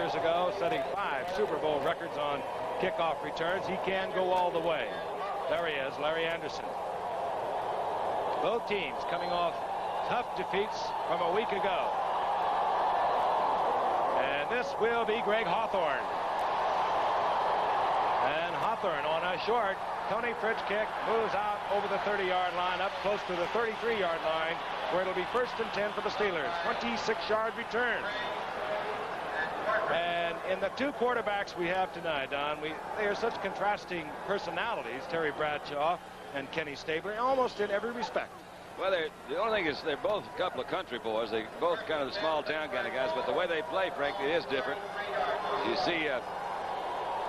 years ago, setting 5 Super Bowl records on kickoff returns. He can go all the way. There he is, Larry Anderson. Both teams coming off tough defeats from a week ago. And this will be Greg Hawthorne. And Hawthorne on a short Tony Fritz kick moves out over the 30-yard line, up close to the 33-yard line, where it'll be 1st and 10 for the Steelers. 26-yard return. And in the 2 quarterbacks we have tonight, Don, they are such contrasting personalities, Terry Bradshaw and Kenny Stabler, almost in every respect. Well, the only thing is they're both a couple of country boys. They're both kind of the small town kind of guys, but the way they play, frankly, is different. You see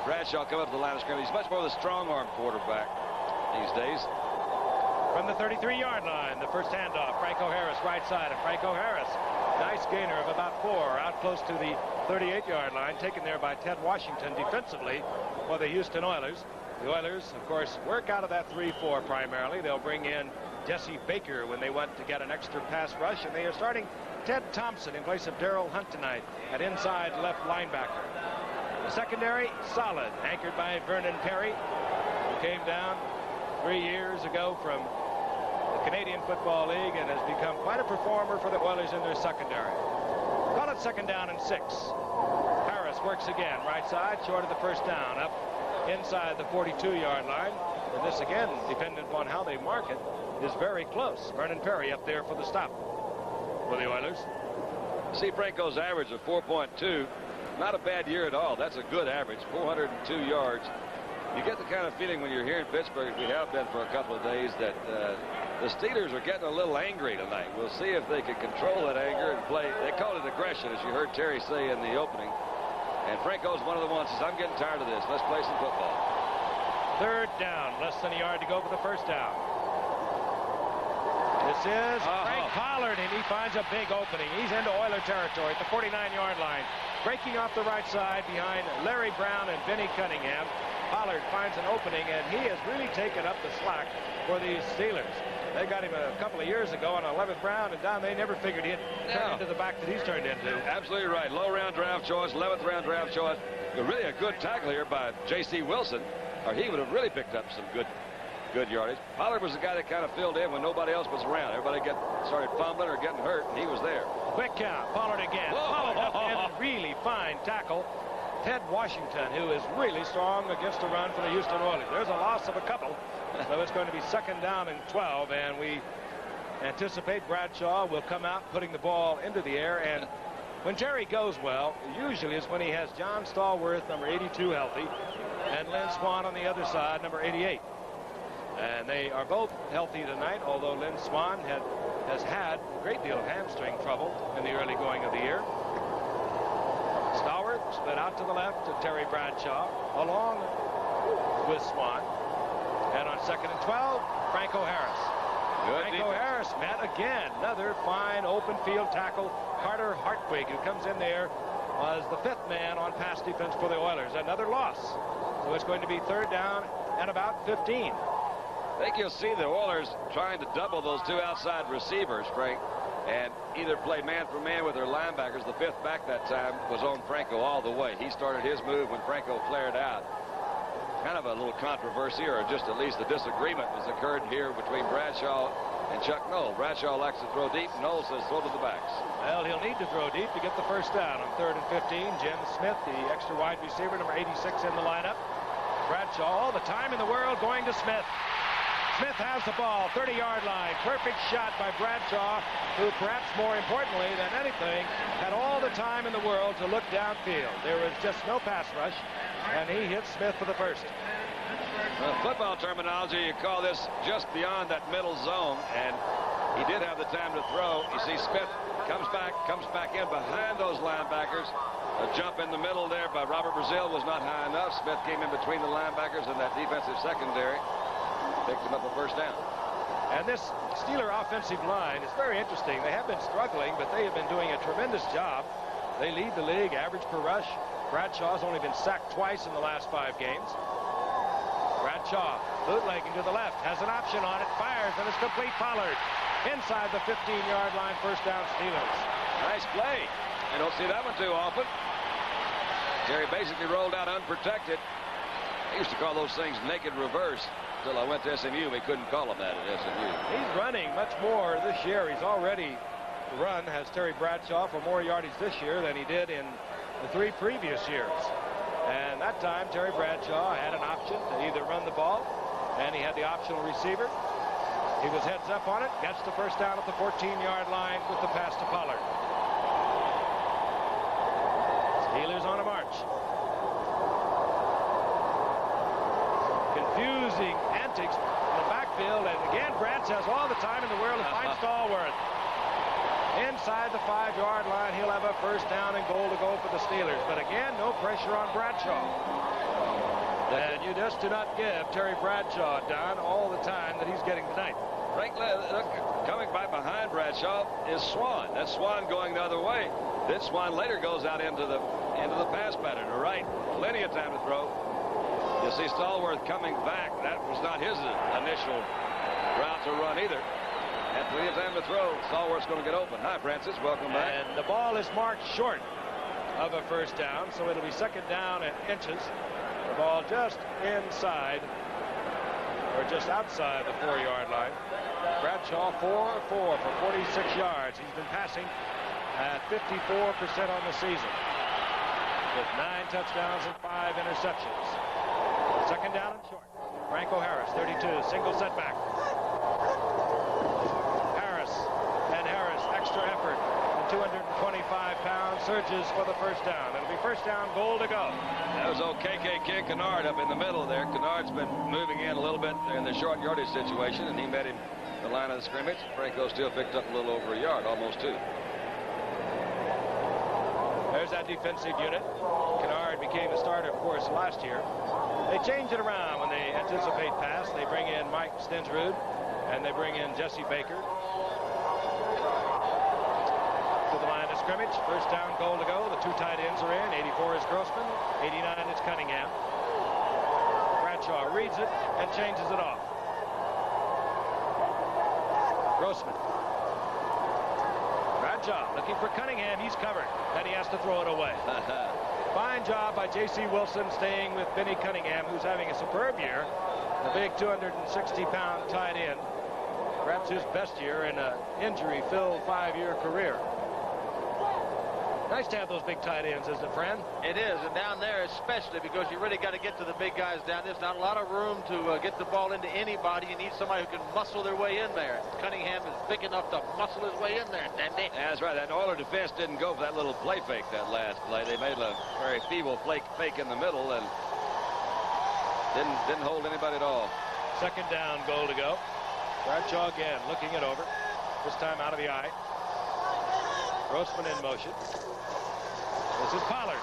Bradshaw come up to the line of scrimmage. He's much more of the strong-arm quarterback these days. From the 33-yard line, the first handoff, Franco Harris right side, and Franco Harris, nice gainer of about 4, out close to the 38-yard line, taken there by Ted Washington defensively for the Houston Oilers. The Oilers, of course, work out of that 3-4 primarily. They'll bring in Jesse Baker when they want to get an extra pass rush, and they are starting Ted Thompson in place of Darrell Hunt tonight at inside left linebacker. The secondary, solid, anchored by Vernon Perry, who came down 3 years ago from the Canadian Football League and has become quite a performer for the Oilers in their secondary. Call it 2nd down and 6. Harris works again, right side, short of the first down, up inside the 42-yard line. And this again, dependent upon how they mark it, is very close. Vernon Perry up there for the stop for the Oilers. See Franco's average of 4.2. Not a bad year at all. That's a good average, 402 yards. You get the kind of feeling when you're here in Pittsburgh, as we have been for a couple of days, that the Steelers are getting a little angry tonight. We'll see if they can control that anger and play. They call it aggression, as you heard Terry say in the opening. And Franco's one of the ones who says, I'm getting tired of this. Let's play some football. 3rd down, less than a yard to go for the first down. This is Frank Pollard, and he finds a big opening. He's into Oiler territory at the 49-yard line, breaking off the right side behind Larry Brown and Vinnie Cunningham. Pollard finds an opening, and he has really taken up the slack for these Steelers. They got him a couple of years ago on 11th round, and Don, they never figured he'd turn into the back that he's turned into. Absolutely right. Low-round draft choice, 11th round draft choice. Really a good tackle here by J.C. Wilson, or he would have really picked up some good yardage. Pollard was the guy that kind of filled in when nobody else was around. Everybody started fumbling or getting hurt, and he was there. Quick count. Pollard again. Followed up in a really fine tackle. Ted Washington, who is really strong against the run for the Houston Oilers. There's a loss of a couple, so it's going to be 2nd down and 12, and we anticipate Bradshaw will come out putting the ball into the air. And when Terry goes well, usually it's when he has John Stallworth, number 82, healthy, and Lynn Swan on the other side, number 88. And they are both healthy tonight, although Lynn Swan has had a great deal of hamstring trouble in the early going of the year. Stallworth split out to the left to Terry Bradshaw, along with Swan. And on 2nd and 12, Franco Harris. Franco Harris met again. Another fine open field tackle. Carter Hartwig, who comes in there, was the 5th man on pass defense for the Oilers. Another loss. So it's going to be 3rd down and about 15. I think you'll see the Oilers trying to double those 2 outside receivers, Frank, and either play man for man with their linebackers. The 5th back that time was on Franco all the way. He started his move when Franco flared out. Kind of a little controversy, or just at least a disagreement has occurred here between Bradshaw and Chuck Noll. Bradshaw likes to throw deep. Noll says throw to the backs. Well, he'll need to throw deep to get the first down on 3rd and 15. Jim Smith, the extra wide receiver, number 86 in the lineup. Bradshaw, all the time in the world going to Smith. Smith has the ball, 30-yard line. Perfect shot by Bradshaw, who perhaps more importantly than anything had all the time in the world to look downfield. There was just no pass rush, and he hit Smith for the first. Well, football terminology, you call this just beyond that middle zone, and he did have the time to throw. You see Smith comes back in behind those linebackers. A jump in the middle there by Robert Brazil was not high enough. Smith came in between the linebackers and that defensive secondary. Picked him up a first down. And this Steeler offensive line is very interesting. They have been struggling, but they have been doing a tremendous job. They lead the league average per rush. Bradshaw's only been sacked twice in the last 5 games. Bradshaw bootlegging to the left, has an option on it, fires, and it's complete. Pollard inside the 15-yard line, first down Steelers. Nice play. You don't see that one too often. Terry basically rolled out unprotected. I used to call those things naked reverse until I went to SMU. We couldn't call them that at SMU. He's running much more this year. He's already run, has Terry Bradshaw, for more yardage this year than he did in the 3 previous years. And that time, Terry Bradshaw had an option to either run the ball, and he had the optional receiver. He was heads up on it, gets the first down at the 14-yard line with the pass to Pollard. Steelers on a march. Confusing antics in the backfield, and again, Bradshaw has all the time in the world to find Stallworth. Inside the 5-yard line, he'll have a first down and goal to go for the Steelers. But again, no pressure on Bradshaw. And you just do not give Terry Bradshaw down all the time that he's getting tonight. Frank, look, coming by behind Bradshaw is Swan. That's Swan going the other way. Then Swan later goes out into the pass pattern to right. Plenty of time to throw. You see Stallworth coming back. That was not his initial route to run either. And plenty of time to throw. Stallworth's going to get open. Hi, Francis. Welcome back. And the ball is marked short of a first down, so it'll be second down and inches. The ball just inside, or just outside the 4-yard line. Bradshaw 4 of 4 for 46 yards. He's been passing at 54% on the season, with 9 touchdowns and 5 interceptions. Second down and short. Franco Harris, 32, single setback. Harris, extra effort, and 225 pounds, surges for the first down. It'll be first down, goal to go. That was old KK Kennard up in the middle there. Kennard's been moving in a little bit in the short yardage situation, and he met him at the line of the scrimmage. Franco still picked up a little over a yard, almost 2. There's that defensive unit. Kennard became the starter, of course, last year. They change it around when they anticipate pass. They bring in Mike Stensrud, and they bring in Jesse Baker. To the line of scrimmage. First down, goal to go. The 2 tight ends are in. 84 is Grossman. 89 is Cunningham. Bradshaw reads it and changes it off. Grossman. Bradshaw looking for Cunningham. He's covered. Then he has to throw it away. Fine job by J.C. Wilson staying with Benny Cunningham, who's having a superb year. The big 260-pound tight end. Perhaps his best year in an injury-filled 5-year career. Nice to have those big tight ends, isn't it, Fran? It is, and down there especially, because you really got to get to the big guys down. There's not a lot of room to get the ball into anybody. You need somebody who can muscle their way in there. Cunningham is big enough to muscle his way in there. That's right. That Oiler defense didn't go for that little play fake that last play. They made a very feeble fake in the middle and didn't hold anybody at all. Second down, goal to go. Bradshaw again looking it over. This time out of the eye. Grossman in motion. This is Pollard.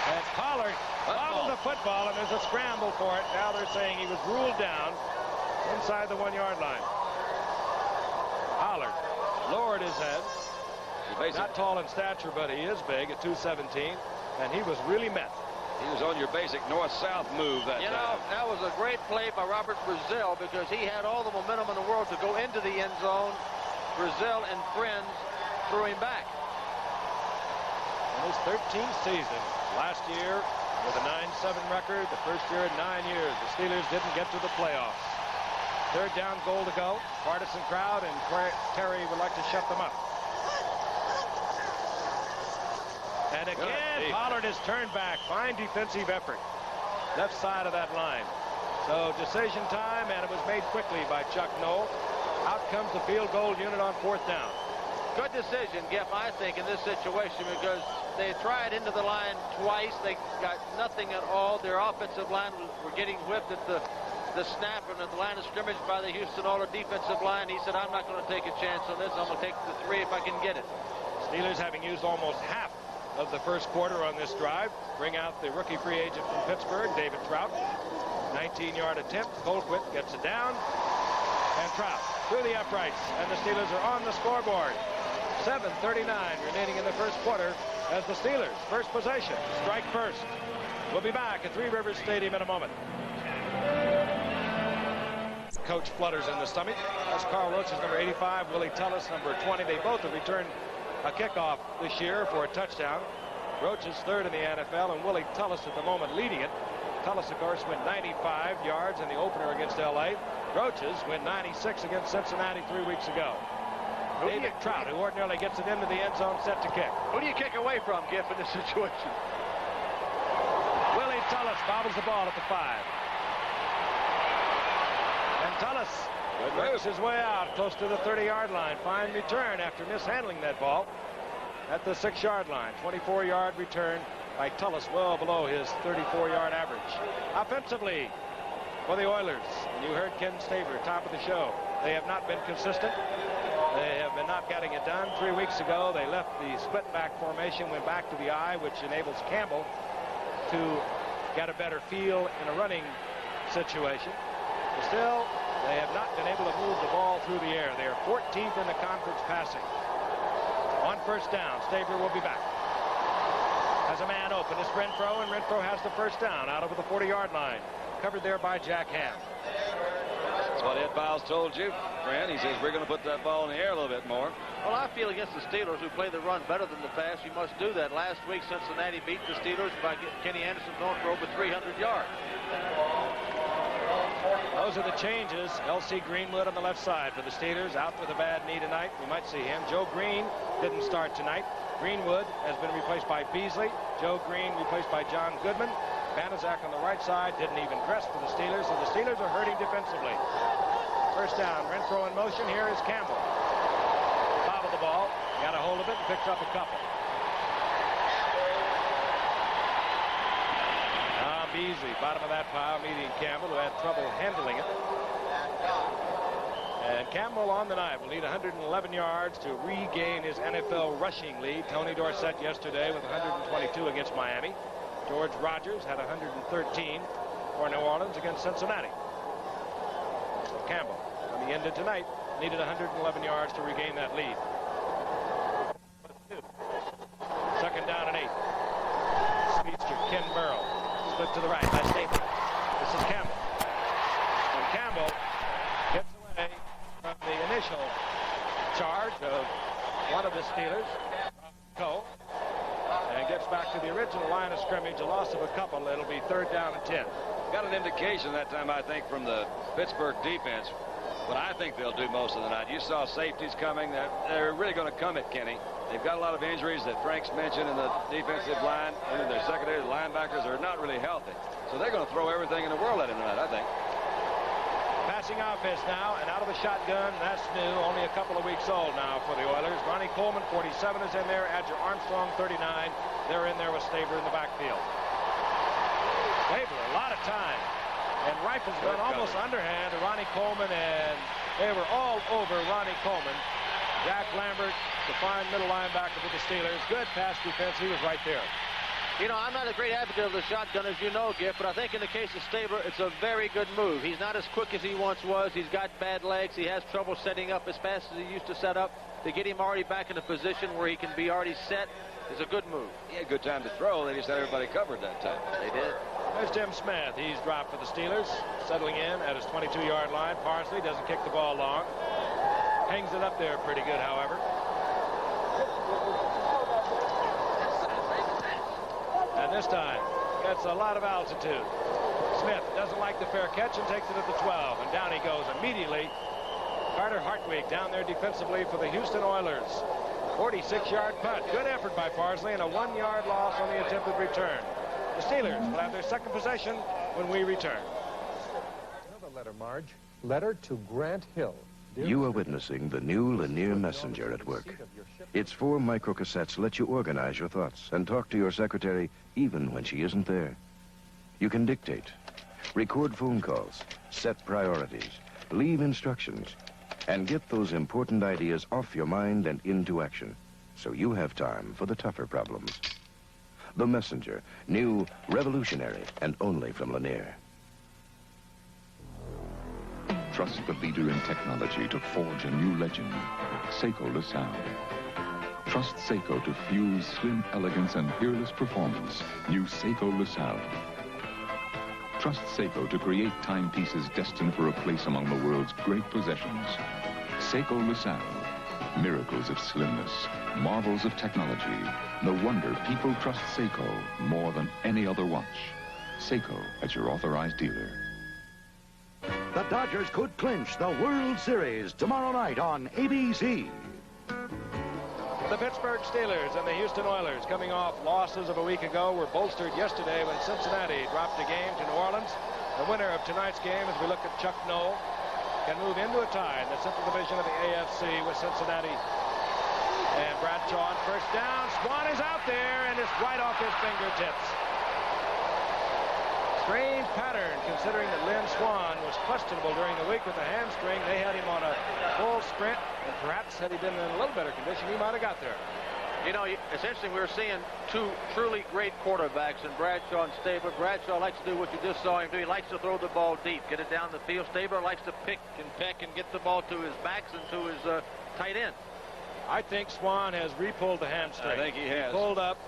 And Pollard bobbled the football, and there's a scramble for it. Now they're saying he was ruled down inside the 1-yard line. Pollard lowered his head. Not tall in stature, but he is big at 217, and he was really met. He was on your basic north-south move that time. You know, that was a great play by Robert Brazil, because he had all the momentum in the world to go into the end zone. Brazil and friends threw him back. In his 13th season, last year with a 9-7 record, the first year in 9 years, the Steelers didn't get to the playoffs. Third down, goal to go. Partisan crowd, and Terry would like to shut them up. And again, Pollard is turned back. Fine defensive effort. Left side of that line. So decision time, and it was made quickly by Chuck Noll. Out comes the field goal unit on 4th down. Good decision, Giff, I think, in this situation, because they tried into the line twice. They got nothing at all. Their offensive line were getting whipped at the snap and at the line of scrimmage by the Houston Oilers defensive line. He said, I'm not going to take a chance on this. I'm going to take the 3 if I can get it. Steelers, having used almost half of the first quarter on this drive, bring out the rookie free agent from Pittsburgh, David Trout. 19-yard attempt. Colquitt gets it down. And Trout through the uprights. And the Steelers are on the scoreboard. 7:39 remaining in the first quarter as the Steelers, first possession, strike first. We'll be back at Three Rivers Stadium in a moment. Coach flutters in the stomach. That's Carl Roach's number 85, Willie Tullis, number 20. They both have returned a kickoff this year for a touchdown. Roach is third in the NFL, and Willie Tullis at the moment leading it. Tullis, of course, went 95 yards in the opener against L.A. Roaches went 96 against Cincinnati 3 weeks ago. David Trout, who ordinarily gets it into the end zone, set to kick. Who do you kick away from, Giff, in this situation? Willie Tullis bobbles the ball at the 5. And Tullis works his way out close to the 30-yard line. Fine return after mishandling that ball at the 6-yard line. 24-yard return by Tullis, well below his 34-yard average. Offensively for the Oilers, and you heard Ken Staver, top of the show. They have not been consistent. They have been not getting it done. 3 weeks ago, they left the split-back formation, went back to the I, which enables Campbell to get a better feel in a running situation. But still, they have not been able to move the ball through the air. They are 14th in the conference passing. On first down, Staver will be back. Has a man open. It's Renfro, and Renfro has the first down out over the 40-yard line. Covered there by Jack Ham. That's what Ed Biles told you, Fran. He says we're going to put that ball in the air a little bit more. Well, I feel against the Steelers, who play the run better than the pass, you must do that. Last week, Cincinnati beat the Steelers by getting Kenny Anderson going for over 300 yards. Those are the changes. L.C. Greenwood on the left side for the Steelers, out with a bad knee tonight. We might see him. Joe Green didn't start tonight. Greenwood has been replaced by Beasley. Joe Green replaced by John Goodman. Banaszak on the right side didn't even dress for the Steelers, so the Steelers are hurting defensively. First down, Renfro in motion. Here is Campbell. Bobbled the ball, got a hold of it, and picked up a couple. Beasley, bottom of that pile, meeting Campbell, who had trouble handling it. And Campbell on the night will need 111 yards to regain his NFL rushing lead. Tony Dorsett yesterday with 122 against Miami. George Rogers had 113 for New Orleans against Cincinnati. So Campbell, when he ended tonight, needed 111 yards to regain that lead. Second down and 8. Speedster Ken Burrow. Split to the right by Staver. This is Campbell. And Campbell gets away from the initial charge of one of the Steelers, Cole, and gets back to the original line of scrimmage. A loss of a couple. It'll be third down and 10. Got an indication that time, I think, from the Pittsburgh defense. What I think they'll do most of the night. You saw safeties coming. They're really going to come at Kenny. They've got a lot of injuries that Frank's mentioned in the defensive line, and in their secondary, the linebackers are not really healthy. So they're going to throw everything in the world at him tonight, I think. Passing offense now, and out of the shotgun. That's new, only a couple of weeks old now for the Oilers. Ronnie Coleman, 47, is in there. Adger Armstrong, 39. They're in there with Staver in the backfield. Staver, a lot of time. And rifles went almost underhand to Ronnie Coleman, and they were all over Ronnie Coleman. Jack Lambert, the fine middle linebacker for the Steelers. Good pass defense. He was right there. You know, I'm not a great advocate of the shotgun, as you know, Giff, but I think in the case of Staver, it's a very good move. He's not as quick as he once was. He's got bad legs. He has trouble setting up as fast as he used to set up. To get him already back in a position where he can be already set is a good move. He had a good time to throw. They just had everybody covered that time. They did. There's Jim Smith. He's dropped for the Steelers, settling in at his 22-yard line. Parsley doesn't kick the ball long. Hangs it up there pretty good, however. And this time, gets a lot of altitude. Smith doesn't like the fair catch and takes it at the 12. And down he goes immediately. Carter Hartwig down there defensively for the Houston Oilers. 46-yard punt. Good effort by Parsley, and a 1-yard loss on the attempted return. The Steelers will have their second possession when we return. Another letter, Marge. Letter to Grant Hill. You are witnessing the new Lanier Messenger at work. Its 4 microcassettes let you organize your thoughts and talk to your secretary even when she isn't there. You can dictate, record phone calls, set priorities, leave instructions, and get those important ideas off your mind and into action, so you have time for the tougher problems. The Messenger, new, revolutionary, and only from Lanier. Trust the leader in technology to forge a new legend, Seiko LaSalle. Trust Seiko to fuse slim elegance and peerless performance, new Seiko LaSalle. Trust Seiko to create timepieces destined for a place among the world's great possessions. Seiko LaSalle, Miracles of slimness, marvels of technology. No wonder people trust Seiko more than any other watch. Seiko at your authorized dealer. The Dodgers could clinch the World Series tomorrow night on ABC. The Pittsburgh Steelers and the Houston Oilers, coming off losses of a week ago, were bolstered yesterday when Cincinnati dropped a game to New Orleans. The winner of tonight's game, as we look at Chuck Noll, can move into a tie in the Central Division of the AFC with Cincinnati and Bradshaw on first down. Swan is out there, and it's right off his fingertips. Strange pattern, considering that Lynn Swan was questionable during the week with a hamstring. They had him on a full sprint, and perhaps had he been in a little better condition, he might have got there. You know, it's interesting. We were seeing two truly great quarterbacks in Bradshaw and Stabler. Bradshaw likes to do what you just saw him do. He likes to throw the ball deep, get it down the field. Stabler likes to pick and peck and get the ball to his backs and to his tight end. I think Swan has re-pulled the hamstring. I think he has. Pulled up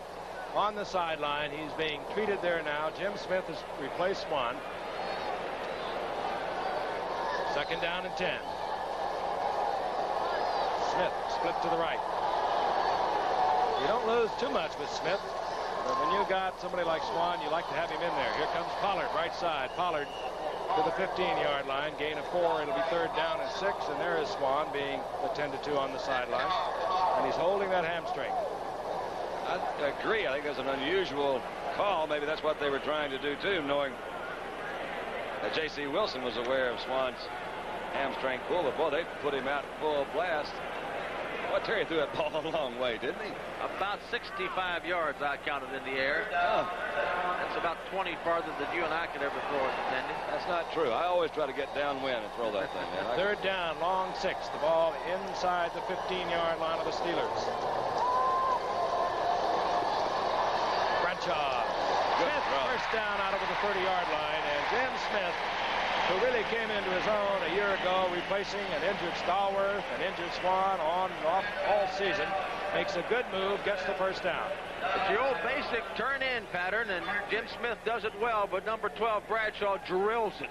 on the sideline. He's being treated there now. Jim Smith has replaced Swan. Second down and 10. Smith split to the right. You don't lose too much with Smith, but when you got somebody like Swan, you like to have him in there. Here comes Pollard, right side. Pollard to the 15-yard line. Gain of 4. It'll be third down and 6, and there is Swan being attended to on the sideline, and he's holding that hamstring. I agree. I think that's an unusual call. Maybe that's what they were trying to do, too, knowing that J.C. Wilson was aware of Swan's hamstring pull. But, boy, they put him out full blast. Well, Terry threw that ball a long way, didn't he? About 65 yards I counted in the air. Oh. That's about 20 farther than you and I could ever throw it, Tandy. That's not true. I always try to get downwind and throw that thing, man. Third down, long 6. The ball inside the 15-yard line of the Steelers. Bradshaw. Smith, first down out over the 30-yard line, and Jim Smith, who really came into his own a year ago, replacing an injured Stallworth, an injured Swan on and off all season, makes a good move, gets the first down. It's the old basic turn-in pattern, and Jim Smith does it well, but number 12, Bradshaw, drills it.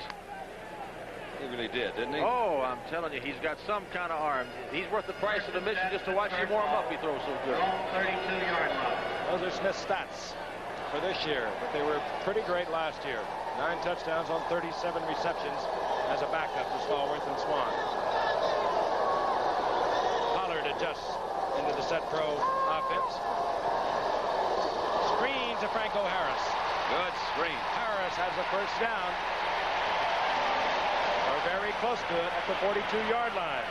He really did, didn't he? Oh, I'm telling you, he's got some kind of arm. He's worth the price of admission just to watch him warm up. He throws so good. 32-yard line. Those are Smith's stats for this year, but they were pretty great last year. 9 touchdowns on 37 receptions as a backup to Stallworth and Swan. Pollard adjusts into the set pro offense. Screen to Franco Harris. Good screen. Harris has the first down. We're very close to it at the 42-yard line.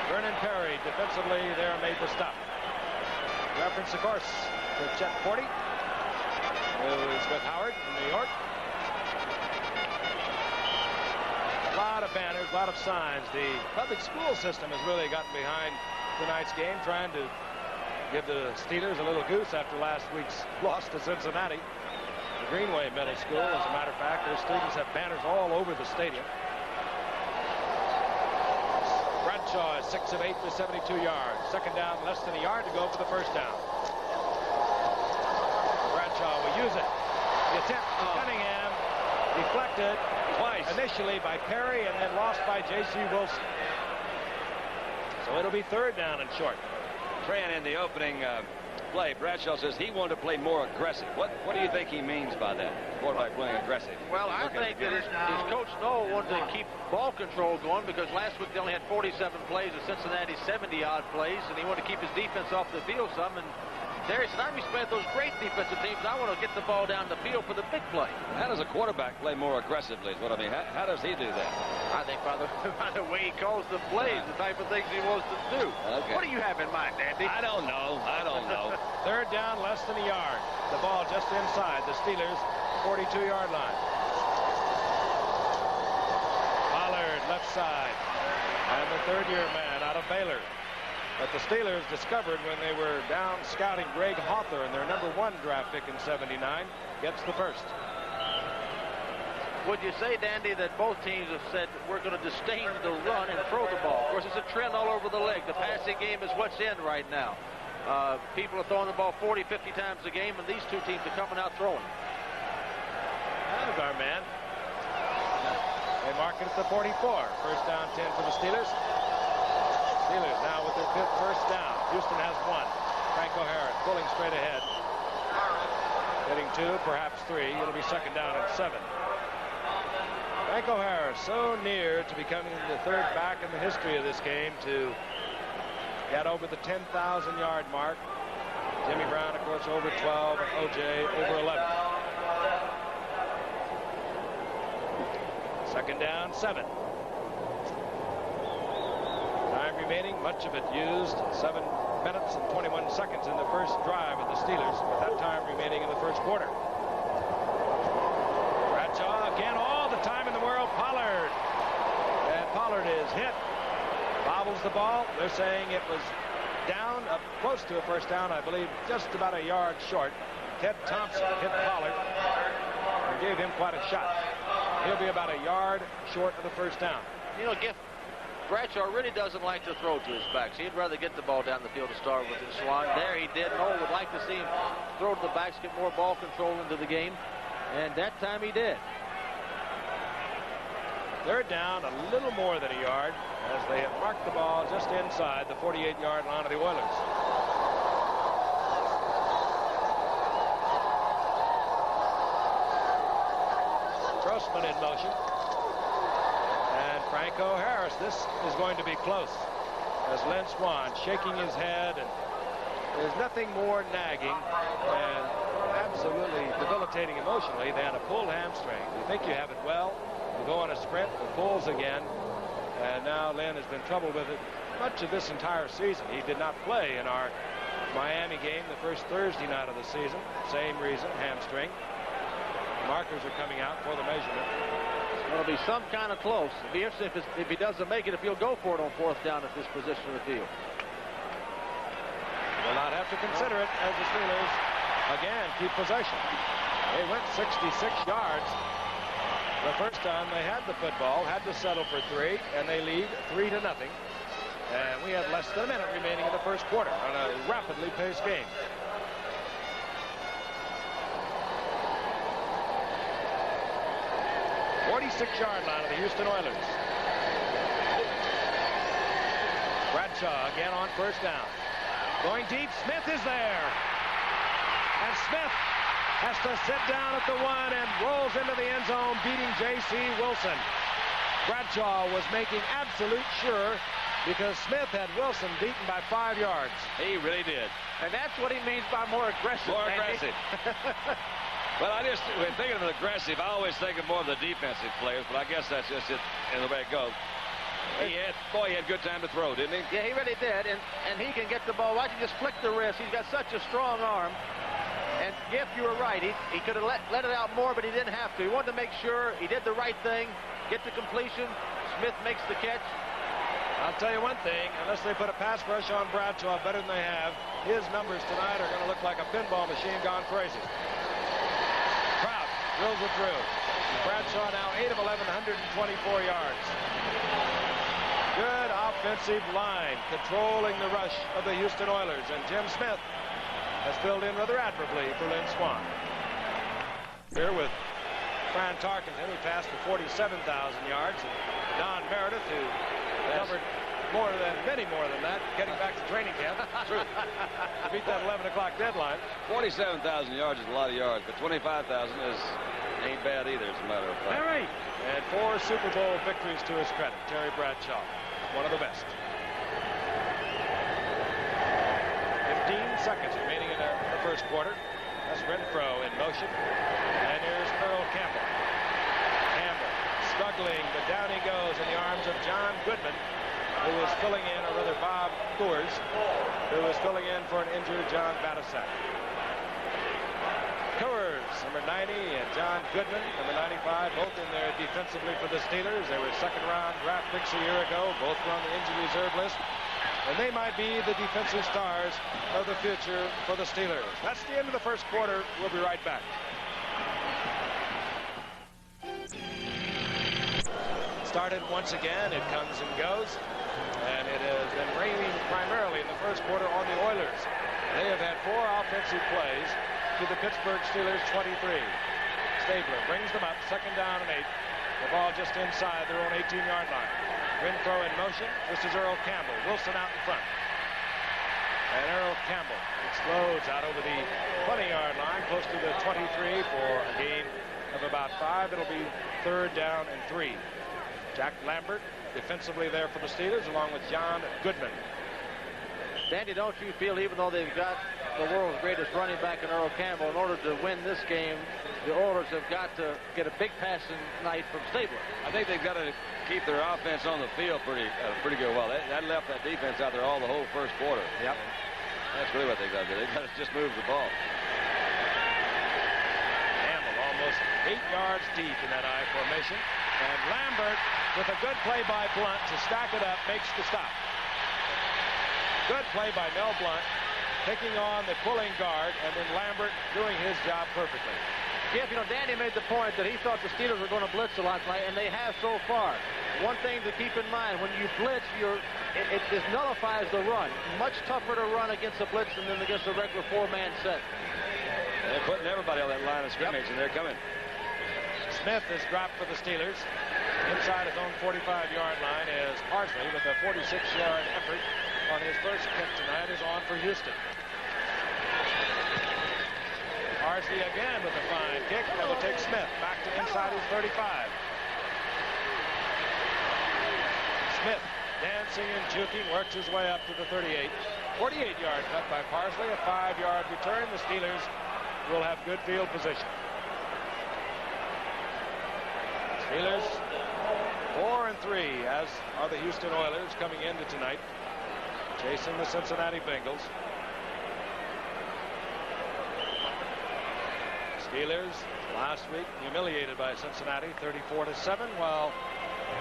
Vernon Perry defensively there made the stop. Reference, of course, to Chet Forty, who's with Howard in New York. A lot of banners, a lot of signs. The public school system has really gotten behind tonight's game, trying to give the Steelers a little goose after last week's loss to Cincinnati. The Greenway Middle School, as a matter of fact, their students have banners all over the stadium. Bradshaw is 6 of 8 for 72 yards. Second down, less than a yard to go for the first down. Bradshaw will use it. The attempt to Cunningham, deflected twice initially by Perry and then lost by J.C. Wilson. So it'll be third down and short. Fran, in the opening play, Bradshaw says he wanted to play more aggressive. What do you think he means by that? Quarterback playing aggressive. Well, I think that his coach Noll wanted to keep ball control going because last week they only had 47 plays and Cincinnati 70-odd plays, and he wanted to keep his defense off the field some. And Terry said, I respect those great defensive teams. I want to get the ball down the field for the big play. How does a quarterback play more aggressively is what I mean. How does he do that? I think by the way he calls the plays, the type of things he wants to do. Okay. What do you have in mind, Andy? I don't know. Third down, less than a yard. The ball just inside the Steelers' 42-yard line. Pollard, left side. And the third-year man out of Baylor. But the Steelers discovered when they were down scouting Greg Hawthorne, their #1 draft pick in '79, gets the first. Would you say, Dandy, that both teams have said we're going to disdain the run and throw the ball? Of course, it's a trend all over the league. The passing game is what's in right now. People are throwing the ball 40, 50 times a game, and these two teams are coming out throwing. There's our man. They mark it at the 44. First down 10 for the Steelers. Steelers now with their 5th first down. Houston has 1. Franco Harris pulling straight ahead. Getting 2, perhaps 3. It'll be 2nd down and 7. Franco Harris so near to becoming the 3rd back in the history of this game to get over the 10,000-yard mark. Jimmy Brown, of course, over 12, and O.J. over 11. 2nd down, 7. Time remaining, much of it used. 7 minutes and 21 seconds in the first drive of the Steelers, with that time remaining in the first quarter. Bradshaw again, all the time in the world. Pollard. And Pollard is hit. Bobbles the ball. They're saying it was down, up close to a first down, I believe, just about a yard short. Ted Thompson hit Pollard and gave him quite a shot. He'll be about a yard short of the first down. You know, Bradshaw really doesn't like to throw to his backs. He'd rather get the ball down the field to start with and Swan. There he did. Noel would like to see him throw to the backs, get more ball control into the game. And that time he did. 3rd down, a little more than a yard, as they have marked the ball just inside the 48-yard line of the Oilers. Grossman in motion. And Franco Harris. This is going to be close, as Lynn Swan shaking his head, and there's nothing more nagging and absolutely debilitating emotionally than a pulled hamstring. You think you have it well, you go on a sprint, it pulls again, and now Lynn has been troubled with it much of this entire season. He did not play in our Miami game the first Thursday night of the season. Same reason, hamstring. Markers are coming out for the measurement. It'll be some kind of close. It'll be interesting if he doesn't make it, if he'll go for it on 4th down at this position of the field. Will not have to consider it as the Steelers again keep possession. They went 66 yards the first time they had the football, had to settle for 3, and they lead 3-0. And we have less than a minute remaining in the first quarter on a rapidly paced game. .46-yard line of the Houston Oilers. Bradshaw again on 1st down. Going deep, Smith is there. And Smith has to sit down at the 1 and rolls into the end zone, beating J.C. Wilson. Bradshaw was making absolute sure, because Smith had Wilson beaten by 5 yards. He really did. And that's what he means by more aggressive. More aggressive. Well, when thinking of aggressive, I always think of more of the defensive players, but I guess that's just it in the way it goes. He had good time to throw, didn't he? Yeah, he really did, and he can get the ball. Watch him just flick the wrist. He's got such a strong arm. And Giff, you were right. He could have let it out more, but he didn't have to. He wanted to make sure he did the right thing, get the completion. Smith makes the catch. I'll tell you one thing, unless they put a pass rush on Bradshaw better than they have, his numbers tonight are going to look like a pinball machine gone crazy. Crowd drills it through. Bradshaw now 8 of 11, 124 yards. Good offensive line controlling the rush of the Houston Oilers, and Jim Smith has filled in rather admirably for Lynn Swan. Here with Fran Tarkenton, who passed for 47,000 yards, and Don Meredith, who covered many more than that, getting back to training camp. True. To beat that 11 o'clock deadline. 47,000 yards is a lot of yards, but 25,000 ain't bad either, as a matter of fact. All right. And 4 Super Bowl victories to his credit. Terry Bradshaw, one of the best. 15 seconds remaining in the first quarter. That's Renfro in motion. And here's Earl Campbell. Campbell struggling, but down he goes in the arms of John Goodman, who was filling in, or rather Bob Coors, who was filling in for an injured John Batasak. Coors, number 90, and John Goodman, number 95, both in there defensively for the Steelers. They were second-round draft picks a year ago. Both were on the injured reserve list. And they might be the defensive stars of the future for the Steelers. That's the end of the first quarter. We'll be right back. Started once again. It comes and goes. And it has been raining primarily in the first quarter on the Oilers. They have had 4 offensive plays to the Pittsburgh Steelers 23. Stabler brings them up, 2nd down and 8. The ball just inside their own 18-yard line. Wind throw in motion. This is Earl Campbell. Wilson out in front. And Earl Campbell explodes out over the 20-yard line, close to the 23 for a gain of about 5. It'll be 3rd down and 3. Jack Lambert defensively there for the Steelers, along with John Goodman. Danny, don't you feel, even though they've got the world's greatest running back in Earl Campbell, in order to win this game, the Oilers have got to get a big passing night from Stabler? I think they've got to keep their offense on the field pretty good. Well, that left that defense out there all the whole first quarter. Yep. That's really what they've got to do. They've got to just move the ball. Campbell almost 8 yards deep in that I formation. And Lambert, with a good play by Blunt to stack it up, makes the stop. Good play by Mel Blunt, taking on the pulling guard, and then Lambert doing his job perfectly. Jeff, you know, Danny made the point that he thought the Steelers were going to blitz a lot tonight, and they have so far. One thing to keep in mind, when you blitz, it just nullifies the run. Much tougher to run against a blitz than against a regular 4-man set. They're putting everybody on that line of scrimmage, and they're coming. Smith is dropped for the Steelers. Inside his own 45-yard line is Parsley with a 46-yard effort on his first kick tonight is on for Houston. Parsley again with a fine kick. That will take Smith back to inside his 35. Smith dancing and juking, works his way up to the 38. 48-yard cut by Parsley, a 5-yard return. The Steelers will have good field position. Steelers 4-3, as are the Houston Oilers coming into tonight, chasing the Cincinnati Bengals. Steelers last week humiliated by Cincinnati 34-7, while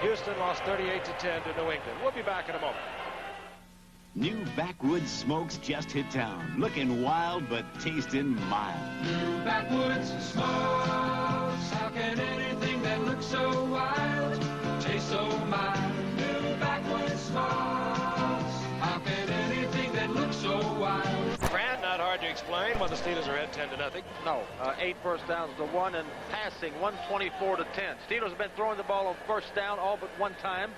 Houston lost 38-10 to New England. We'll be back in a moment. New Backwoods Smokes just hit town. Looking wild, but tasting mild. New Backwoods Smokes. How can anything that looks so wild taste so mild? New Backwoods Smokes. How can anything that looks so wild? Fran, not hard to explain when the Steelers are ahead 10-0. No, 8 first downs to 1, and passing 124-10. Steelers have been throwing the ball on first down all but one time.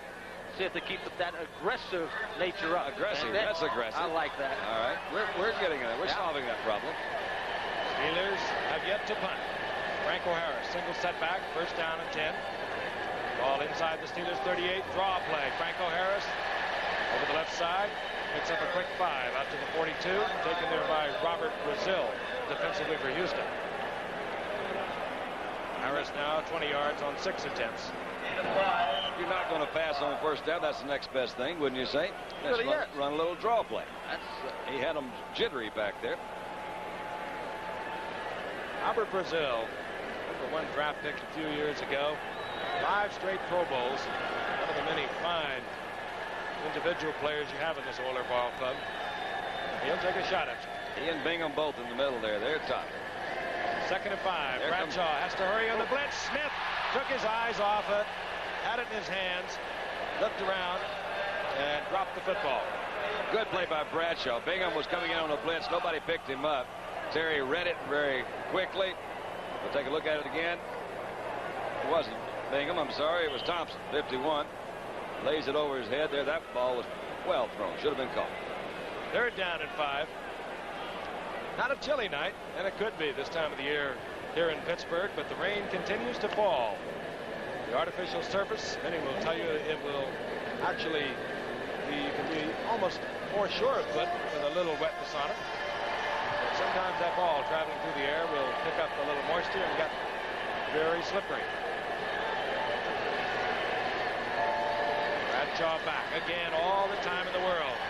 See if they keep that aggressive nature up. Aggressive, that's aggressive. I like that. All right, we're getting it. We're solving that problem. Steelers have yet to punt. Franco Harris, single setback, first down and 10. Ball inside the Steelers 38, draw play. Franco Harris over the left side, picks up a quick 5 out to the 42, taken there by Robert Brazil, defensively for Houston. Harris now 20 yards on 6 attempts. You're not going to pass on first down. That's the next best thing, wouldn't you say? Let's run a little draw play. He had them jittery back there. Robert Brazil, #1 draft pick a few years ago. 5 straight Pro Bowls. One of the many fine individual players you have in this Oiler ball club. He'll take a shot at you. He and Bingham both in the middle there. They're tough. 2nd and 5. Bradshaw has to hurry on the blitz. Smith took his eyes off it, had it in his hands, looked around, and dropped the football. Good play by Bradshaw. Bingham was coming in on the blitz. Nobody picked him up. Terry read it very quickly. We'll take a look at it again. It wasn't Bingham, I'm sorry. It was Thompson, 51. Lays it over his head there. That ball was well thrown. Should have been caught. 3rd down and 5. Not a chilly night, and it could be this time of the year here in Pittsburgh, but the rain continues to fall. The artificial surface, many will tell you it will actually be, you can be almost more sure of foot with a little wetness on it. But sometimes that ball traveling through the air will pick up a little moisture and get very slippery. Bradshaw back again, all the time in the world.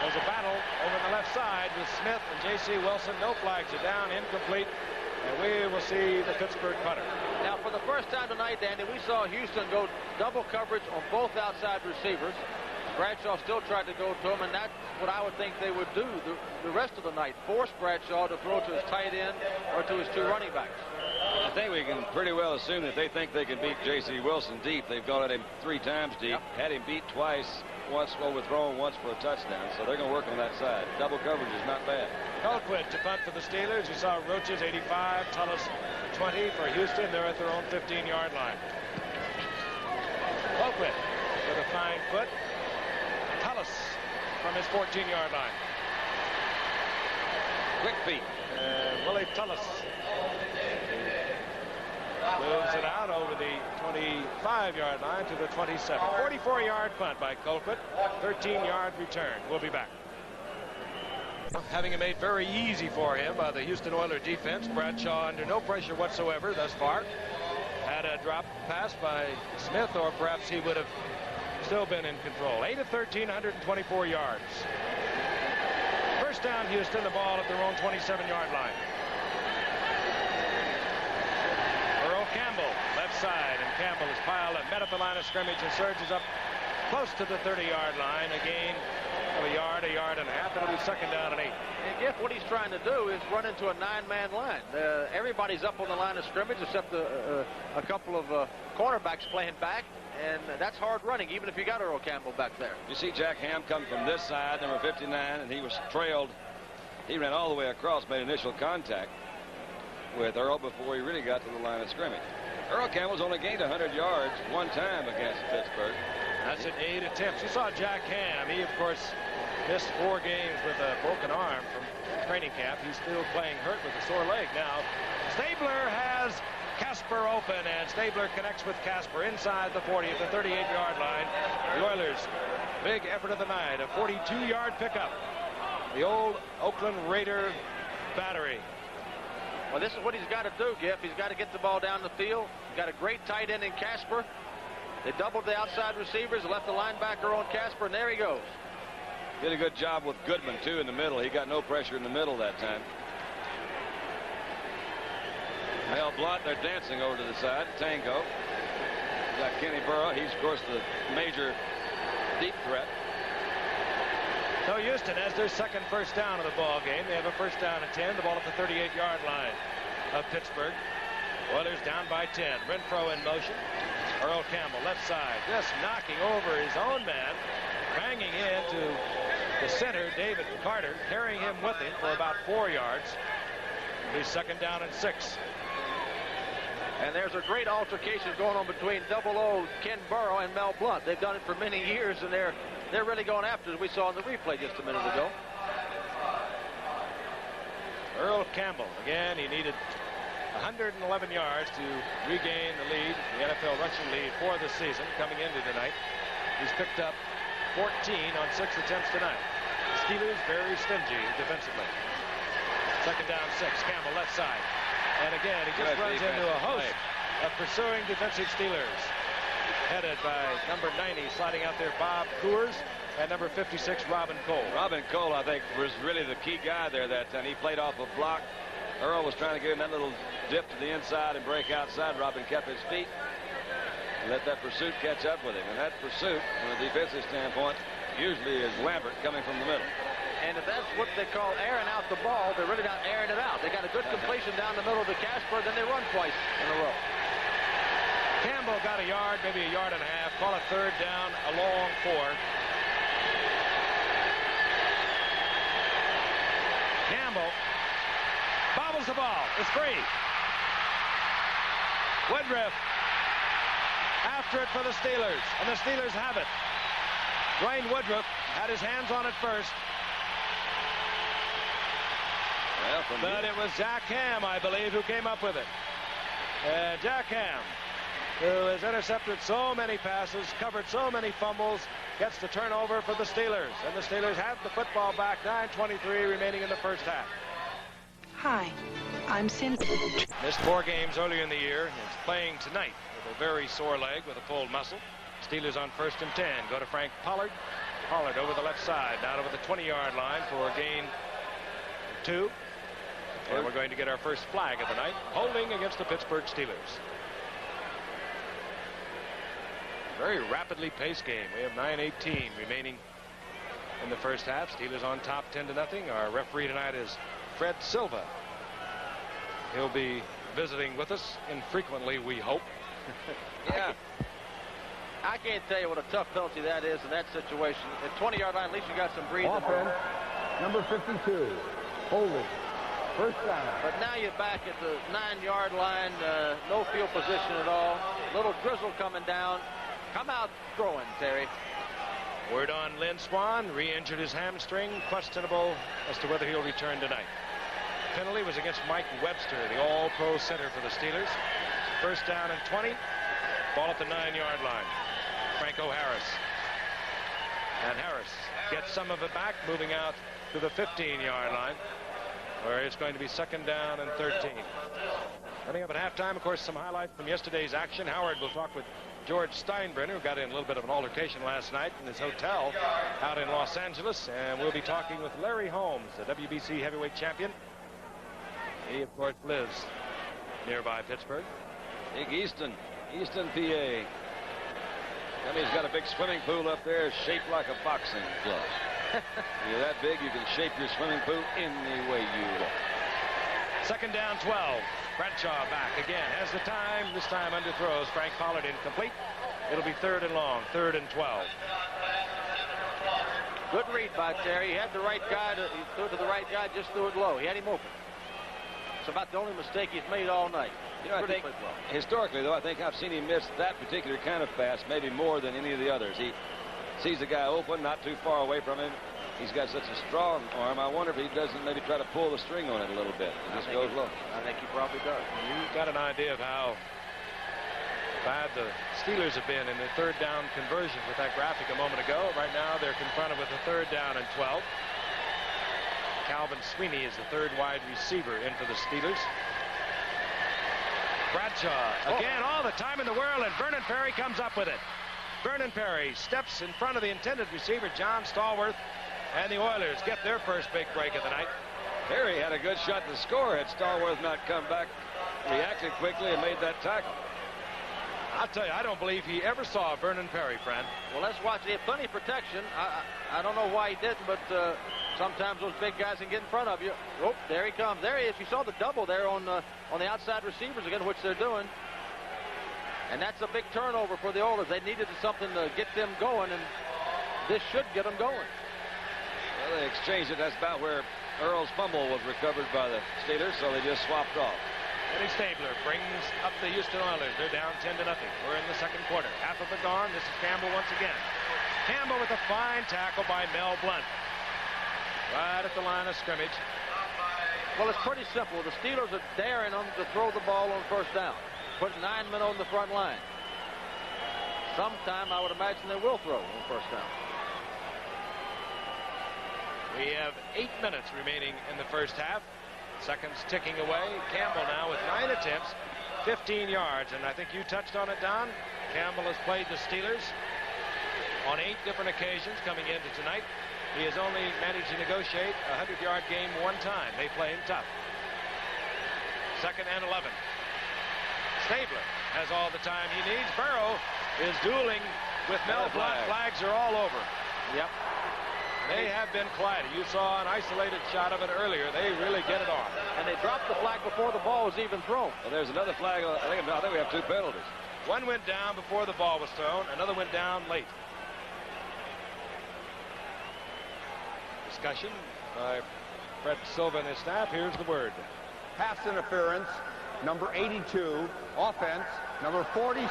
There's a battle over on the left side with Smith and J.C. Wilson. No flags are down, incomplete, and we will see the Pittsburgh punter. Now, for the first time tonight, Danny, we saw Houston go double coverage on both outside receivers. Bradshaw still tried to go to him, and that's what I would think they would do the rest of the night. Force Bradshaw to throw to his tight end or to his 2 running backs. I think we can pretty well assume that they think they can beat J.C. Wilson deep. They've gone at him 3 times deep, had him beat twice, once overthrown, once for a touchdown. So they're going to work on that side. Double coverage is not bad. Colquitt to punt for the Steelers. You saw Roaches 85, Tullis 20 for Houston. They're at their own 15-yard line. Colquitt with a fine foot. Tullis from his 14-yard line. Quick feet. Willie Tullis moves it out over the 25-yard line to the 27. 44-yard punt by Colquitt. 13-yard return. We'll be back. Having it made very easy for him by the Houston Oilers defense. Bradshaw under no pressure whatsoever thus far. Had a drop pass by Smith, or perhaps he would have still been in control. 8 of 13, 124 yards. First down, Houston, the ball at their own 27-yard line. Earl Campbell, left side, and Campbell is piled up, met at the line of scrimmage, and surges up close to the 30-yard line. A gain of a yard and a half. It'll be second down and 8. And Giff, what he's trying to do is run into a 9-man line. Everybody's up on the line of scrimmage except a couple of cornerbacks playing back, and that's hard running, even if you got Earl Campbell back there. You see Jack Ham come from this side, number 59, and he was trailed. He ran all the way across, made initial contact with Earl before he really got to the line of scrimmage. Earl Campbell's only gained 100 yards one time against Pittsburgh. That's at 8 attempts. You saw Jack Ham. He, of course, missed 4 games with a broken arm from training camp. He's still playing hurt with a sore leg now. Stabler has Casper open, and Stabler connects with Casper inside the 40 at the 38-yard line. The Oilers, big effort of the night, a 42-yard pickup. The old Oakland Raider battery. Well, this is what he's got to do, Giff. He's got to get the ball down the field. He's got a great tight end in Casper. They doubled the outside receivers, left the linebacker on Casper, and there he goes. Did a good job with Goodman, too, in the middle. He got no pressure in the middle that time. Mel Blunt, they're dancing over to the side. Tango. Got Kenny Burrow. He's, of course, the major deep threat. So Houston has their second first down of the ball game. They have a first down and 10. The ball at the 38-yard line of Pittsburgh. Oilers down by 10. Renfro in motion. Earl Campbell, left side, just knocking over his own man, banging into the center, David Carter, carrying him with him for about 4 yards. It'll be second down and 6. And there's a great altercation going on between double O Ken Burrow and Mel Blunt. They've done it for many years, and they're really going after it, as we saw in the replay just a minute ago. Earl Campbell, again, he needed 111 yards to regain the lead, the NFL rushing lead for the season coming into tonight. He's picked up 14 on 6 attempts tonight. The Steelers very stingy defensively. Second down 6. Campbell left side. And again, he just runs into a host of pursuing defensive Steelers. Headed by number 90, sliding out there, Bob Coors, and number 56, Robin Cole. Robin Cole, I think, was really the key guy there that time. He played off a block. Earl was trying to give him that little dip to the inside and break outside. Robin kept his feet and let that pursuit catch up with him. And that pursuit, from a defensive standpoint, usually is Lambert coming from the middle. And if that's what they call airing out the ball, they're really not airing it out. They got a good completion down the middle to Casper, then they run twice in a row. Campbell got a yard, maybe a yard and a half. Call it third down, a long 4. Campbell bobbles the ball. It's free. Woodruff after it for the Steelers, and the Steelers have it. Dwayne Woodruff had his hands on it first. But it was Jack Ham, I believe, who came up with it. Jack Ham, who has intercepted so many passes, covered so many fumbles, gets the turnover for the Steelers. And the Steelers have the football back, 9:23 remaining in the first half. Hi, I'm Cindy. Missed 4 games earlier in the year. Is playing tonight with a very sore leg with a pulled muscle. Steelers on 1st and 10. Go to Frank Pollard. Pollard over the left side, down over the 20-yard line for a gain 2. And we're going to get our first flag of the night, holding against the Pittsburgh Steelers. Very rapidly paced game. We have 9:18 remaining in the first half. Steelers on top 10-0. Our referee tonight is Fred Silva. He'll be visiting with us infrequently, we hope. Yeah. I can't tell you what a tough penalty that is in that situation. At 20-yard line, at least you got some breathing. Offense, number 52, holding. First down. But now you're back at the 9-yard line, no field position at all. Little drizzle coming down. Come out throwing, Terry. Word on Lynn Swan, re-injured his hamstring, questionable as to whether he'll return tonight. Penalty was against Mike Webster, the all-pro center for the Steelers. First down and 20. Ball at the 9-yard line. Franco Harris. And Harris gets some of it back, moving out to the 15-yard line, where it's going to be second down and 13. Coming up at halftime, of course, some highlights from yesterday's action. Howard will talk with George Steinbrenner, who got in a little bit of an altercation last night in his hotel out in Los Angeles. And we'll be talking with Larry Holmes, the WBC heavyweight champion. He, of course, lives nearby Pittsburgh. Big Easton, PA. He's got a big swimming pool up there shaped like a boxing glove. You're that big, you can shape your swimming pool any way you want. Second down, 12. Bradshaw back again. Has the time. This time underthrows. Frank Pollard incomplete. It'll be third and long. Third and 12. Good read by Terry. He had the right guy. He threw to the right guy, just threw it low. He had him open. It's about the only mistake he's made all night. You know, I think, historically, though, I think I've seen him miss that particular kind of pass maybe more than any of the others. He sees the guy open, not too far away from him. He's got such a strong arm. I wonder if he doesn't maybe try to pull the string on it a little bit. It just goes low. I think he probably does. You've got an idea of how bad the Steelers have been in the third down conversion with that graphic a moment ago. Right now, they're confronted with a third down and 12. Calvin Sweeney is the third wide receiver in for the Steelers. Bradshaw again, all the time in the world, and Vernon Perry comes up with it. Vernon Perry steps in front of the intended receiver, John Stallworth, and the Oilers get their first big break of the night. Perry had a good shot to score had Stallworth not come back, reacted quickly, and made that tackle. I'll tell you, I don't believe he ever saw Vernon Perry, Fran. Well, let's watch. He had plenty of protection. I don't know why he didn't, but sometimes those big guys can get in front of you. Oh, there he comes. There he is. You saw the double there on the outside receivers again, which they're doing. And that's a big turnover for the Oilers. They needed something to get them going, and this should get them going. Well, they exchanged it. That's about where Earl's fumble was recovered by the Steelers, so they just swapped off. Eddie Stabler brings up the Houston Oilers. They're down 10-0. We're in the second quarter. Half of it gone. This is Campbell once again. Campbell with a fine tackle by Mel Blount. Right at the line of scrimmage. Well, it's pretty simple. The Steelers are daring them to throw the ball on first down. Put 9 men on the front line. Sometime I would imagine they will throw on first down. We have 8 minutes remaining in the first half. Seconds ticking away. Campbell now with 9 attempts, 15 yards. And I think you touched on it, Don. Campbell has played the Steelers on 8 different occasions coming into tonight. He has only managed to negotiate a 100-yard game one time. They play him tough. Second and 11. Stabler has all the time he needs. Burrow is dueling with Mel Blount. Flags are all over. Yep. They have been quiet. You saw an isolated shot of it earlier. They really get it on. And they dropped the flag before the ball was even thrown. Well, there's another flag. I think we have 2 penalties. One went down before the ball was thrown. Another went down late. Discussion by Fred Silva and his staff. Here's the word. Pass interference, number 82. Offense, number 47.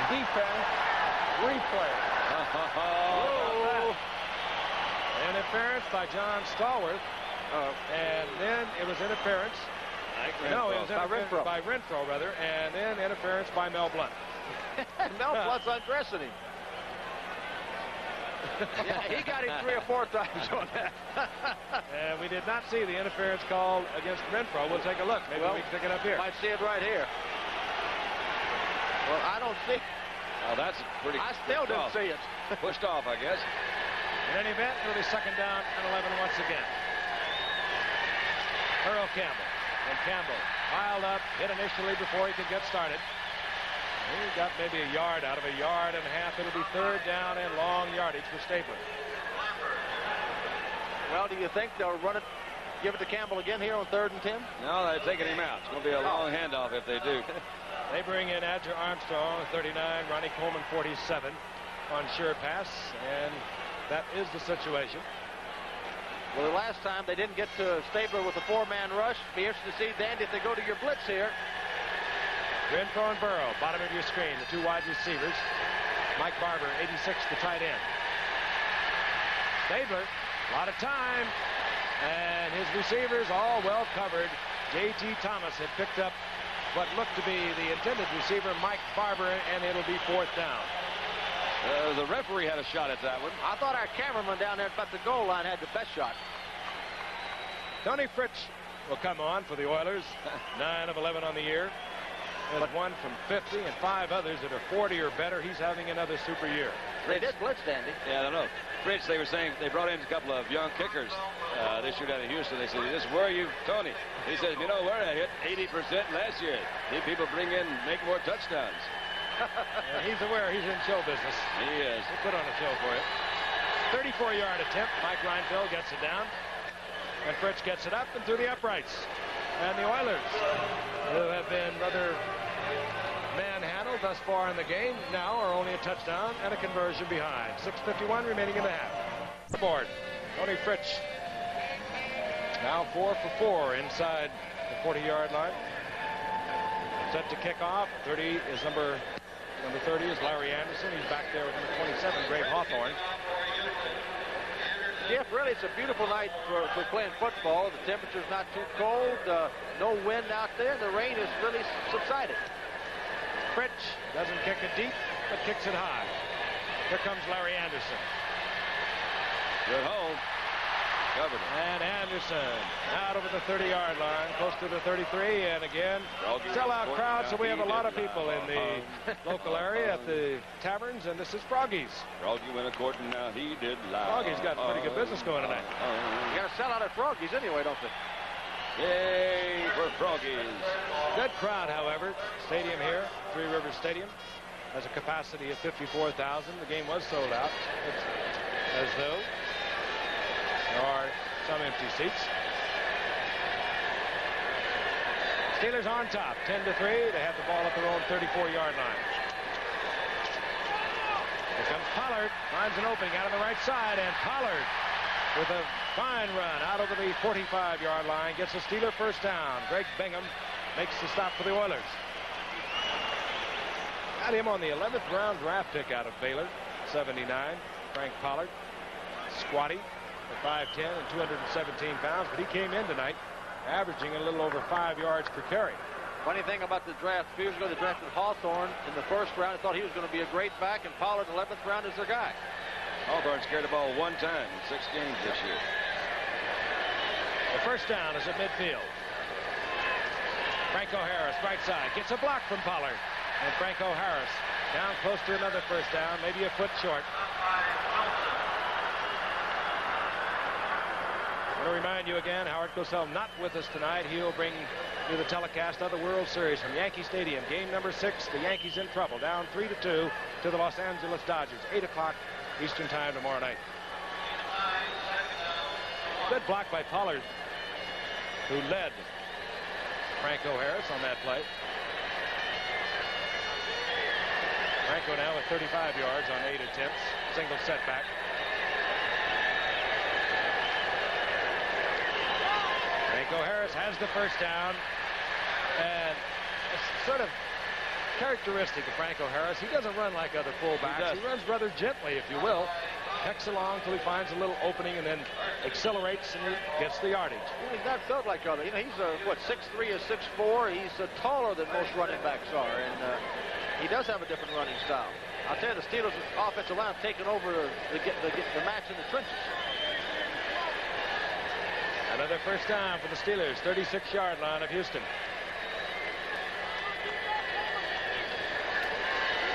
Defense, replay. Interference by John Stallworth. And then it was interference. No, it was by Renfro, rather. And then interference by Mel Blount. Mel Blount's undressing him. Yeah, he got him 3 or 4 times on that. And we did not see the interference call against Renfro. We'll take a look. Maybe we can pick it up here. Might see it right here. Well, I don't see. Oh, that's pretty. I still didn't see it. Pushed off, I guess. In any event, it'll be second down and 11 once again. Earl Campbell. And Campbell piled up, hit initially before he could get started. He got maybe a yard out of a yard and a half. It'll be third down and long yardage for Stabler. Well, do you think they'll run it, give it to Campbell again here on 3rd and 10? No, they're taking him out. It's going to be a long handoff if they do. They bring in Adger Armstrong, 39, Ronnie Coleman, 47 on sure pass, and that is the situation. Well, the last time they didn't get to Stabler with a 4-man rush. Be interested to see, Dandy, if they go to your blitz here. Renfro and Burrow, bottom of your screen, the 2 wide receivers. Mike Barber, 86, the tight end. Stabler, a lot of time, and his receivers all well covered. J.T. Thomas had picked up what looked to be the intended receiver, Mike Barber, and it'll be 4th down. The referee had a shot at that one. I thought our cameraman down there at the goal line had the best shot. Tony Fritsch will come on for the Oilers. 9 of 11 on the year. And 1 from 50 and 5 others that are 40 or better. He's having another super year. They did blitz, Dandy. Yeah, I don't know. Fritz, they were saying they brought in a couple of young kickers this year down in Houston. They said, "This where are you, Tony?" He said, "You know where I hit 80% last year. These people make more touchdowns." And he's aware he's in show business. He is. He'll put on a show for you. 34-yard attempt. Mike Reinfeld gets it down. And Fritz gets it up and through the uprights. And the Oilers, who have been rather manhandled thus far in the game, now are only a touchdown and a conversion behind. 6:51 remaining in the half. Board. Tony Fritsch now 4 for 4 inside the 40-yard line. Set to kick off. 30 is number 30 is Larry Anderson. He's back there with number 27, Grave Hawthorne. Jeff, really, it's a beautiful night for playing football. The temperature's not too cold. No wind out there. The rain has really subsided. Fritsch doesn't kick it deep, but kicks it high. Here comes Larry Anderson. Good hold. Covered. And Anderson out over the 30-yard line, close to the 33, and again, sellout crowd, so we have a lot of people in the local area at the taverns, and this is Froggy's. Froggy went a court, and now he did loud. Froggy's got pretty good business going tonight. You got to sell out at Froggy's anyway, don't they? Yay for Froggy's. Good crowd, however. Stadium here, Three Rivers Stadium, has a capacity of 54,000. The game was sold out. It's as though there are some empty seats. Steelers on top, 10-3. They have the ball at their own 34-yard line. Here comes Pollard, finds an opening out on the right side, and Pollard with a fine run out over the 45-yard line gets a Steeler first down. Greg Bingham makes the stop for the Oilers. Got him on the 11th round draft pick out of Baylor, 79. Frank Pollard, squatty at 5'10" and 217 pounds, but he came in tonight averaging a little over 5 yards per carry. Funny thing about the draft, a few years ago they drafted Hawthorne in the first round. I thought he was going to be a great back, and Pollard in the 11th round is their guy. Hawthorne's carried the ball 1 time in 6 games this year. The first down is at midfield. Franco Harris, right side, gets a block from Pollard. And Franco Harris down close to another first down, maybe a foot short. I want to remind you again, Howard Cosell not with us tonight. He'll bring you the telecast of the World Series from Yankee Stadium. Game number 6, the Yankees in trouble, down 3-2 to the Los Angeles Dodgers. 8 o'clock Eastern time tomorrow night. Good block by Pollard, who led Franco Harris on that play. Franco now with 35 yards on 8 attempts. Single setback. Franco Harris has the first down. And it's sort of characteristic of Franco Harris. He doesn't run like other fullbacks. He runs rather gently, if you will. Pecks along till he finds a little opening and then accelerates and he gets the yardage. He's not built like other. You know, he's what, 6'3" or 6'4". He's taller than most running backs are, and he does have a different running style. I'll tell you, the Steelers' offensive line have taken over the match in the trenches. Another first down for the Steelers, 36-yard line of Houston.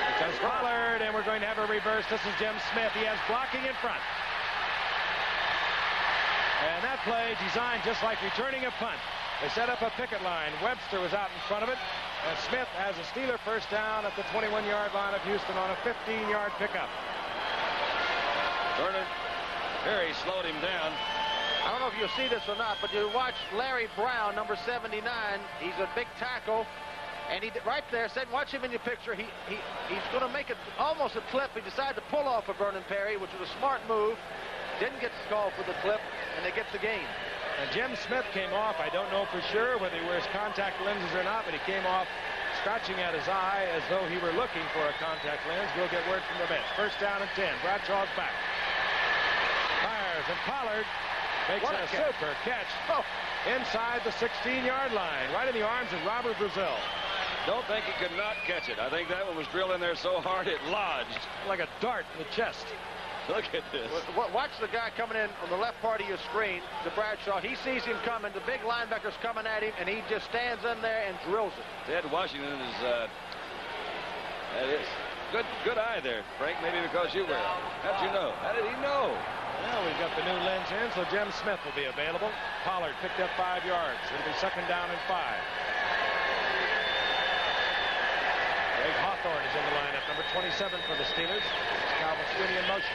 Here comes Pollard, and we're going to have a reverse. This is Jim Smith. He has blocking in front. And that play designed just like returning a punt. They set up a picket line. Webster was out in front of it. And Smith has a Steeler first down at the 21-yard line of Houston on a 15-yard pickup. Vernon Perry slowed him down. I don't know if you'll see this or not, but you watch Larry Brown, number 79. He's a big tackle. And he right there said, watch him in your picture. He's going to make it almost a clip. He decided to pull off of Vernon Perry, which was a smart move. Didn't get called for the clip, and they get the gain. And Jim Smith came off. I don't know for sure whether he wears contact lenses or not, but he came off scratching at his eye as though he were looking for a contact lens. We'll get word from the bench. First down and 10. Bradshaw's back. Fires, and Pollard makes a super catch inside the 16-yard line, right in the arms of Robert Brazil. Don't think he could not catch it. I think that one was drilled in there so hard it lodged. Like a dart in the chest. Look at this. Watch the guy coming in on the left part of your screen, to Bradshaw. He sees him coming. The big linebacker's coming at him, and he just stands in there and drills it. Ted Washington is, that is good eye there, Frank. Maybe because you were. How'd you know? How did he know? Well, we've got the new lens in, so Jim Smith will be available. Pollard picked up 5 yards. It'll be second down and 5. Greg Hawthorne is in the lineup, number 27 for the Steelers. Calvin Sweeney in motion.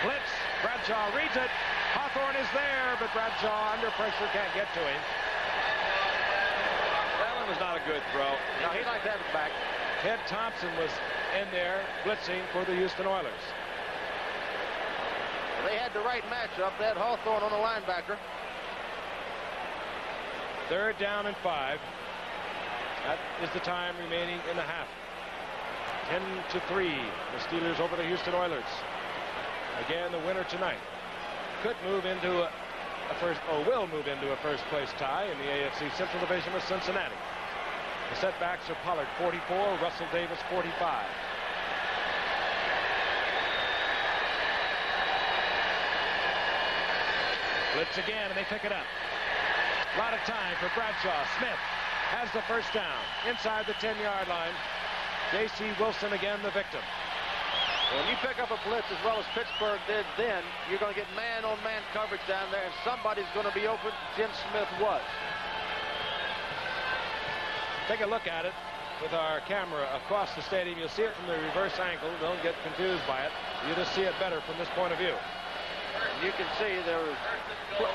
Blitz. Bradshaw reads it. Hawthorne is there, but Bradshaw under pressure can't get to him. That one was not a good throw. No, he liked to have it back. Ted Thompson was in there blitzing for the Houston Oilers. They had the right matchup. They had Hawthorne on the linebacker. Third down and 5. That is the time remaining in the half. 10-3. The Steelers over the Houston Oilers. Again, the winner tonight could move into will move into a first-place tie in the AFC Central Division with Cincinnati. The setbacks are Pollard 44, Russell Davis 45. Blitz again, and they pick it up. A lot of time for Bradshaw. Smith has the first down inside the 10-yard line. J.C. Wilson again the victim. When you pick up a blitz as well as Pittsburgh did then, you're going to get man-on-man coverage down there, and somebody's going to be open. Jim Smith was. Take a look at it with our camera across the stadium. You'll see it from the reverse angle. Don't get confused by it. You just see it better from this point of view. You can see there was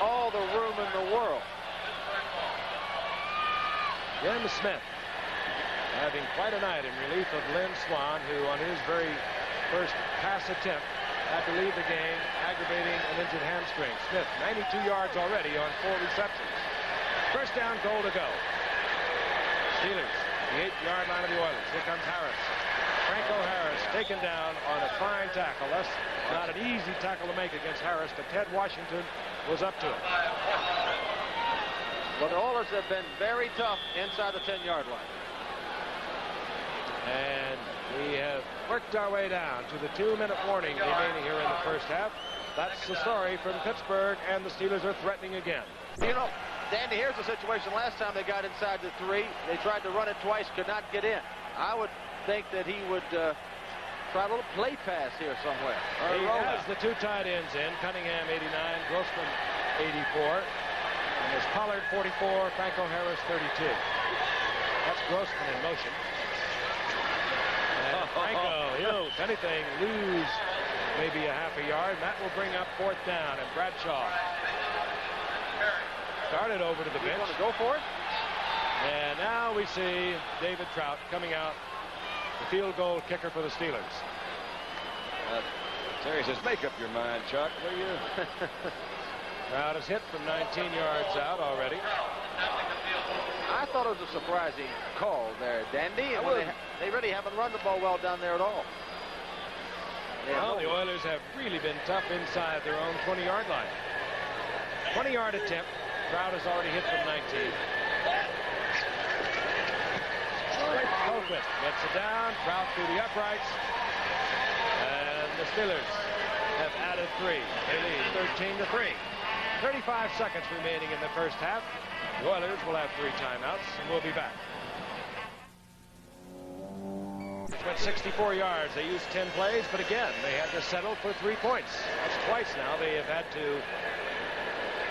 all the room in the world. Jim Smith having quite a night in relief of Lynn Swan, who on his very first pass attempt had to leave the game, aggravating an injured hamstring. Smith, 92 yards already on 4 receptions. First down, goal to go. Steelers, the 8-yard line of the Oilers. Here comes Harris. Franco Harris taken down on a fine tackle. That's not an easy tackle to make against Harris, but Ted Washington was up to it. Well, the Oilers have been very tough inside the 10-yard line. And we have worked our way down to the 2-minute warning remaining here in the first half. That's the story from Pittsburgh, and the Steelers are threatening again. You know, Danny, here's the situation. Last time they got inside the 3, they tried to run it twice, could not get in. I would think that he would try a little play pass here somewhere. He has the 2 tight ends in. Cunningham, 89. Grossman, 84. And there's Pollard, 44. Franco Harris, 32. That's Grossman in motion. And Franco, he'll, if anything, lose maybe a half a yard. And that will bring up 4th down. And Bradshaw started over to the bench. You want to go for it? And now we see David Trout coming out, the field goal kicker for the Steelers. Terry says, make up your mind, Chuck, will you? Trout is hit from 19 yards out already. I thought it was a surprising call there, Dandy. And they really haven't run the ball well down there at all. Well, the Oilers have really been tough inside their own 20-yard line. 20-yard attempt. Trout has already hit from 19. Colquitt gets it down. Trout through the uprights. And the Steelers have added 3. They lead 13-3. 35 seconds remaining in the first half. The Oilers will have 3 timeouts, and we'll be back. Went 64 yards. They used 10 plays, but again, they had to settle for 3 points. That's twice now they have had to,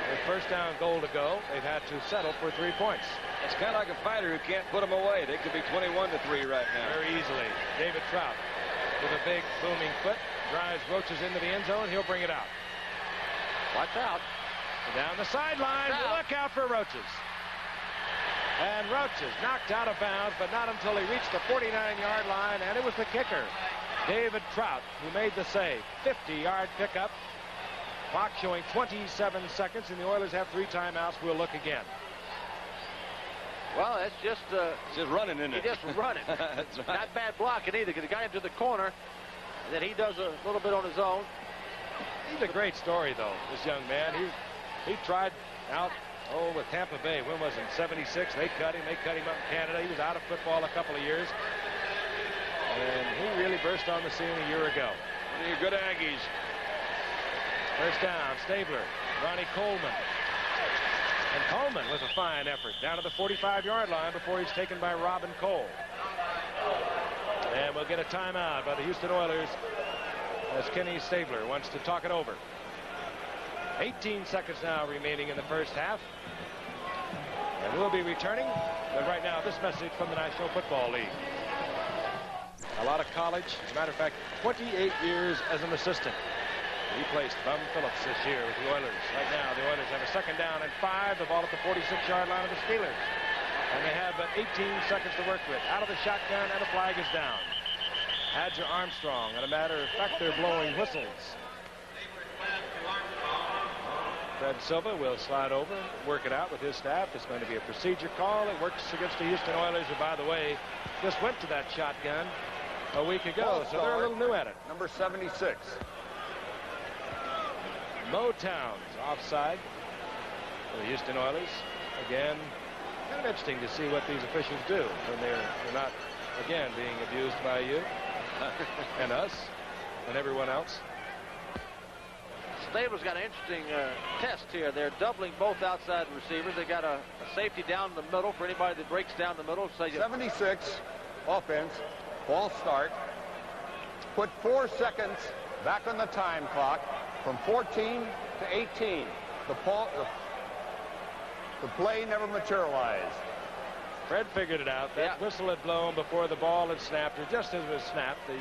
with first down goal to go, they've had to settle for 3 points. It's kind of like a fighter who can't put them away. They could be 21-3 right now. Very easily. David Trout with a big booming foot drives Roaches into the end zone. He'll bring it out. Watch out. Down the sideline. Look out for Roaches. And Roaches knocked out of bounds, but not until he reached the 49-yard line, and it was the kicker, David Trout, who made the save. 50-yard pickup. Clock showing 27 seconds, and the Oilers have 3 timeouts. We'll look again. Well, that's just running, isn't it? He just running. That's right. Not bad blocking either, because the guy into the corner, and then he does a little bit on his own. He's a great story, though, this young man. He tried out, with Tampa Bay. When was it? 76. They cut him. They cut him up in Canada. He was out of football a couple of years. And he really burst on the scene a year ago. Good Aggies. First down, Stabler, Ronnie Coleman. And Coleman with a fine effort down to the 45-yard line before he's taken by Robin Cole. And we'll get a timeout by the Houston Oilers as Kenny Stabler wants to talk it over. 18 seconds now remaining in the first half. And we'll be returning. But right now, this message from the National Football League. A lot of college. As a matter of fact, 28 years as an assistant. He placed Bum Phillips this year with the Oilers. Right now, the Oilers have a second down and 5. The ball at the 46-yard line of the Steelers. And they have but 18 seconds to work with. Out of the shotgun, and a flag is down. Adger Armstrong. And a matter of fact, they're blowing whistles. Fred Silva will slide over and work it out with his staff. It's going to be a procedure call. It works against the Houston Oilers, who, by the way, just went to that shotgun a week ago. So they're a little new at it. Number 76. Motown's offside for the Houston Oilers. Again, kind of interesting to see what these officials do when they're not, again, being abused by you and us and everyone else. Stabler's got an interesting test here. They're doubling both outside receivers. They got a safety down the middle for anybody that breaks down the middle. So 76 offense, ball start. Put 4 seconds back on the time clock from 14 to 18. The play never materialized. Fred figured it out. That whistle had blown before the ball had snapped, or just as it was snapped. The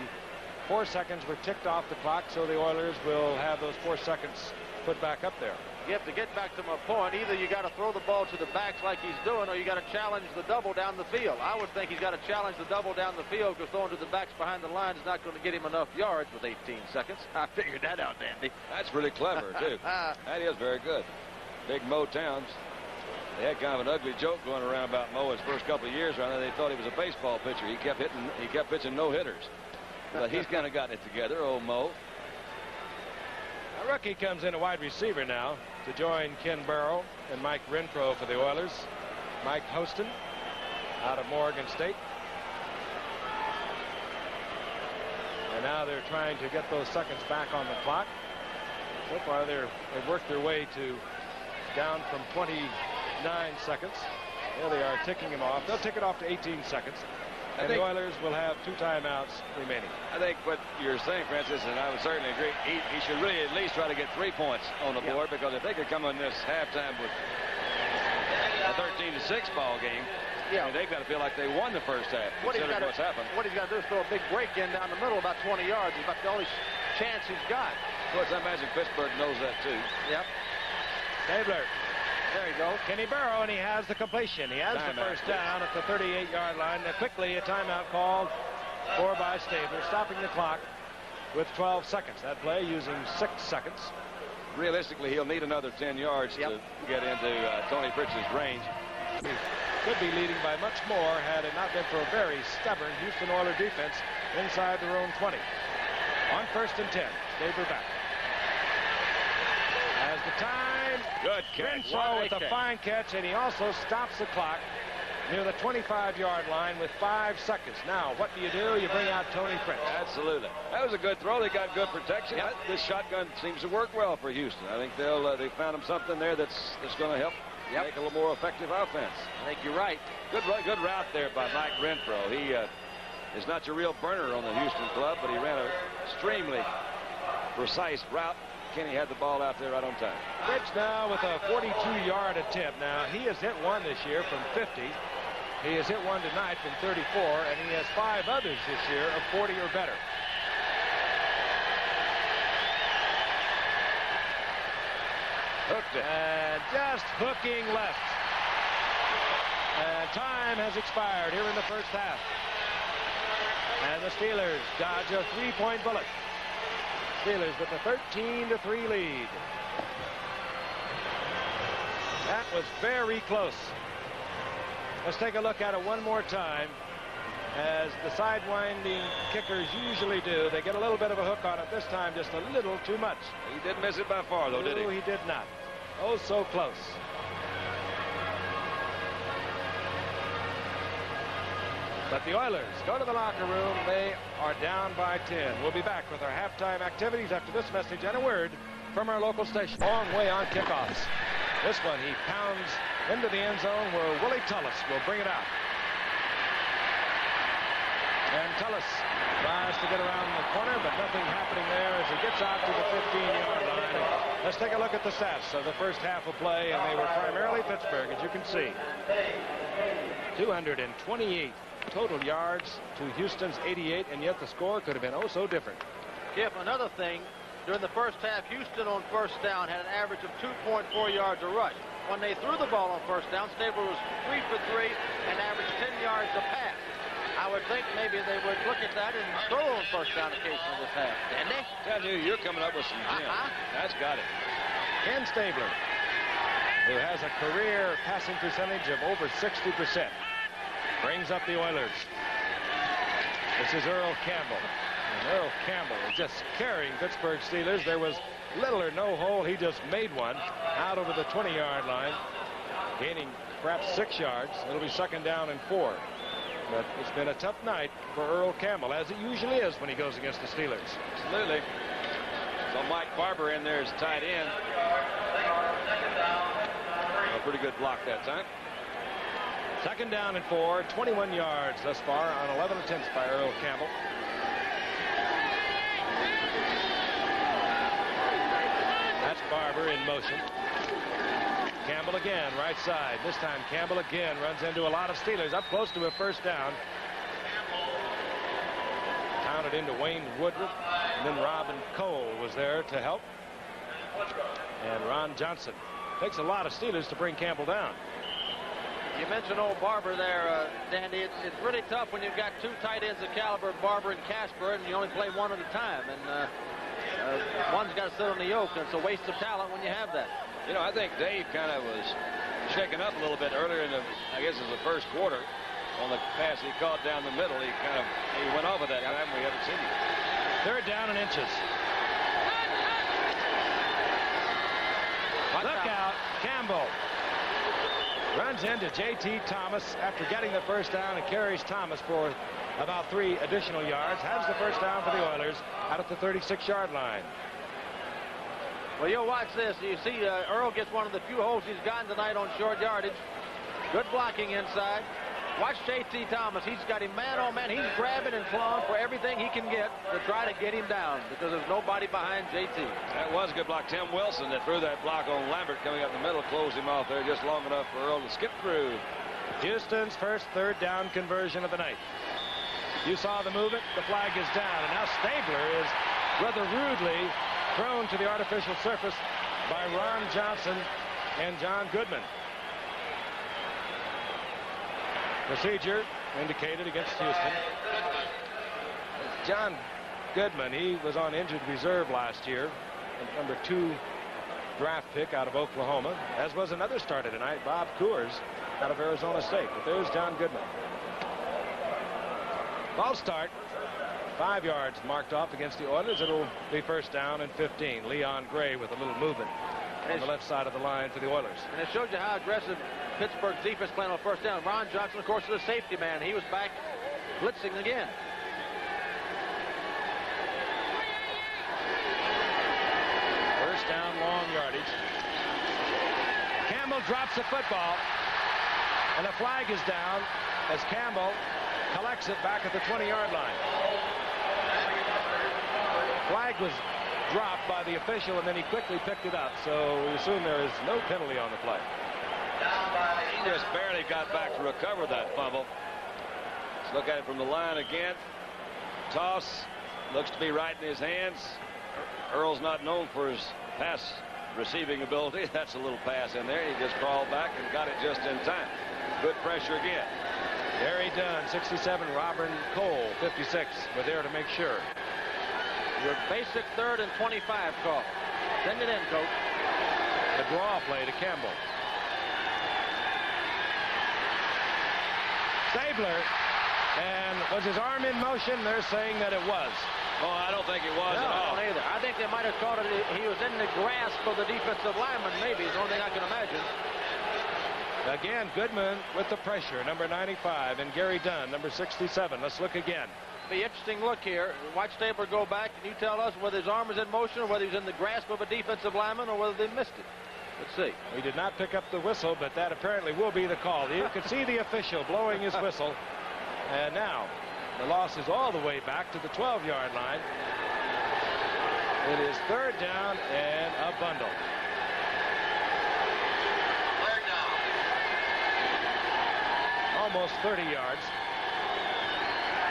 4 seconds were ticked off the clock, so the Oilers will have those 4 seconds put back up there. You have to get back to my point. Either you got to throw the ball to the backs like he's doing, or you got to challenge the double down the field. I would think he's got to challenge the double down the field, because throwing to the backs behind the line is not going to get him enough yards with 18 seconds. I figured that out, Dandy. That's really clever, too. That is very good. Big Mo Towns. They had kind of an ugly joke going around about Mo his first couple of years around there. They thought he was a baseball pitcher. He kept pitching no-hitters. But he's kind of gotten it together, old Mo. A rookie comes in a wide receiver now to join Ken Burrow and Mike Renfro for the Oilers. Mike Hostin out of Morgan State. And now they're trying to get those seconds back on the clock. So far they've worked their way to down from 29 seconds. There they are, ticking him off. They'll tick it off to 18 seconds. And the Oilers will have 2 timeouts remaining. I think what you're saying, Francis, and I would certainly agree, he should really at least try to get 3 points on the board, because if they could come in this halftime with a 13-6 ball game, I mean, they've got to feel like they won the first half, considering what's happened. What he's got to do is throw a big break in down the middle, about 20 yards. It's about the only chance he's got. Of course, I imagine Pittsburgh knows that, too. Yep. Stabler. There you go. Kenny Burrow, and he has the completion. He has the first down at the 38-yard line. Now quickly, a timeout called for by Stabler, stopping the clock with 12 seconds. That play using 6 seconds. Realistically, he'll need another 10 yards to get into Tony Pritchard's range. He could be leading by much more had it not been for a very stubborn Houston Oilers defense inside their own 20. On 1st and 10, Stabler back. As the time, good catch. Bradshaw with a fine catch, and he also stops the clock near the 25-yard line with 5 seconds. Now, what do? You bring out Tony Pritch. Absolutely. That was a good throw. They got good protection. This shotgun seems to work well for Houston. I think they found him something there that's going to help make a little more effective offense. I think you're right. Good route there by Mike Renfro. He is not your real burner on the Houston club, but he ran an extremely precise route. Kenny had the ball out there right on time. Pritch now with a 42-yard attempt. Now, he has hit one this year from 50. He has hit one tonight from 34, and he has 5 others this year of 40 or better. Hooked it. And just hooking left. And time has expired here in the first half. And the Steelers dodge a 3-point bullet. Steelers with a 13-3 lead. That was very close. Let's take a look at it one more time. As the sidewinding kickers usually do, they get a little bit of a hook on it. This time, just a little too much. He didn't miss it by far, though, did he? No, he did not. Oh, so close. But the Oilers go to the locker room. They are down by 10. We'll be back with our halftime activities after this message and a word from our local station. Long way on kickoffs. This one, he pounds into the end zone where Willie Tullis will bring it out. And Tullis tries to get around the corner, but nothing happening there as he gets out to the 15-yard line. Let's take a look at the stats of the first half of play, and they were primarily Pittsburgh, as you can see. 228 total yards to Houston's 88, and yet the score could have been oh so different. Giff, another thing, during the first half, Houston on first down had an average of 2.4 yards a rush. When they threw the ball on first down, Stabler was 3 for 3 and averaged 10 yards a pass. I would think maybe they would look at that and throw on first down occasionally this half. Didn't they? Tell you, you're coming up with some gems. That's got it. Ken Stabler, who has a career passing percentage of over 60%, brings up the Oilers. This is Earl Campbell. And Earl Campbell is just carrying Pittsburgh Steelers. There was little or no hole. He just made one out over the 20-yard line, gaining perhaps 6 yards. It'll be second down and 4. But it's been a tough night for Earl Campbell, as it usually is when he goes against the Steelers. Absolutely. So Mike Barber in there is tight end. A pretty good block that time. Second down and 4, 21 yards thus far on 11 attempts by Earl Campbell. That's Barber in motion. Campbell again, right side. This time Campbell again runs into a lot of Steelers up close to a first down. Pounded into Wayne Woodruff, and then Robin Cole was there to help. And Ron Johnson. Takes a lot of Steelers to bring Campbell down. You mentioned old Barber there, Dandy. It's really tough when you've got two tight ends of caliber, Barber and Casper, and you only play one at a time. And one's got to sit on the yoke, and it's a waste of talent when you have that. You know, I think Dave kind of was shaken up a little bit earlier in the, I guess it was the first quarter, on the pass he caught down the middle. He went off of that time. We haven't seen him. Third down and inches. Look out, Campbell runs into J.T. Thomas after getting the first down and carries Thomas for about 3 additional yards. Has the first down for the Oilers out at the 36-yard line. Well, you'll watch this. You see Earl gets one of the few holes he's gotten tonight on short yardage. Good blocking inside. Watch J.T. Thomas. He's got him man on man. He's grabbing and clawing for everything he can get to try to get him down because there's nobody behind J.T. That was a good block. Tim Wilson that threw that block on Lambert coming up the middle, closed him off there just long enough for Earl to skip through. Houston's first third down conversion of the night. You saw the movement. The flag is down. And now Stabler is rather rudely thrown to the artificial surface by Ron Johnson and John Goodman. Procedure indicated against Houston. John Goodman, he was on injured reserve last year, number 2 draft pick out of Oklahoma, as was another starter tonight, Bob Coors out of Arizona State. But there's John Goodman. Ball start. 5 yards marked off against the Oilers. It'll be first down and 15. Leon Gray with a little movement on the left side of the line for the Oilers. And it showed you how aggressive Pittsburgh's defense playing on first down. Ron Johnson, of course, is a safety man. He was back blitzing again. First down, long yardage. Campbell drops the football, and the flag is down as Campbell collects it back at the 20-yard line. Flag was dropped by the official, and then he quickly picked it up, so we assume there is no penalty on the play. He just barely got back to recover that fumble. Let's look at it from the line again. Toss looks to be right in his hands. Earl's not known for his pass receiving ability. That's a little pass in there. He just crawled back and got it just in time. Good pressure again. Barry Dunn, 67. Robin Cole, 56, were there to make sure. Your basic 3rd and 25 call. Send it in, coach. The draw play to Campbell. Stabler. And was his arm in motion? They're saying that it was. Oh, I don't think it was at all. I don't either. I think they might have caught it. He was in the grasp of the defensive lineman, maybe. Is the only thing I can imagine. Again, Goodman with the pressure, number 95, and Gary Dunn, number 67. Let's look again. Be interesting look here. Watch Stabler go back. Can you tell us whether his arm was in motion or whether he's in the grasp of a defensive lineman or whether they missed it? Let's see. We did not pick up the whistle, but that apparently will be the call. You can see the official blowing his whistle. And now the loss is all the way back to the 12-yard line. It is third down and a bundle. Third down. Almost 30 yards.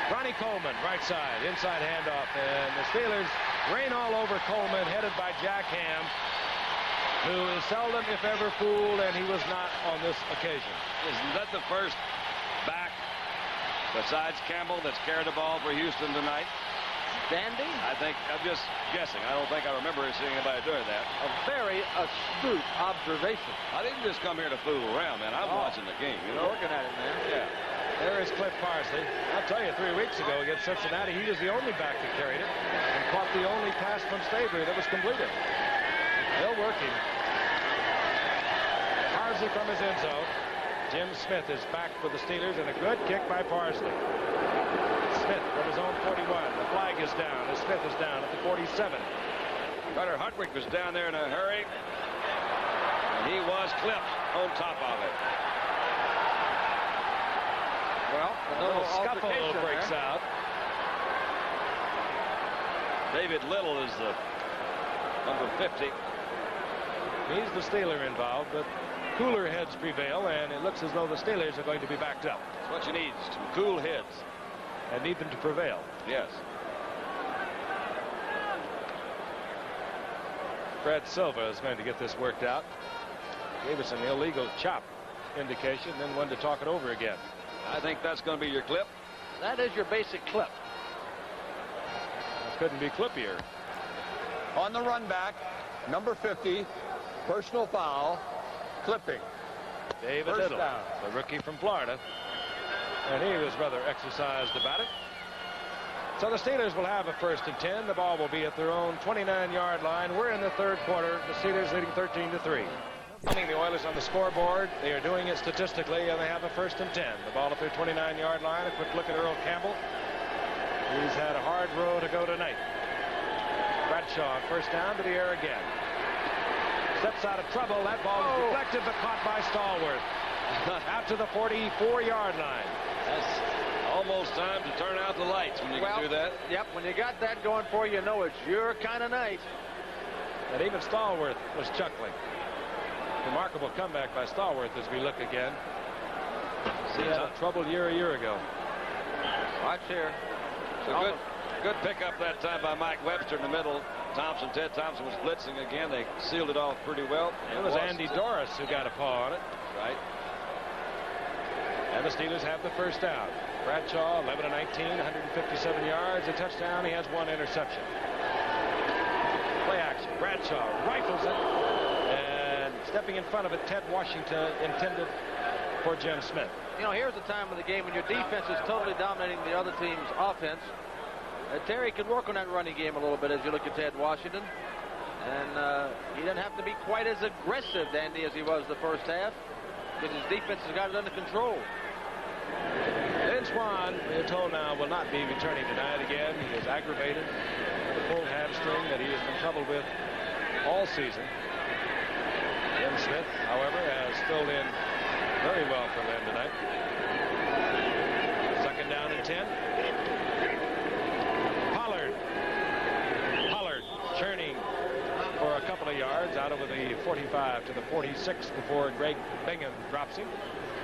Ronnie Coleman, right side, inside handoff, and the Steelers rain all over Coleman, headed by Jack Ham, who is seldom, if ever, fooled, and he was not on this occasion. Isn't that the first back besides Campbell that's carried the ball for Houston tonight? Dandy? I think, I'm just guessing. I don't think I remember seeing anybody doing that. A very astute observation. I didn't just come here to fool around, man. I'm watching the game, you know? Looking at it, man. Yeah. There is Cliff Parsley. I'll tell you, 3 weeks ago against Cincinnati, he was the only back that carried it and caught the only pass from Stabler that was completed. Still working. Parsley from his end zone. Jim Smith is back for the Steelers, and a good kick by Parsley. Smith from his own 41. The flag is down as Smith is down at the 47. Carter Hartwig was down there in a hurry, and he was clipped on top of it. Well, a little scuffle breaks out. David Little is the number 50. He's the Steeler involved, but cooler heads prevail, and it looks as though the Steelers are going to be backed up. That's what you need, some cool heads. And need them to prevail. Yes. Fred Silva is going to get this worked out. Gave us an illegal chop indication, then wanted to talk it over again. I think that's going to be your clip. That is your basic clip. It couldn't be clippier. On the run back, number 50, personal foul, clipping. David First Little, down. the rookie from Florida. And he was rather exercised about it. So the Steelers will have a 1st and 10. The ball will be at their own 29-yard line. We're in the third quarter. The Steelers leading 13-3. Putting the Oilers on the scoreboard. They are doing it statistically, and they have a 1st and 10. The ball at their 29-yard line. A quick look at Earl Campbell. He's had a hard row to go tonight. Bradshaw, 1st down to the air again. Steps out of trouble. That ball is deflected, but caught by Stallworth. Out to the 44-yard line. That's almost time to turn out the lights when you can do that. Yep, when you got that going for you, you know it's your kind of night. And even Stallworth was chuckling. Remarkable comeback by Stallworth as we look again. He had a troubled year a year ago. Watch here. So good pickup that time by Mike Webster in the middle. Ted Thompson was blitzing again. They sealed it off pretty well. It was Andy Doris who got a paw on it. Right. And the Steelers have the 1st down. Bradshaw, 11 of 19, 157 yards, a touchdown. He has 1 interception. Play action. Bradshaw rifles it, and stepping in front of it, Ted Washington intended for Jim Smith. You know, here's the time of the game when your defense is totally dominating the other team's offense. Terry could work on that running game a little bit as you look at Ted Washington. And he doesn't have to be quite as aggressive, Dandy, as he was the first half, because his defense has got it under control. Ben Swan, we're told now, will not be returning tonight again. He is aggravated with a pulled hamstring that he has been troubled with all season. Jim Smith, however, has filled in very well for them tonight. 2nd down and 10. Pollard churning for a couple of yards out over the 45 to the 46 before Greg Bingham drops him.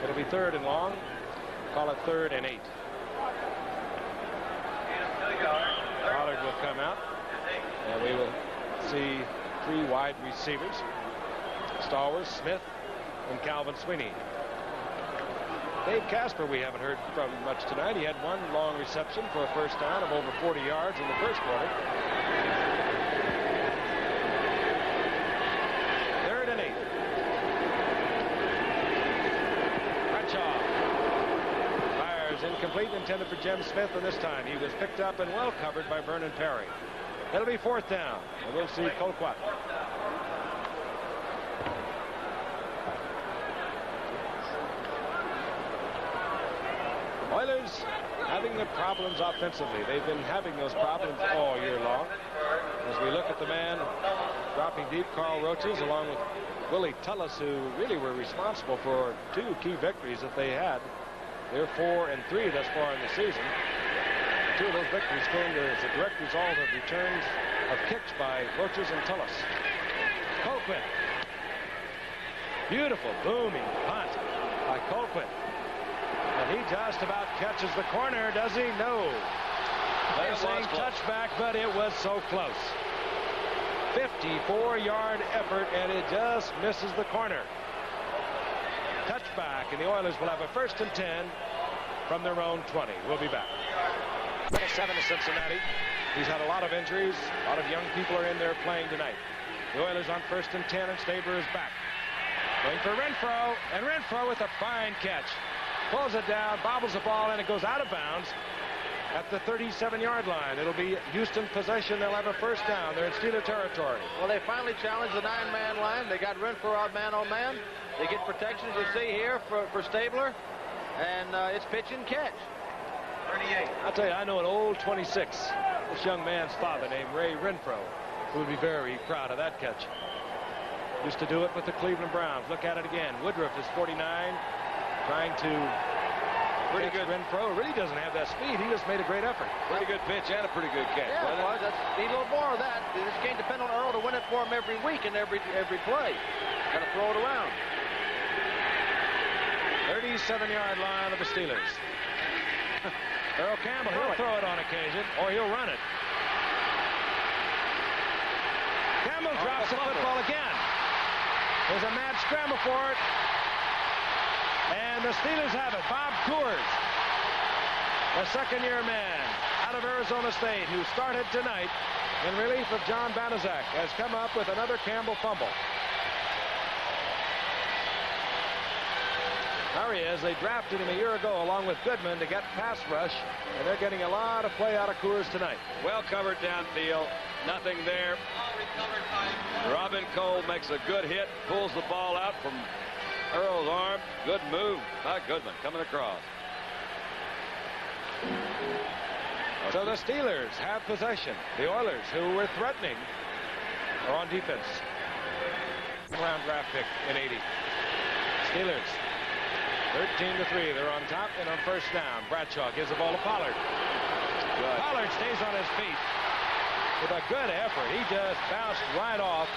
It'll be 3rd and long. Call it 3rd and 8. Pollard will come out, and we will see 3 wide receivers. Stallworth, Smith, and Calvin Sweeney. Dave Casper we haven't heard from much tonight. He had 1 long reception for a 1st down of over 40 yards in the 1st quarter. 3rd and 8. Bradshaw incomplete, intended for Jim Smith, and this time he was picked up and well covered by Vernon Perry. It'll be 4th down, and we'll see Colquitt. Oilers having the problems offensively. They've been having those problems all year long. As we look at the man dropping deep, Carl Roaches, along with Willie Tullis, who really were responsible for 2 key victories that they had. They're 4-3 thus far in the season. 2 of those victories came as a direct result of returns of kicks by Roaches and Tullis. Colquitt. Beautiful booming punt by Colquitt. And he just about catches the corner, does he? No. They're saying touchback, but it was so close. 54-yard effort, and it just misses the corner. Touchback, and the Oilers will have a 1st and 10 from their own 20. We'll be back. 7 to Cincinnati. He's had a lot of injuries. A lot of young people are in there playing tonight. The Oilers on 1st and 10, and Stabler is back. Going for Renfro, and Renfro with a fine catch. Pulls it down, bobbles the ball, and it goes out of bounds at the 37-yard line. It'll be Houston possession. They'll have a 1st down. They're in Steeler territory. Well, they finally challenged the 9-man line. They got Renfro out man-on-man. They get protection, as you see here, for Stabler. And it's pitch and catch. 38. I'll tell you, I know an old 26. This young man's father named Ray Renfro, who would be very proud of that catch. Used to do it with the Cleveland Browns. Look at it again. Woodruff is 49. Trying to pretty good. Renfro really doesn't have that speed. He just made a great effort. Pretty good pitch and a pretty good catch. Yeah, it was. Need a little more of that. This can't depend on Earl to win it for him every week and every play. Got to throw it around. 37-yard line of the Steelers. Earl Campbell, he'll throw it on occasion, or he'll run it. Campbell drops the football again. There's a mad scramble for it. And the Steelers have it. Bob Coors, the 2nd-year man out of Arizona State, who started tonight in relief of John Banaszak, has come up with another Campbell fumble. There he is. They drafted him a year ago along with Goodman to get pass rush, and they're getting a lot of play out of Coors tonight. Well covered downfield. Nothing there. Robin Cole makes a good hit, pulls the ball out from Earl's arm. Good move by Goodman coming across. So the Steelers have possession. The Oilers, who were threatening, are on defense. Round draft pick in 80. Steelers 13-3. They're on top and on 1st down. Bradshaw gives the ball to Pollard. Good. Pollard stays on his feet with a good effort. He just bounced right off.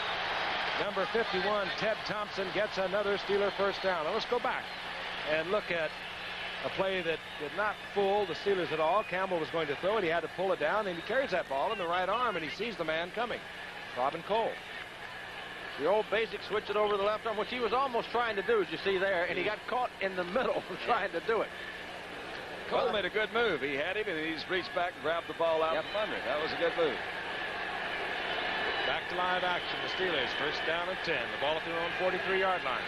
Number 51, Ted Thompson, gets another Steeler 1st down. Now let's go back and look at a play that did not fool the Steelers at all. Campbell was going to throw it. He had to pull it down, and he carries that ball in the right arm, and he sees the man coming. Robin Cole. The old basic switch it over the left arm, which he was almost trying to do, as you see there, and he got caught in the middle trying to do it. Cole made a good move. He had him, and he just reached back and grabbed the ball out from under. That was a good move. Back to live action. The Steelers 1st down and 10. The ball at their own 43-yard line.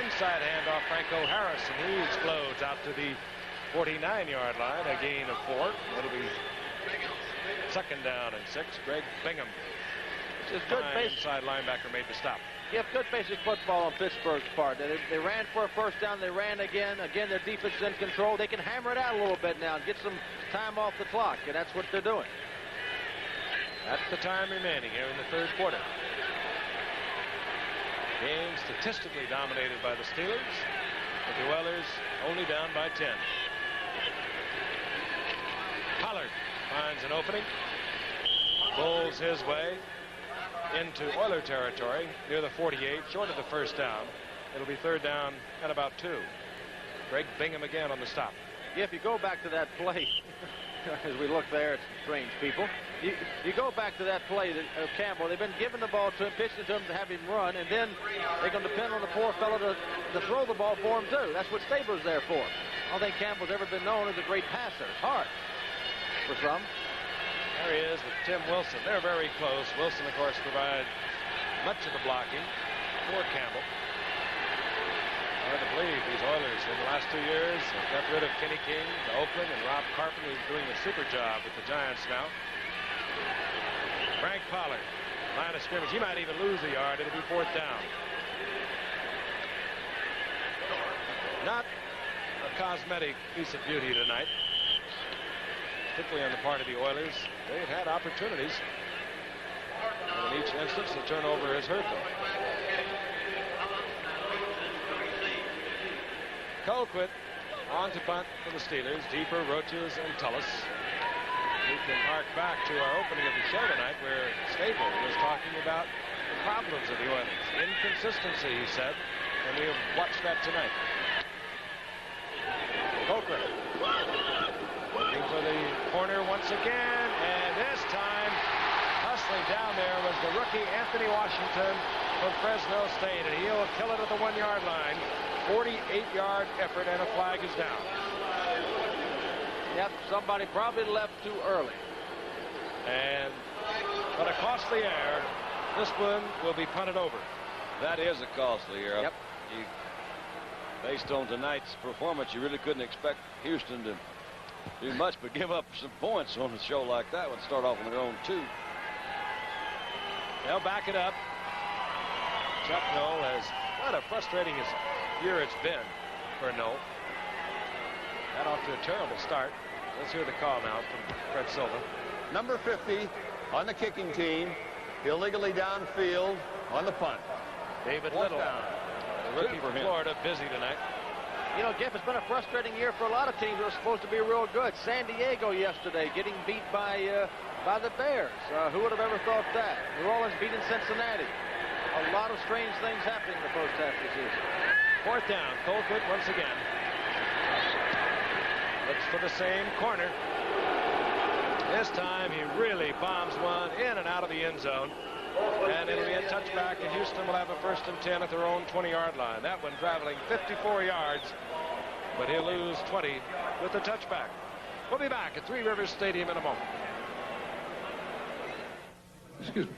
Inside handoff, Franco Harris, and he explodes out to the 49-yard line. A gain of 4. It'll be 2nd down and 6. Greg Bingham, just good inside linebacker, made the stop. You have good basic football on Pittsburgh's part. They ran for a 1st down. They ran again. Again, their defense is in control. They can hammer it out a little bit now and get some time off the clock, and that's what they're doing. That's the time remaining here in the 3rd quarter. Game statistically dominated by the Steelers, but the Oilers only down by 10. Pollard finds an opening, bowls his way into Oiler territory near the 48, short of the 1st down. It'll be 3rd down and about 2. Greg Bingham again on the stop. Yeah, if you go back to that play, as we look there, it's strange people. You go back to that play that Campbell, they've been giving the ball to him, pitching to him to have him run, and then they're going to depend on the poor fellow to throw the ball for him, too. That's what Stabler's there for. I don't think Campbell's ever been known as a great passer. It's hard for some. There he is with Tim Wilson. They're very close. Wilson, of course, provides much of the blocking for Campbell. Hard to believe these Oilers in the last 2 years have got rid of Kenny King to Oakland, and Rob Carpenter is doing a super job with the Giants now. Frank Pollard, line of scrimmage. He might even lose a yard. It'll be 4th down. Not a cosmetic piece of beauty tonight, particularly on the part of the Oilers. They've had opportunities, and in each instance, the turnover has hurt them. Colquitt on to punt for the Steelers. Deeper, Roaches, and Tullis. We can hark back to our opening of the show tonight where Stable was talking about the problems of the Oilers. Inconsistency, he said, and we'll watch that tonight. Colquitt looking for the corner once again, and this time hustling down there was the rookie Anthony Washington from Fresno State, and he'll kill it at the 1-yard line. 48-yard effort, and a flag is down. Yep, somebody probably left too early. And but a costly error. This one will be punted over. That is a costly error. Yep. Based on tonight's performance, you really couldn't expect Houston to do much but give up some points on a show like that. Would start off on their own 2. They'll back it up. Chuck Noll has what a frustrating year it's been for Noll. Got off to a terrible start. Let's hear the call now from Fred Silva. Number 50 on the kicking team, illegally downfield on the punt. David Little, the rookie from Florida, busy tonight. You know, Giff, it's been a frustrating year for a lot of teams that are supposed to be real good. San Diego yesterday getting beat by the Bears. Who would have ever thought that? New Orleans beating Cincinnati. A lot of strange things happening in the first half of the season. 4th down. Colquitt once again. Looks for the same corner. This time he really bombs one in and out of the end zone. And it'll be a touchback, and Houston will have a 1st and 10 at their own 20-yard line. That one traveling 54 yards, but he'll lose 20 with the touchback. We'll be back at Three Rivers Stadium in a moment. Excuse me.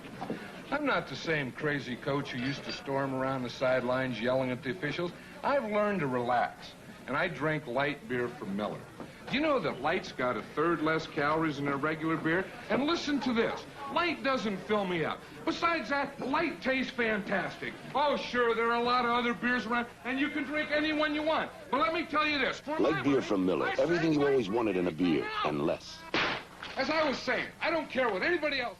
I'm not the same crazy coach who used to storm around the sidelines yelling at the officials. I've learned to relax, and I drink light beer from Miller. Do you know that light's got 1/3 less calories than a regular beer? And listen to this. Light doesn't fill me up. Besides that, light tastes fantastic. Oh, sure, there are a lot of other beers around, and you can drink any one you want. But let me tell you this. Light beer from Miller. Everything you always wanted in a beer, and less. As I was saying, I don't care what anybody else...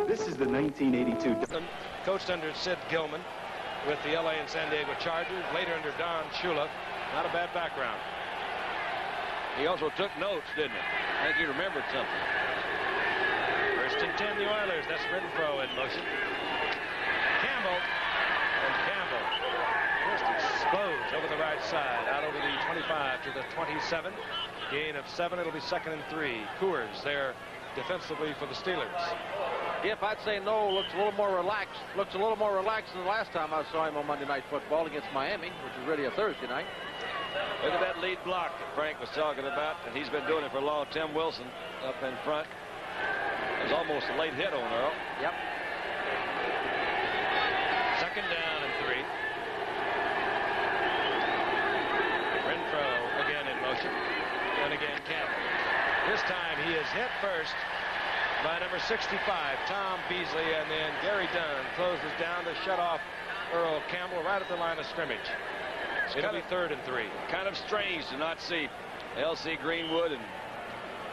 This is the 1982... Coached under Sid Gilman with the LA and San Diego Chargers, later under Don Shula. Not a bad background. He also took notes, didn't he? I think he remembered something. 1st and 10, the Oilers. That's Renfro in motion. Campbell. And Campbell just explodes over the right side, out over the 25 to the 27. Gain of 7. It'll be 2nd and 3. Coors there defensively for the Steelers. If I'd say no, looks a little more relaxed. Looks a little more relaxed than the last time I saw him on Monday Night Football against Miami, which is really a Thursday night. Look at that lead block that Frank was talking about, and he's been doing it for a long. Tim Wilson up in front. It was almost a late hit on Earl. Yep. 2nd down and 3. Renfro again in motion. And again Campbell. This time he is hit first by number 65, Tom Beasley, and then Gary Dunn closes down to shut off Earl Campbell right at the line of scrimmage. It'll be 3rd and 3. Kind of strange to not see L.C. Greenwood and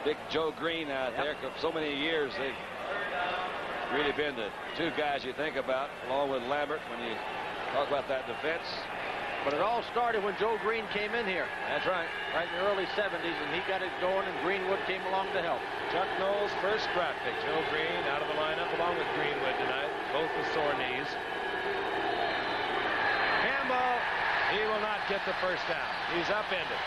Big Joe Green out there. For so many years, they've really been the 2 guys you think about, along with Lambert, when you talk about that defense. But it all started when Joe Green came in here. That's right. Right in the early 70s, and he got it going, and Greenwood came along to help. Chuck Noll's first draft pick. Joe Green out of the lineup along with Greenwood tonight, both with sore knees. Campbell, he will not get the 1st down. He's upended.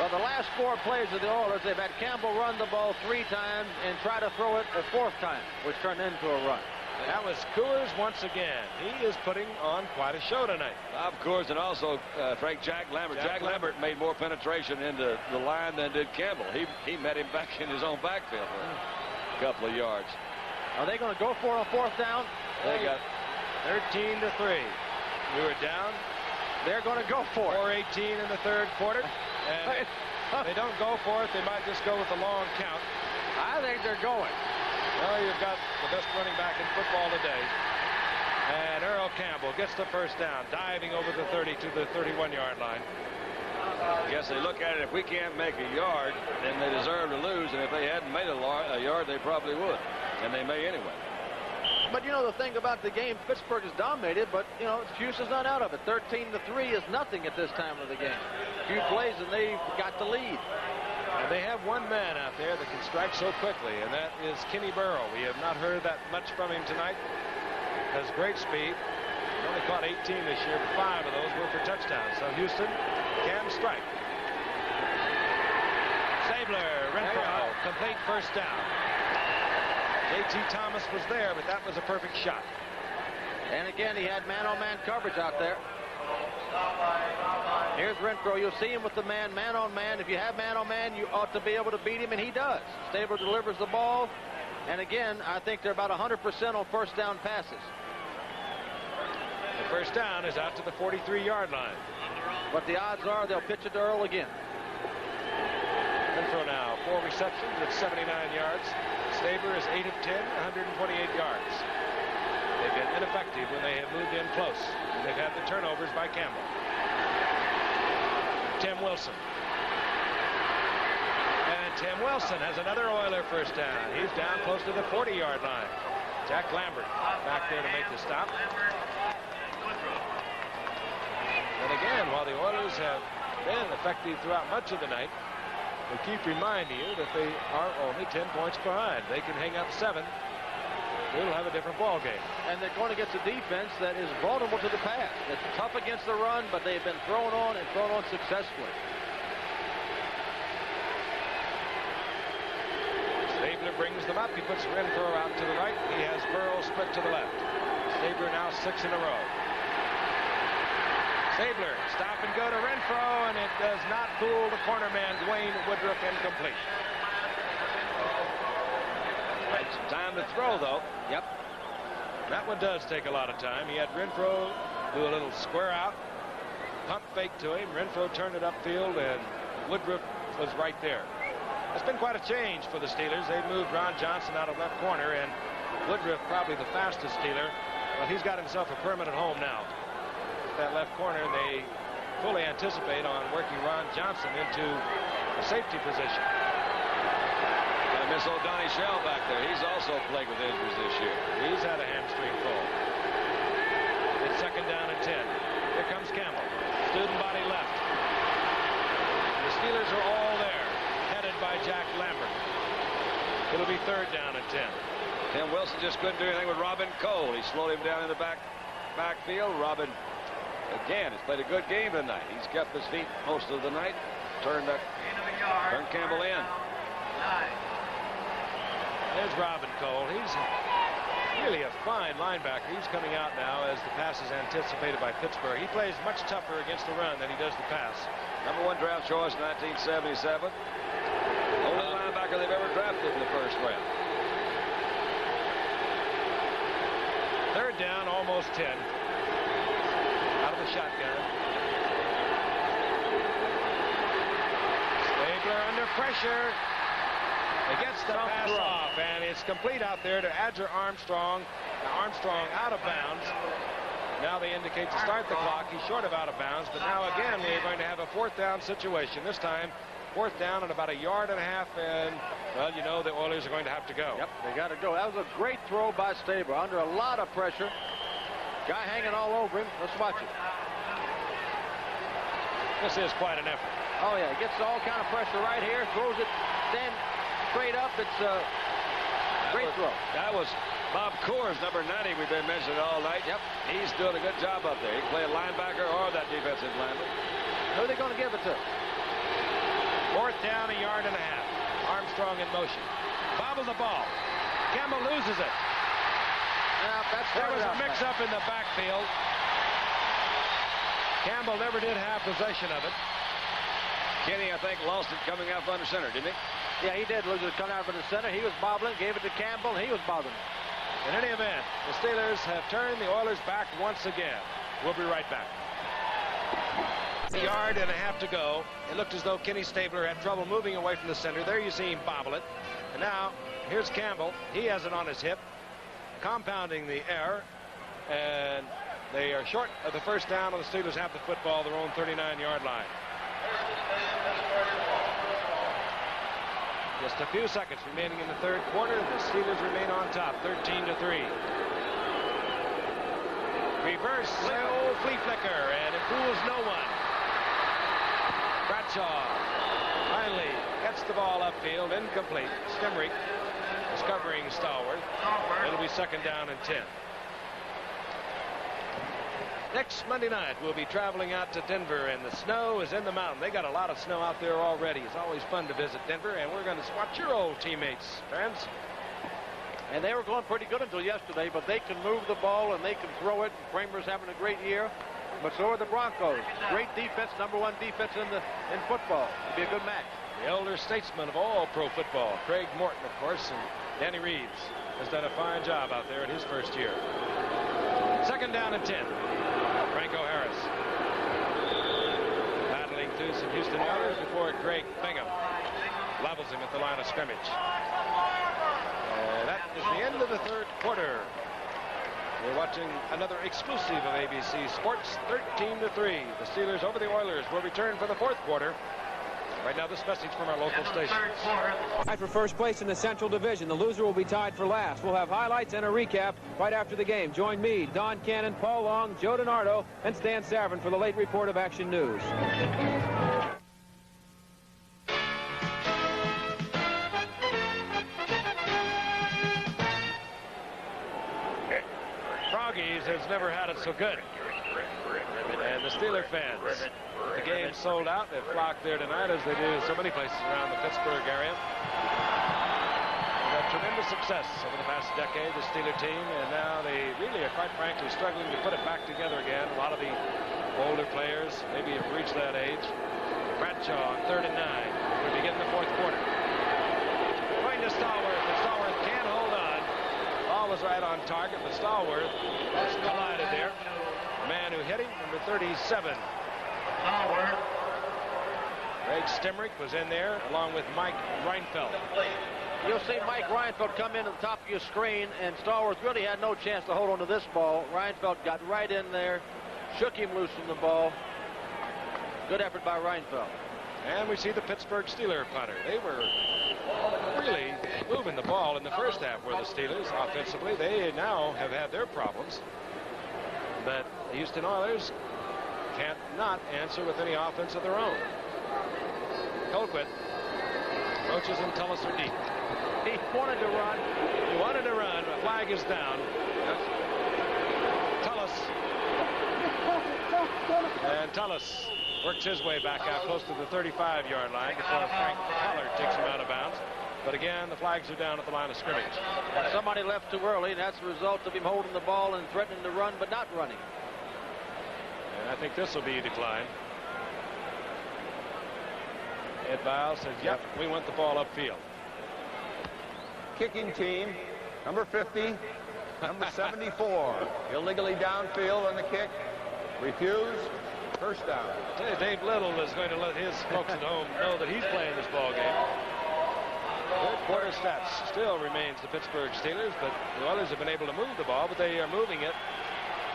Well, the last 4 plays of the Oilers, they've had Campbell run the ball 3 times and try to throw it a 4th time, which turned into a run. That was Coors once again. He is putting on quite a show tonight. Bob Coors and also Jack Lambert. Jack Lambert made more penetration into the line than did Campbell. He met him back in his own backfield for a couple of yards. Are they going to go for it on 4th down? They got 13 to 3. We were down They're going to go for it. 4:18 in the third quarter. And if they don't go for it, they might just go with a long count. I think they're going. Well, you've got the best running back in football today. And Earl Campbell gets the first down, diving over the 30 to the 31-yard line. I guess they look at it, if we can't make a yard, then they deserve to lose. And if they hadn't made a yard, they probably would. And they may anyway. But, you know, the thing about the game, Pittsburgh is dominated, but, you know, Houston's not out of it. 13-3 is nothing at this time of the game. A few plays, and they've got the lead. And they have one man out there that can strike so quickly, and that is Kenny Burrow. We have not heard that much from him tonight. Has great speed. He only caught 18 this year, but 5 of those were for touchdowns. So Houston can strike. Sabler, Renfro, complete first down. J.T. Thomas was there, but that was a perfect shot. And again, he had man-on-man coverage out there. Here's Renfro. You'll see him with the man-on-man. If you have man-on-man, you ought to be able to beat him, and he does. Stabler delivers the ball. And again, I think they're about 100% on first down passes. The first down is out to the 43-yard line. But the odds are they'll pitch it to Earl again. Renfro now, 4 receptions at 79 yards. Stabler is 8 of 10, 128 yards. They've been ineffective when they have moved in close. And they've had the turnovers by Campbell. Tim Wilson. And Tim Wilson has another Oiler first down. He's down close to the 40-yard line. Jack Lambert back there to make the stop. And again, while the Oilers have been effective throughout much of the night, we keep reminding you that they are only 10 points behind. They can hang up 7. We'll have a different ball game. And they're going against a defense that is vulnerable to the pass. It's tough against the run, but they've been thrown on and thrown on successfully. Stabler brings them up. He puts Renfro out to the right. He has Burrow split to the left. Stabler now 6 in a row. Stabler, stop and go to Renfro, and it does not fool the corner man, Dwayne Woodruff, incomplete. Had some time to throw, though. Yep. That one does take a lot of time. He had Renfro do a little square out, pump fake to him. Renfro turned it upfield, and Woodruff was right there. It's been quite a change for the Steelers. They've moved Ron Johnson out of left corner, and Woodruff, probably the fastest Steeler. Well, he's got himself a permanent home now. That left corner, they fully anticipate on working Ron Johnson into a safety position. And miss old Donnie Shell back there. He's also plagued with injuries this year. He's had a hamstring pull. It's second down and 10. Here comes Campbell. Student body left. The Steelers are all there, headed by Jack Lambert. It'll be third down and 10. Tim Wilson just couldn't do anything with Robin Cole. He slowed him down in the backfield. Robin, again, has played a good game tonight. He's kept his feet most of the night. Turned Campbell in. There's Robin Cole. He's really a fine linebacker. He's coming out now as the pass is anticipated by Pittsburgh. He plays much tougher against the run than he does the pass. Number 1 draft choice in 1977. Only linebacker they've ever drafted in the first round. Third down, almost 10. Out of the shotgun. Stabler under pressure. He gets the pass off, and it's complete out there to Adger Armstrong. Now Armstrong out of bounds. Now they indicate to start the clock. He's short of out of bounds, but now again we're going to have a fourth down situation. This time, fourth down and about 1.5 yards, and, well, you know the Oilers are going to have to go. Yep, they got to go. That was a great throw by Stabler under a lot of pressure. Guy hanging all over him. Let's watch it. This is quite an effort. Oh, yeah, gets all kind of pressure right here, throws it, then straight up. It's a great throw. That was Bob Coors, number 90, we've been mentioning all night. Yep. He's doing a good job up there. He can play a linebacker or that defensive lineman. Who are they going to give it to? Fourth down, 1.5 yards. Armstrong in motion. Bobbles the ball. Campbell loses it. There was a mix-up in the backfield. Campbell never did have possession of it. Kenny, I think, lost it coming out under center, didn't he? Yeah, he did lose it coming out from the center. He was bobbling, gave it to Campbell, and he was bobbling. In any event, the Steelers have turned the Oilers back once again. We'll be right back. A yard and a half to go. It looked as though Kenny Stabler had trouble moving away from the center. There you see him bobble it. And now, here's Campbell. He has it on his hip, compounding the error. And they are short of the first down, and the Steelers have the football, their own 39-yard line. Just a few seconds remaining in the third quarter. The Steelers remain on top, 13-3. Reverse, flea flicker, and it fools no one. Bradshaw finally gets the ball upfield, incomplete. Stemrick is covering Stallworth. It'll be second down and 10. Next Monday night, we'll be traveling out to Denver, and the snow is in the mountain. They got a lot of snow out there already. It's always fun to visit Denver, and we're going to watch your old teammates, friends. And they were going pretty good until yesterday, but they can move the ball and they can throw it. Kramer's having a great year, but so are the Broncos. Great defense, #1 defense in football. It'll be a good match. The elder statesman of all pro football, Craig Morton, of course, and Danny Reeves has done a fine job out there in his first year. Second down and 10. Franco Harris battling through some Houston Oilers before Greg Bingham levels him at the line of scrimmage. That is the end of the third quarter. We're watching another exclusive of ABC Sports, 13-3. The Steelers over the Oilers will return for the fourth quarter. Right now, this message from our local station. For first place in the Central Division. The loser will be tied for last. We'll have highlights and a recap right after the game. Join me, Don Cannon, Paul Long, Joe DiNardo, and Stan Savran for the late report of Action News. Froggies has never had it so good. And the Steeler fans, the game sold out. They've flocked there tonight, as they do in so many places around the Pittsburgh area. They've had tremendous success over the past decade, the Steeler team, and now they really are, quite frankly, struggling to put it back together again. A lot of the older players maybe have reached that age. Bradshaw on 3rd and 9. We begin the fourth quarter. Going to Stallworth, and Stallworth can't hold on. Ball was right on target, but Stallworth collided there. The man who hit him, number 37. Greg Stemrick was in there, along with Mike Reinfeldt. You'll see Mike Reinfeldt come in at the top of your screen, and Stallworth really had no chance to hold on to this ball. Reinfeldt got right in there, shook him loose from the ball. Good effort by Reinfeldt. And we see the Pittsburgh Steeler punter. They were really moving the ball in the first half, were the Steelers offensively. They now have had their problems. But the Houston Oilers can't not answer with any offense of their own. Colquitt coaches and Tullis are deep. He wanted to run. He wanted to run. The flag is down. Tullis. And Tullis works his way back out close to the 35-yard line before Frank Pollard takes him out of bounds. But again, the flags are down at the line of scrimmage. And somebody left too early, and that's the result of him holding the ball and threatening to run, but not running. And I think this will be a decline. Ed Biles says, yep, we want the ball upfield. Kicking team, number 50, number 74. Illegally downfield on the kick. Refused. First down. I tell you, Dave Little is going to let his folks at home know that he's playing this ball game. Third quarter stats still remains the Pittsburgh Steelers, but the Oilers have been able to move the ball, but they are moving it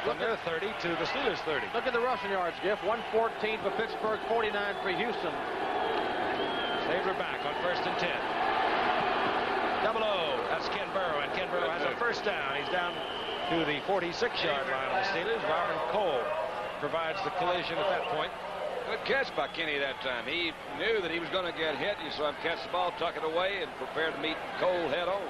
from their 30 to the Steelers' 30. Look at the rushing yards, Giff. 114 for Pittsburgh, 49 for Houston. Stabler back on 1st and 10. Double O. That's Ken Burrow, and Ken Burrow has a first down. He's down to the 46-yard line of the Steelers. Robin Cole provides the collision at that point. Good catch by Kenny that time. He knew that he was going to get hit. You saw him catch the ball, tuck it away, and prepare to meet Cole head on.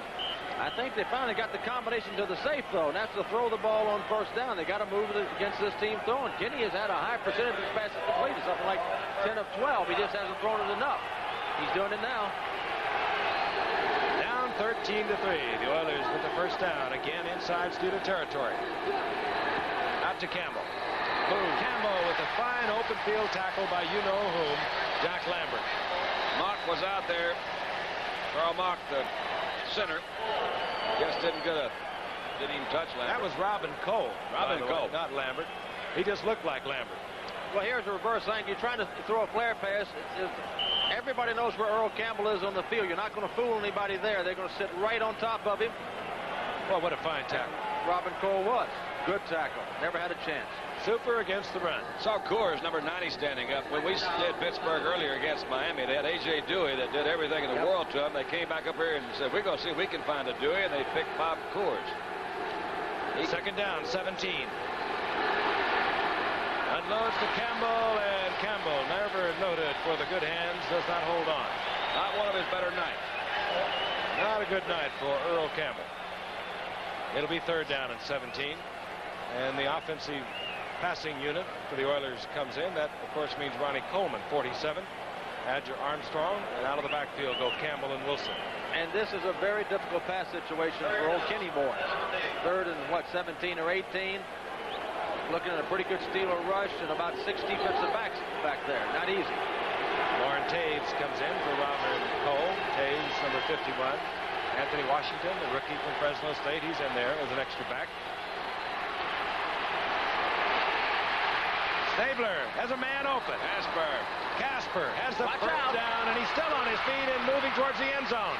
I think they finally got the combination to the safe, though, and that's to throw the ball on first down. They got to move it against this team throwing. Kenny has had a high percentage of passes completed, something like 10 of 12. He just hasn't thrown it enough. He's doing it now. Down 13-3. The Oilers with the first down, again inside Steeler territory. Out to Campbell. Boom. Campbell with a fine open field tackle by you-know-whom, Jack Lambert. Mock was out there. Carl Mock, the center, just didn't even touch Lambert. That was Robin Cole. Robin Cole. Not Lambert. He just looked like Lambert. Well, here's a reverse thing. You're trying to throw a flare pass. Everybody knows where Earl Campbell is on the field. You're not going to fool anybody there. They're going to sit right on top of him. Well, what a fine tackle. Robin Cole was. Good tackle. Never had a chance. Super against the run. Saw Coors, number 90, standing up. When we did Pittsburgh earlier against Miami, they had A.J. Dewey that did everything in the world to them. They came back up here and said, we're going to see if we can find a Dewey, and they picked Bob Coors. Second down, 17. Unloads to Campbell, and Campbell, never noted for the good hands, does not hold on. Not one of his better nights. Not a good night for Earl Campbell. It'll be third down and 17. And the offensive passing unit for the Oilers comes in. That, of course, means Ronnie Coleman, 47. Add your Armstrong, and out of the backfield go Campbell and Wilson. And this is a very difficult pass situation for old Kenny Moore. Third and, 17 or 18. Looking at a pretty good Steeler rush and about 6 defensive backs back there. Not easy. Lauren Taves comes in for Robert Cole. Taves, number 51. Anthony Washington, the rookie from Fresno State. He's in there as an extra back. Stabler has a man open. Casper has the first down, and he's still on his feet and moving towards the end zone.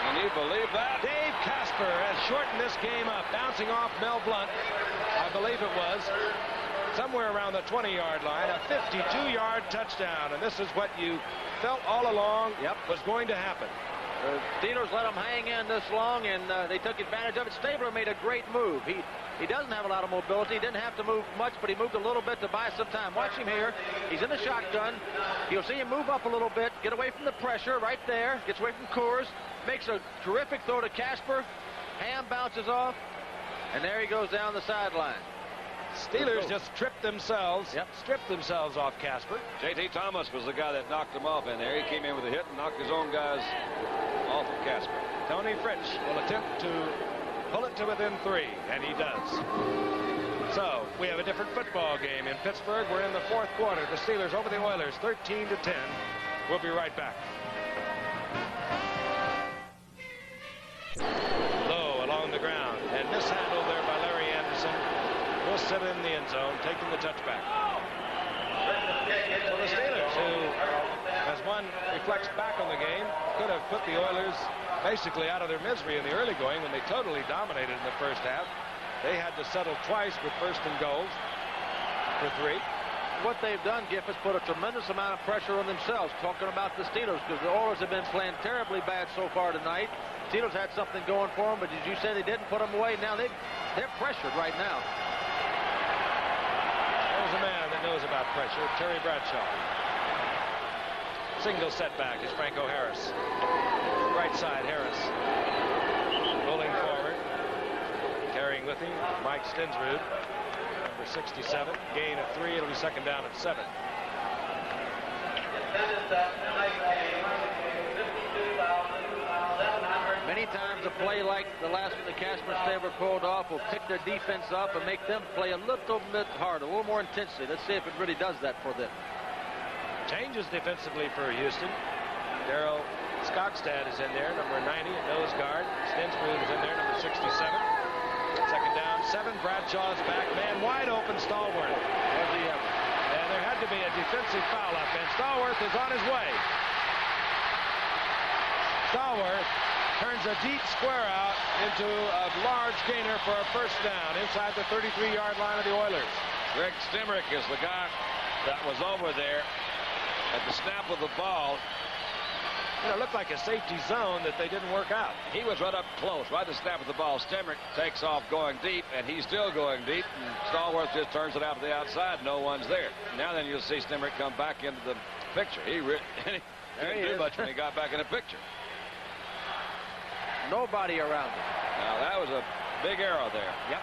Can you believe that? Dave Casper has shortened this game up, bouncing off Mel Blount, I believe it was, somewhere around the 20-yard line, a 52-yard touchdown. And this is what you felt all along was going to happen. The Steelers let him hang in this long, and they took advantage of it. Stabler made a great move. He doesn't have a lot of mobility. He didn't have to move much, but he moved a little bit to buy some time. Watch him here. He's in the shotgun. You'll see him move up a little bit, get away from the pressure right there, gets away from Coors, makes a terrific throw to Casper. Ham bounces off, and there he goes down the sideline. Steelers just stripped themselves off Casper. J.T. Thomas was the guy that knocked him off in there. He came in with a hit and knocked his own guys off of Casper. Tony Fritsch will attempt to pull it to within 3, and he does. So we have a different football game in Pittsburgh. We're in the fourth quarter. The Steelers over the Oilers, 13-10. We'll be right back. Low along the ground, and mishandled there by Larry Anderson. Will sit in the end zone, taking the touchback. So the Steelers, who, as one reflects back on the game, could have put the Oilers basically out of their misery in the early going when they totally dominated in the first half. They had to settle twice with first and goals for 3. What they've done, Giff, is put a tremendous amount of pressure on themselves, talking about the Steelers, because the Oilers have been playing terribly bad so far tonight. Steelers had something going for them, but as you said, they didn't put them away. Now they're pressured right now. There's a man that knows about pressure, Terry Bradshaw. Single setback is Franco Harris. Right side, Harris. Rolling forward. Carrying with him, Mike Stinsrud, number 67. Gain of 3. It'll be second down at 7. Many times a play like the last one the Casper Stabler pulled off will pick their defense up and make them play a little bit harder, a little more intensely. Let's see if it really does that for them. Changes defensively for Houston. Darryl Skogstad is in there, number 90, nose guard. Stinsrud is in there, number 67. Second down, 7. Bradshaw's back. Man wide open, Stallworth. Was he ever? And there had to be a defensive foul up, and Stallworth is on his way. Stallworth turns a deep square out into a large gainer for a first down inside the 33-yard line of the Oilers. Greg Stemrick is the guy that was over there at the snap of the ball. You know, it looked like a safety zone that they didn't work out. He was right up close, right at the snap of the ball. Stemrick takes off going deep, and he's still going deep. And Stallworth just turns it out to the outside. No one's there. Now then you'll see Stemrick come back into the picture. He didn't do much when he got back in the picture. Nobody around him. Now that was a big arrow there. Yep.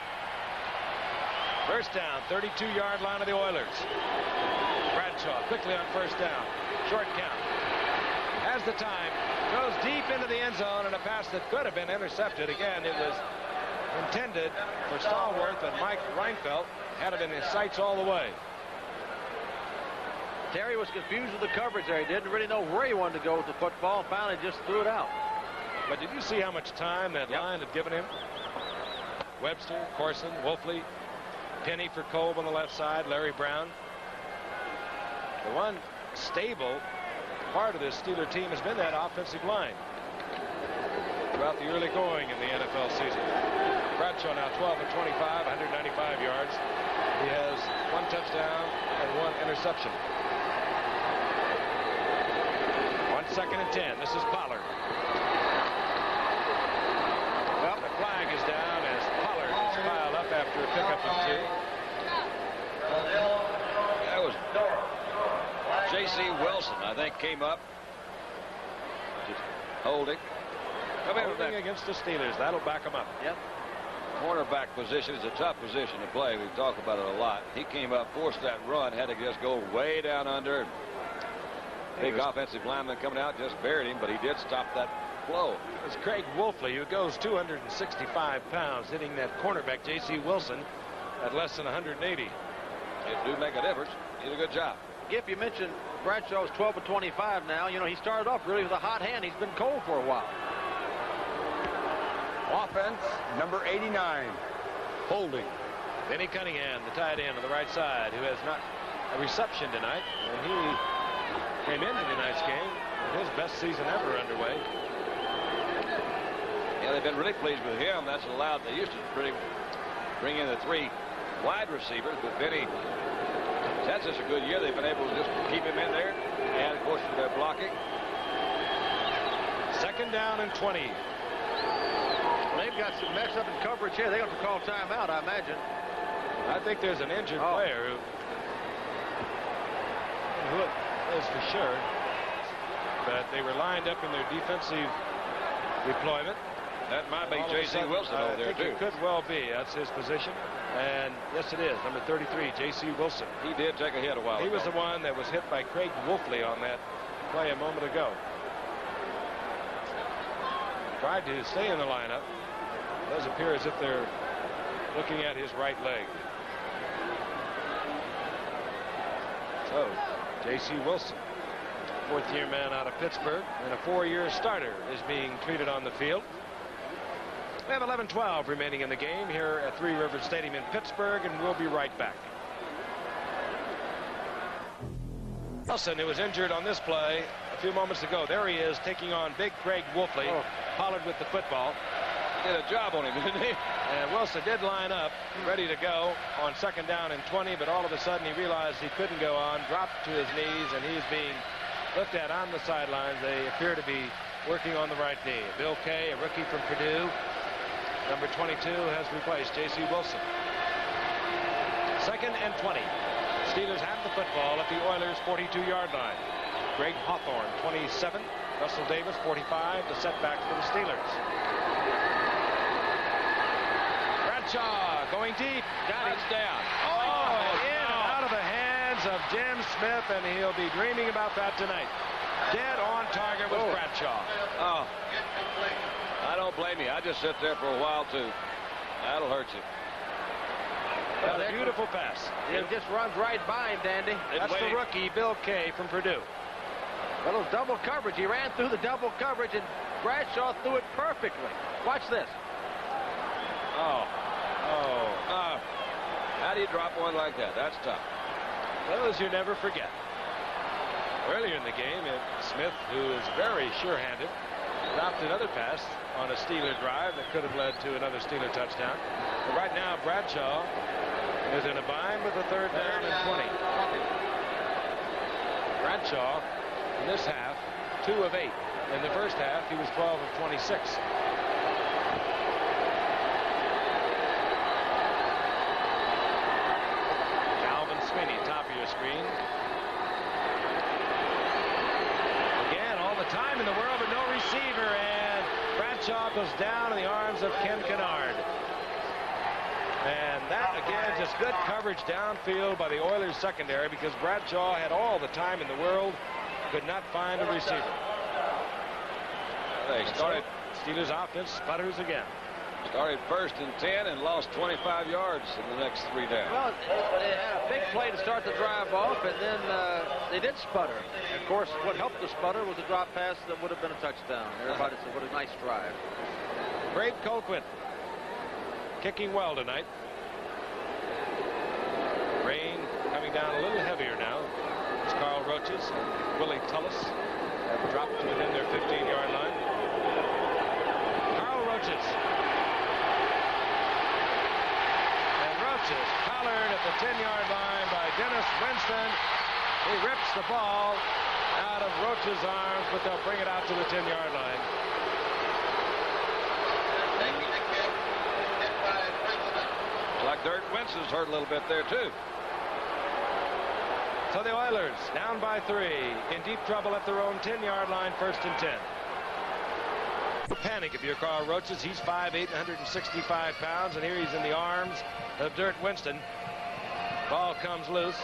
First down, 32-yard line of the Oilers. Bradshaw quickly on first down. Short count. Has the time. Goes deep into the end zone, and a pass that could have been intercepted. Again, it was intended for Stallworth, and Mike Reinfeldt had it in his sights all the way. Terry was confused with the coverage there. He didn't really know where he wanted to go with the football, and finally just threw it out. But did you see how much time that line had given him? Webster, Corson, Wolfley, Penny for Kolb on the left side, Larry Brown. The one stable part of this Steeler team has been that offensive line throughout the early going in the NFL season. Bradshaw now 12 of 25, 195 yards. He has 1 touchdown and 1 interception. 1 second and 10. This is Pollard. Well, the flag is down as Pollard is piled up after a pickup of 2. That was J.C. Wilson, I think, came up. Just holding. Holding against the Steelers. That'll back them up. Yep. Cornerback position is a tough position to play. We've talked about it a lot. He came up, forced that run, had to just go way down under. Big offensive lineman coming out, just buried him, but he did stop that flow. It's Craig Wolfley, who goes 265 pounds, hitting that cornerback, J.C. Wilson, at less than 180. It do make a difference. He did a good job. Giff, you mentioned Bradshaw's 12 of 25 now. You know, he started off really with a hot hand. He's been cold for a while. Offense, number 89, holding. Benny Cunningham, the tight end on the right side, who has not a reception tonight. And he came into tonight's game with his best season ever underway. Yeah, they've been really pleased with him. That's allowed. They used to bring in the 3 wide receivers, but Benny, that's such a good year. They've been able to just keep him in there. And, of course, they're blocking. 2nd down and 20. They've got some mess up in coverage here. They have to call timeout, I imagine. I think there's an injured player who is for sure. But they were lined up in their defensive deployment. That might be J.C. Wilson over there, too. It could well be. That's his position. And yes, it is. Number 33, J.C. Wilson. He did take a hit a while ago. He was the one that was hit by Craig Wolfley on that play a moment ago. Tried to stay in the lineup. It does appear as if they're looking at his right leg. So, J.C. Wilson, 4th-year man out of Pittsburgh, and a 4-year starter is being treated on the field. We have 11-12 remaining in the game here at Three Rivers Stadium in Pittsburgh, and we'll be right back. Wilson, who was injured on this play a few moments ago. There he is, taking on big Craig Wolfley. Pollard with the football. Did a job on him, didn't he? And Wilson did line up, ready to go on 2nd down and 20, but all of a sudden he realized he couldn't go on, dropped to his knees, and he's being looked at on the sidelines. They appear to be working on the right knee. Bill Kay, a rookie from Purdue, number 22, has replaced J.C. Wilson. 2nd and 20. Steelers have the football at the Oilers' 42-yard line. Greg Hawthorne, 27. Russell Davis, 45. The setback for the Steelers. Bradshaw going deep. Got it down. In and out of the hands of Jim Smith, and he'll be dreaming about that tonight. Dead on target was Bradshaw. Oh, I don't blame you. I just sit there for a while, too. That'll hurt you. Well, a beautiful pass. It just runs right by him, Dandy. That's the rookie, Bill Kay from Purdue. A little double coverage. He ran through the double coverage, and Bradshaw threw it perfectly. Watch this. How do you drop one like that? That's tough. Those you never forget. Earlier in the game, Smith, who is very sure-handed, dropped another pass on a Steeler drive that could have led to another Steeler touchdown. But right now, Bradshaw is in a bind with a 3rd down and 20. Bradshaw, in this half, 2 of 8. In the first half, he was 12 of 26. Calvin Sweeney, top of your screen. Again, all the time in the world, but no receiver, and Bradshaw goes down in the arms of Ken Kennard. And that, again, just good coverage downfield by the Oilers secondary, because Bradshaw had all the time in the world, could not find a receiver. They started. Steelers offense sputters again. Started 1st and 10 and lost 25 yards in the next 3 downs. Well, they had a big play to start the drive off, and then they did sputter. And of course, what helped the sputter was a drop pass that would have been a touchdown. Everybody said, what a nice drive. Brave Colquitt kicking well tonight. Rain coming down a little heavier now. As Carl Roaches and Willie Tullis have dropped to within their 15-yard line. Carl Roaches. And Roaches collared at the 10-yard line by Dennis Winston. He rips the ball out of Roach's arms, but they'll bring it out to the 10-yard line. Like Dirt Winston's hurt a little bit there, too. So the Oilers, down by 3, in deep trouble at their own 10-yard line, 1st and 10. The panic if you're Carl Roaches. He's 5'8", 165 pounds, and here he's in the arms of Dirt Winston. Ball comes loose,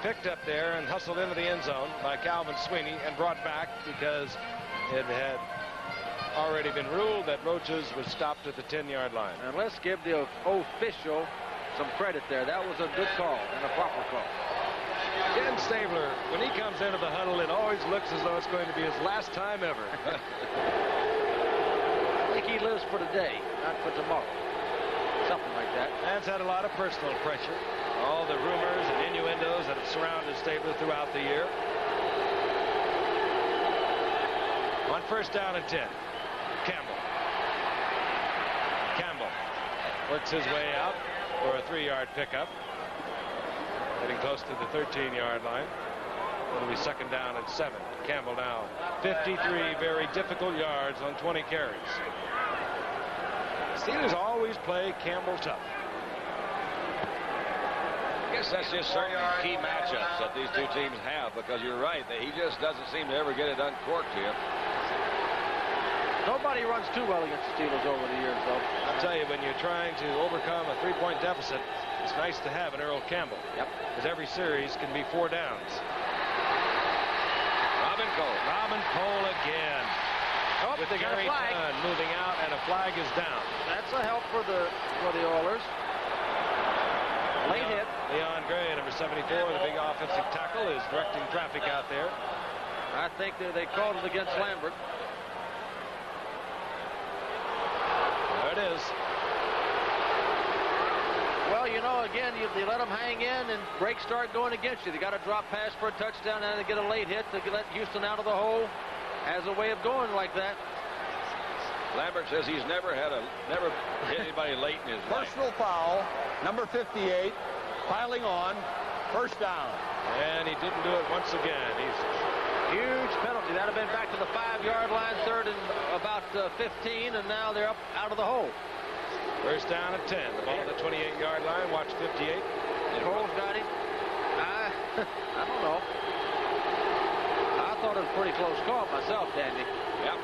picked up there and hustled into the end zone by Calvin Sweeney and brought back because it had already been ruled that Roaches was stopped at the 10-yard line. And let's give the official some credit there. That was a good call and a proper call. Ken Stabler, when he comes into the huddle, it always looks as though it's going to be his last time ever. I think he lives for today, not for tomorrow. Something like that. That's had a lot of personal pressure. All the rumors and innuendos that have surrounded Stabler throughout the year. On 1st down and 10. Campbell works his way out for a 3-yard pickup. Getting close to the 13-yard line. It'll be 2nd down and 7. Campbell now 53 very difficult yards on 20 carries. Steelers always play Campbell tough. I guess that's just certain key matchups that these two teams have, because you're right, he just doesn't seem to ever get it uncorked here. Nobody runs too well against the Steelers over the years, though. I'll tell you, when you're trying to overcome a 3-point deficit, it's nice to have an Earl Campbell. Yep. Because every series can be 4 downs. Robin Cole again. Oh, with they got a Gary flag. Dunn moving out, and a flag is down. That's a help for the Oilers. Late hit. Leon Gray, number 74, the big offensive tackle, is directing traffic out there. I think they called it against Lambert. There it is. Well, you know, again, they let them hang in and breaks start going against you. They got to drop pass for a touchdown and they get a late hit to let Houston out of the hole. Has a way of going like that. Lambert says he's never hit anybody late in his life. Personal foul, number 58, piling on, 1st down. And he didn't do it once again. He's huge penalty. That would have been back to the 5-yard line, 3rd and about 15, and now they're up out of the hole. 1st down and 10. The ball at the 28-yard line. Watch 58. Cole's got him. I don't know. I thought it was a pretty close call myself, Dandy. Yep.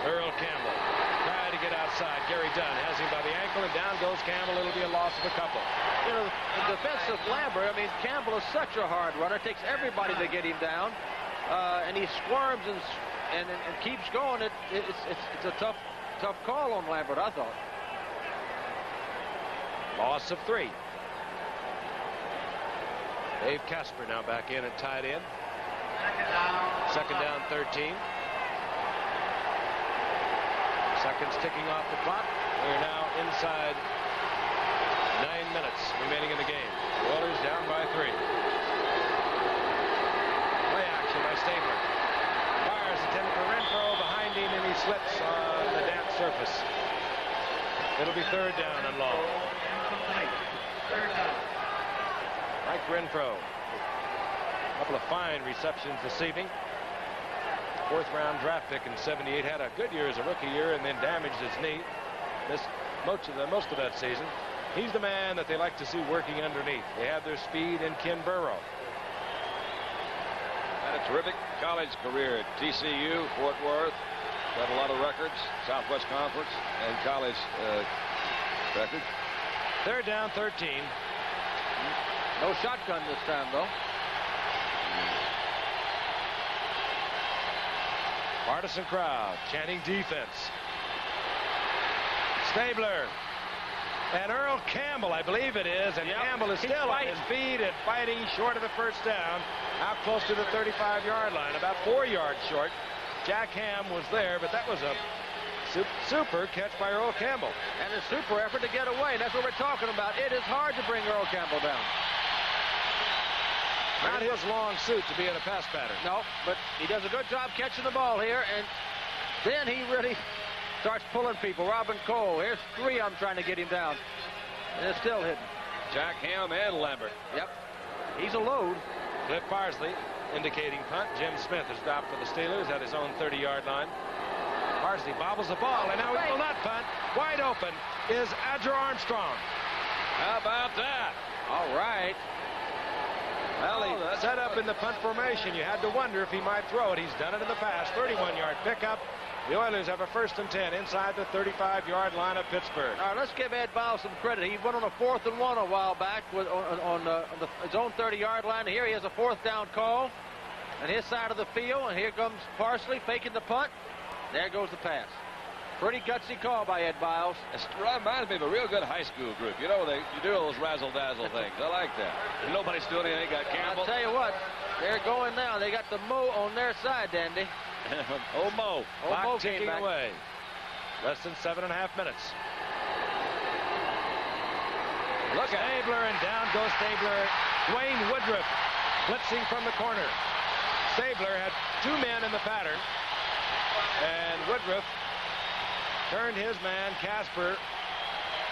Earl Campbell tried to get outside. Gary Dunn has him by the ankle, and down goes Campbell. It'll be a loss of a couple. You know, the defense of Lambert, I mean, Campbell is such a hard runner. It takes everybody to get him down. And he squirms and keeps going. It's a tough call on Lambert, I thought. Loss of 3. Dave Casper now back in at tight end. 2nd down, 13. Seconds ticking off the clock. We're now inside 9 minutes remaining in the game. The Oilers down by 3. Play action by Stabler. Fires intended for Renfro behind him, and he slips on the damp surface. It'll be 3rd down and long. Mike Renfro. A couple of fine receptions this evening. 4th-round draft pick in '78. Had a good year as a rookie year and then damaged his knee. Missed most of that season. He's the man that they like to see working underneath. They have their speed in Ken Burrow. Had a terrific college career at TCU, Fort Worth. Got a lot of records, Southwest Conference and college records. 3rd down, 13. No shotgun this time, though. Partisan crowd chanting defense. Stabler and Earl Campbell, I believe it is, and Campbell is still on his feet and fighting short of the 1st down, out close to the 35-yard line, about 4 yards short. Jack Ham was there, but that was a super catch by Earl Campbell. And a super effort to get away. That's what we're talking about. It is hard to bring Earl Campbell down. Not his long suit to be in a pass pattern. No, but he does a good job catching the ball here, and then he really starts pulling people. Robin Cole, here's 3 of them trying to get him down, and it's still hitting. Jack Ham and Lambert. Yep, he's a load. Cliff Parsley indicating punt. Jim Smith has dropped for the Steelers at his own 30-yard line. Parsley bobbles the ball, and now he will not punt. Wide open is Adger Armstrong. How about that? All right. Well, he set up in the punt formation. You had to wonder if he might throw it. He's done it in the past. 31-yard pickup. The Oilers have a 1st and 10 inside the 35-yard line of Pittsburgh. All right, let's give Ed Biles some credit. He went on a 4th and 1 a while back on his own 30-yard line. Here he has a 4th down call on his side of the field, and here comes Parsley faking the punt. There goes the pass. Pretty gutsy call by Ed Biles. It reminds me of a real good high school group. You know, you do those razzle-dazzle things. I like that. Nobody's doing anything. Got Campbell. I'll tell you what, they're going now. They got the Mo on their side, Dandy. Oh, Mo. Clock ticking away. Less than 7.5 minutes. Look at Stabler, and down goes Stabler. Dwayne Woodruff blitzing from the corner. Stabler had 2 men in the pattern, and Woodruff turned his man, Casper,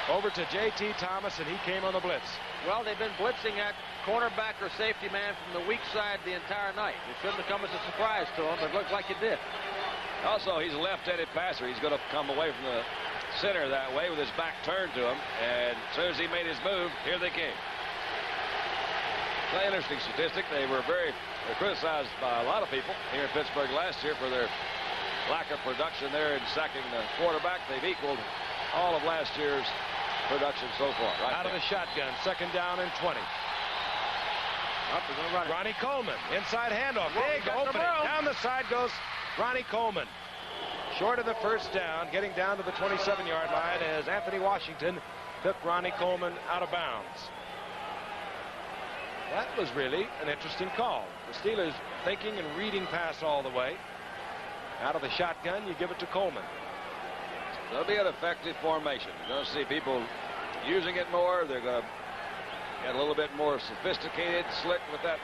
over to J.T. Thomas, and he came on the blitz. Well, they've been blitzing at cornerback or safety man from the weak side the entire night. It shouldn't have come as a surprise to him, but it looked like it did. Also, he's a left-handed passer. He's going to come away from the center that way with his back turned to him, and as soon as he made his move, here they came. It's an interesting statistic. They were criticized by a lot of people here in Pittsburgh last year for their lack of production there in sacking the quarterback. They've equaled all of last year's production so far. Right out of the shotgun, 2nd down and 20. Up, they're going to run it. Ronnie Coleman, inside handoff. Big opening. Down the side goes Ronnie Coleman. Short of the 1st down, getting down to the 27-yard line as Anthony Washington took Ronnie Coleman out of bounds. That was really an interesting call. The Steelers thinking and reading pass all the way. Out of the shotgun, you give it to Coleman. That'll be an effective formation. You're going to see people using it more. They're going to get a little bit more sophisticated, slick with that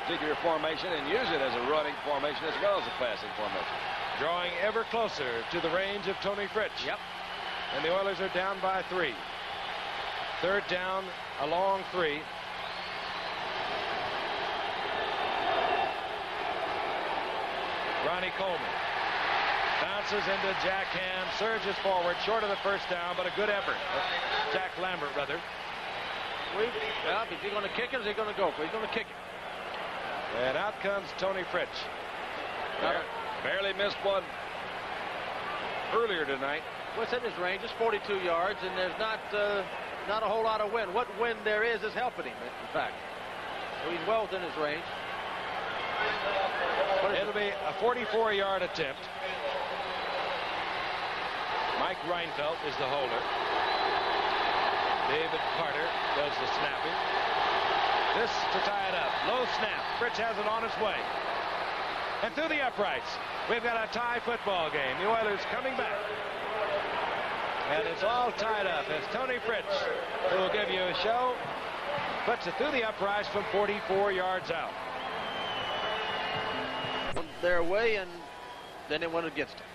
particular formation, and use it as a running formation as well as a passing formation. Drawing ever closer to the range of Tony Fritsch. Yep. And the Oilers are down by 3. 3rd down, a long 3. Ronnie Coleman bounces into Jack Ham, surges forward, short of the 1st down, but a good effort. Jack Lambert, rather. Well, is he going to kick it or is he going to go for it? He's going to kick it. And out comes Tony Fritsch. Barely missed one earlier tonight. What's in his range? It's 42 yards, and there's not a whole lot of wind. What wind there is helping him, in fact. So he's well within his range. It'll be a 44-yard attempt. Mike Reinfeldt is the holder. David Carter does the snapping. This to tie it up. Low snap. Fritsch has it on its way. And through the uprights, we've got a tie football game. The Oilers coming back. And it's all tied up. It's Tony Fritsch who will give you a show. Puts it through the uprights from 44 yards out. Their way, and then it went against them.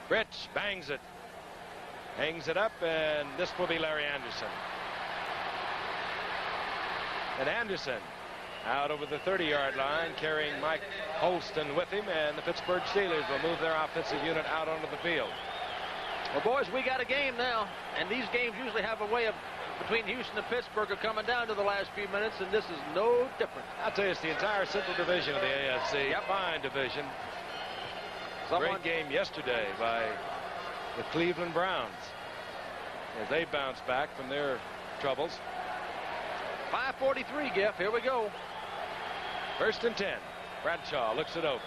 Fritsch bangs it. Hangs it up, and this will be Larry Anderson. And Anderson out over the 30-yard line, carrying Mike Holston with him, and the Pittsburgh Steelers will move their offensive unit out onto the field. Well, boys, we got a game now, and these games usually have a way of, between Houston and Pittsburgh, are coming down to the last few minutes, and this is no different. I'll tell you, it's the entire Central Division of the AFC. Yep. Fine division. Great game yesterday by the Cleveland Browns as they bounce back from their troubles. 5:43, Giff. Here we go. 1st and 10. Bradshaw looks it over.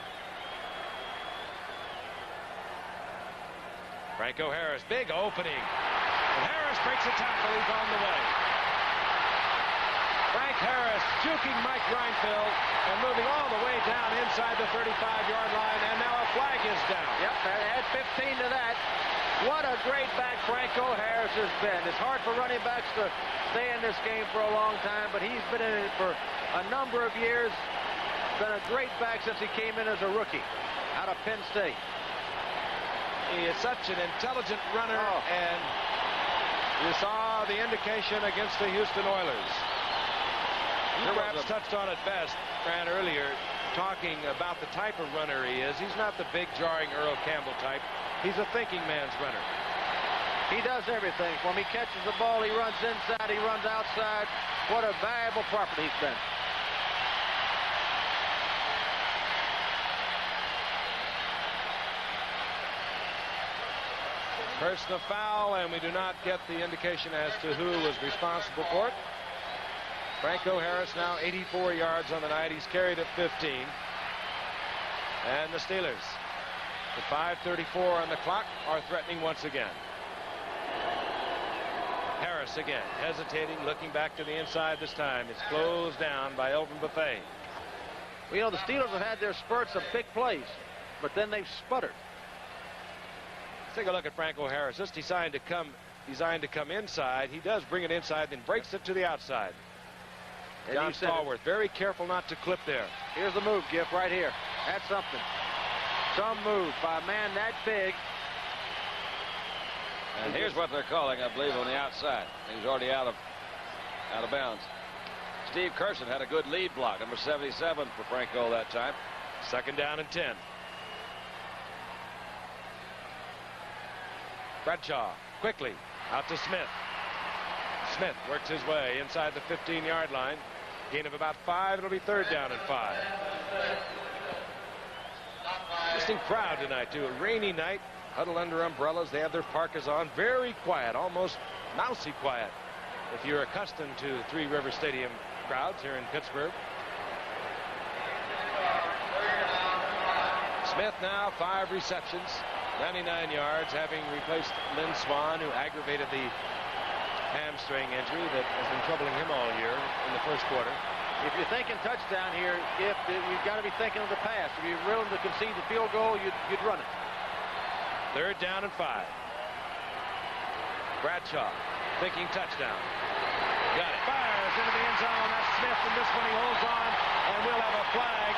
Franco Harris, big opening. And Harris breaks a tackle. He's on the way. Franco Harris juking Mike Reinfeldt and moving all the way down inside the 35-yard line, and now a flag is down. Yep, add 15 to that. What a great back Franco Harris has been. It's hard for running backs to stay in this game for a long time, but he's been in it for a number of years. Been a great back since he came in as a rookie out of Penn State. He is such an intelligent runner, and you saw the indication against the Houston Oilers. You perhaps touched on it best, Fran, earlier, talking about the type of runner he is. He's not the big, jarring Earl Campbell type. He's a thinking man's runner. He does everything. When he catches the ball, he runs inside, he runs outside. What a valuable property he's been. Personal foul, and we do not get the indication as to who was responsible for it. Franco Harris now 84 yards on the night. He's carried at 15. And the Steelers, with 5:34 on the clock, are threatening once again. Harris again, hesitating, looking back to the inside this time. It's closed down by Elvin Buffet. Well, you know, the Steelers have had their spurts of big plays, but then they've sputtered. Let's take a look at Franco Harris. Just designed to come inside. He does bring it inside, then breaks it to the outside. And John Stallworth, very careful not to clip there. Here's the move, Giff, right here. That's something. Some move by a man that big. And here's what they're calling, I believe, on the outside. He's already out of bounds. Steve Curson had a good lead block, number 77 for Franco that time. 2nd down and 10. Bradshaw quickly out to Smith. Smith works his way inside the 15-yard line. Gain of about 5. It'll be 3rd down and 5. Interesting crowd tonight, too. A rainy night. Huddled under umbrellas. They have their parkas on. Very quiet, almost mousy quiet, if you're accustomed to Three River Stadium crowds here in Pittsburgh. Smith now 5 receptions, 99 yards, having replaced Lynn Swan, who aggravated the hamstring injury that has been troubling him all year in the first quarter. If you're thinking touchdown here, Giff, you've got to be thinking of the pass. If you're willing to concede the field goal, you'd run it. 3rd down and 5. Bradshaw thinking touchdown. Got it. Fires into the end zone. That's Smith, and this one he holds on, and we'll have a flag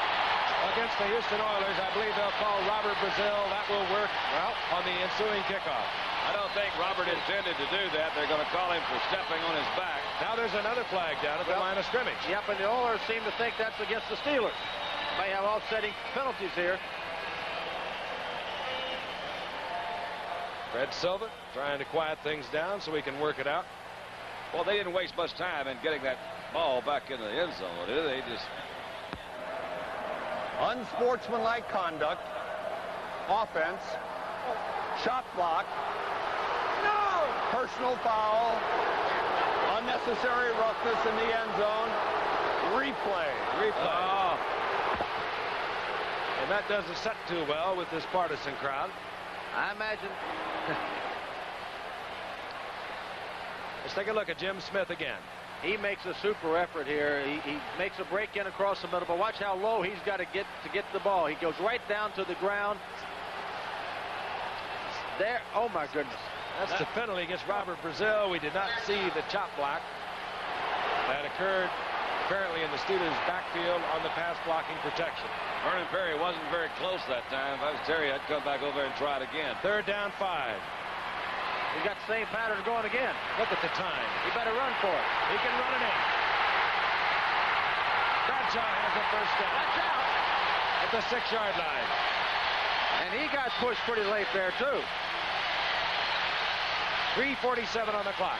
against the Houston Oilers. I believe they'll call Robert Brazil. That will work well on the ensuing kickoff. I don't think Robert intended to do that. They're going to call him for stepping on his back. Now there's another flag down at the line of scrimmage. Yep, and the Oilers seem to think that's against the Steelers. May have offsetting penalties here. Fred Silva trying to quiet things down so we can work it out. Well, they didn't waste much time in getting that ball back into the end zone, did they? Just unsportsmanlike conduct, offense, shot block, personal foul, unnecessary roughness in the end zone, replay. Oh. And that doesn't set too well with this partisan crowd. I imagine. Let's take a look at Jim Smith again. He makes a super effort here. He makes a break in across the middle, but watch how low he's got to get the ball. He goes right down to the ground. There. Oh, my goodness. That's the penalty against Robert Brazil. We did not see the chop block that occurred apparently in the Steelers' backfield on the pass blocking protection. Vernon Perry wasn't very close that time. If I was Terry, I'd come back over and try it again. 3rd down 5. He's got the same pattern going again. Look at the time. He better run for it. He can run it in. Bradshaw has a 1st down. Watch out. At the 6-yard line. And he got pushed pretty late there, too. 3:47 on the clock.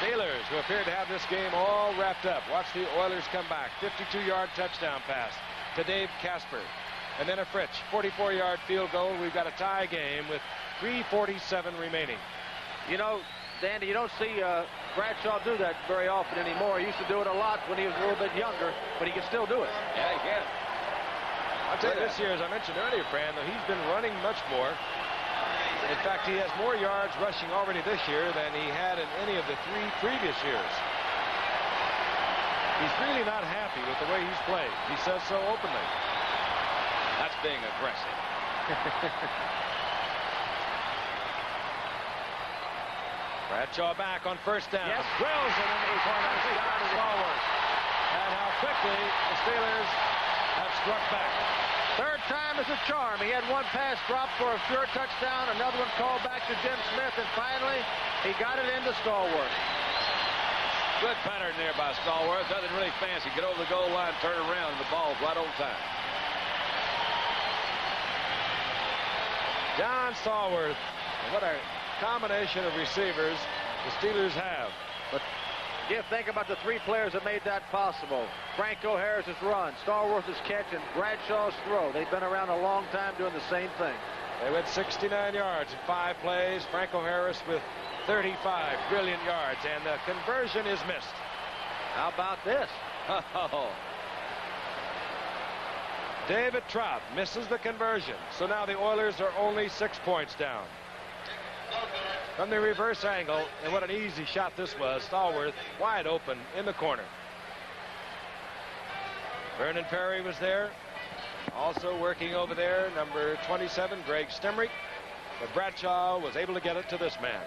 Steelers, who appear to have this game all wrapped up. Watch the Oilers come back. 52-yard touchdown pass to Dave Casper. And then a Fritsch, 44-yard field goal. We've got a tie game with 3:47 remaining. You know, Dandy, you don't see Bradshaw do that very often anymore. He used to do it a lot when he was a little bit younger, but he can still do it. Yeah, he can. I'll tell you this year, as I mentioned earlier, Fran, though, he's been running much more. In fact, he has more yards rushing already this year than he had in any of the 3 previous years. He's really not happy with the way he's played. He says so openly. That's being aggressive. Bradshaw back on first down. Yes. Drills it into the corner. Down to Stallworth. And how quickly the Steelers have struck back. Third time is a charm. He had one pass dropped for a pure touchdown, another one called back to Jim Smith, and finally he got it into Stallworth. Good pattern there by Stallworth. Nothing really fancy. Get over the goal line, turn around, and the ball's right on time. John Stallworth. What a combination of receivers the Steelers have. But Giff, think about the 3 players that made that possible. Franco Harris's run, Stallworth's catch, and Bradshaw's throw. They've been around a long time doing the same thing. They went 69 yards in 5 plays. Franco Harris with 35 brilliant yards, and the conversion is missed. How about this? David Trout misses the conversion, so now the Oilers are only 6 points down. From the reverse angle, and what an easy shot this was. Stallworth wide open in the corner. Vernon Perry was there, also working over there, number 27, Greg Stemrick. But Bradshaw was able to get it to this man.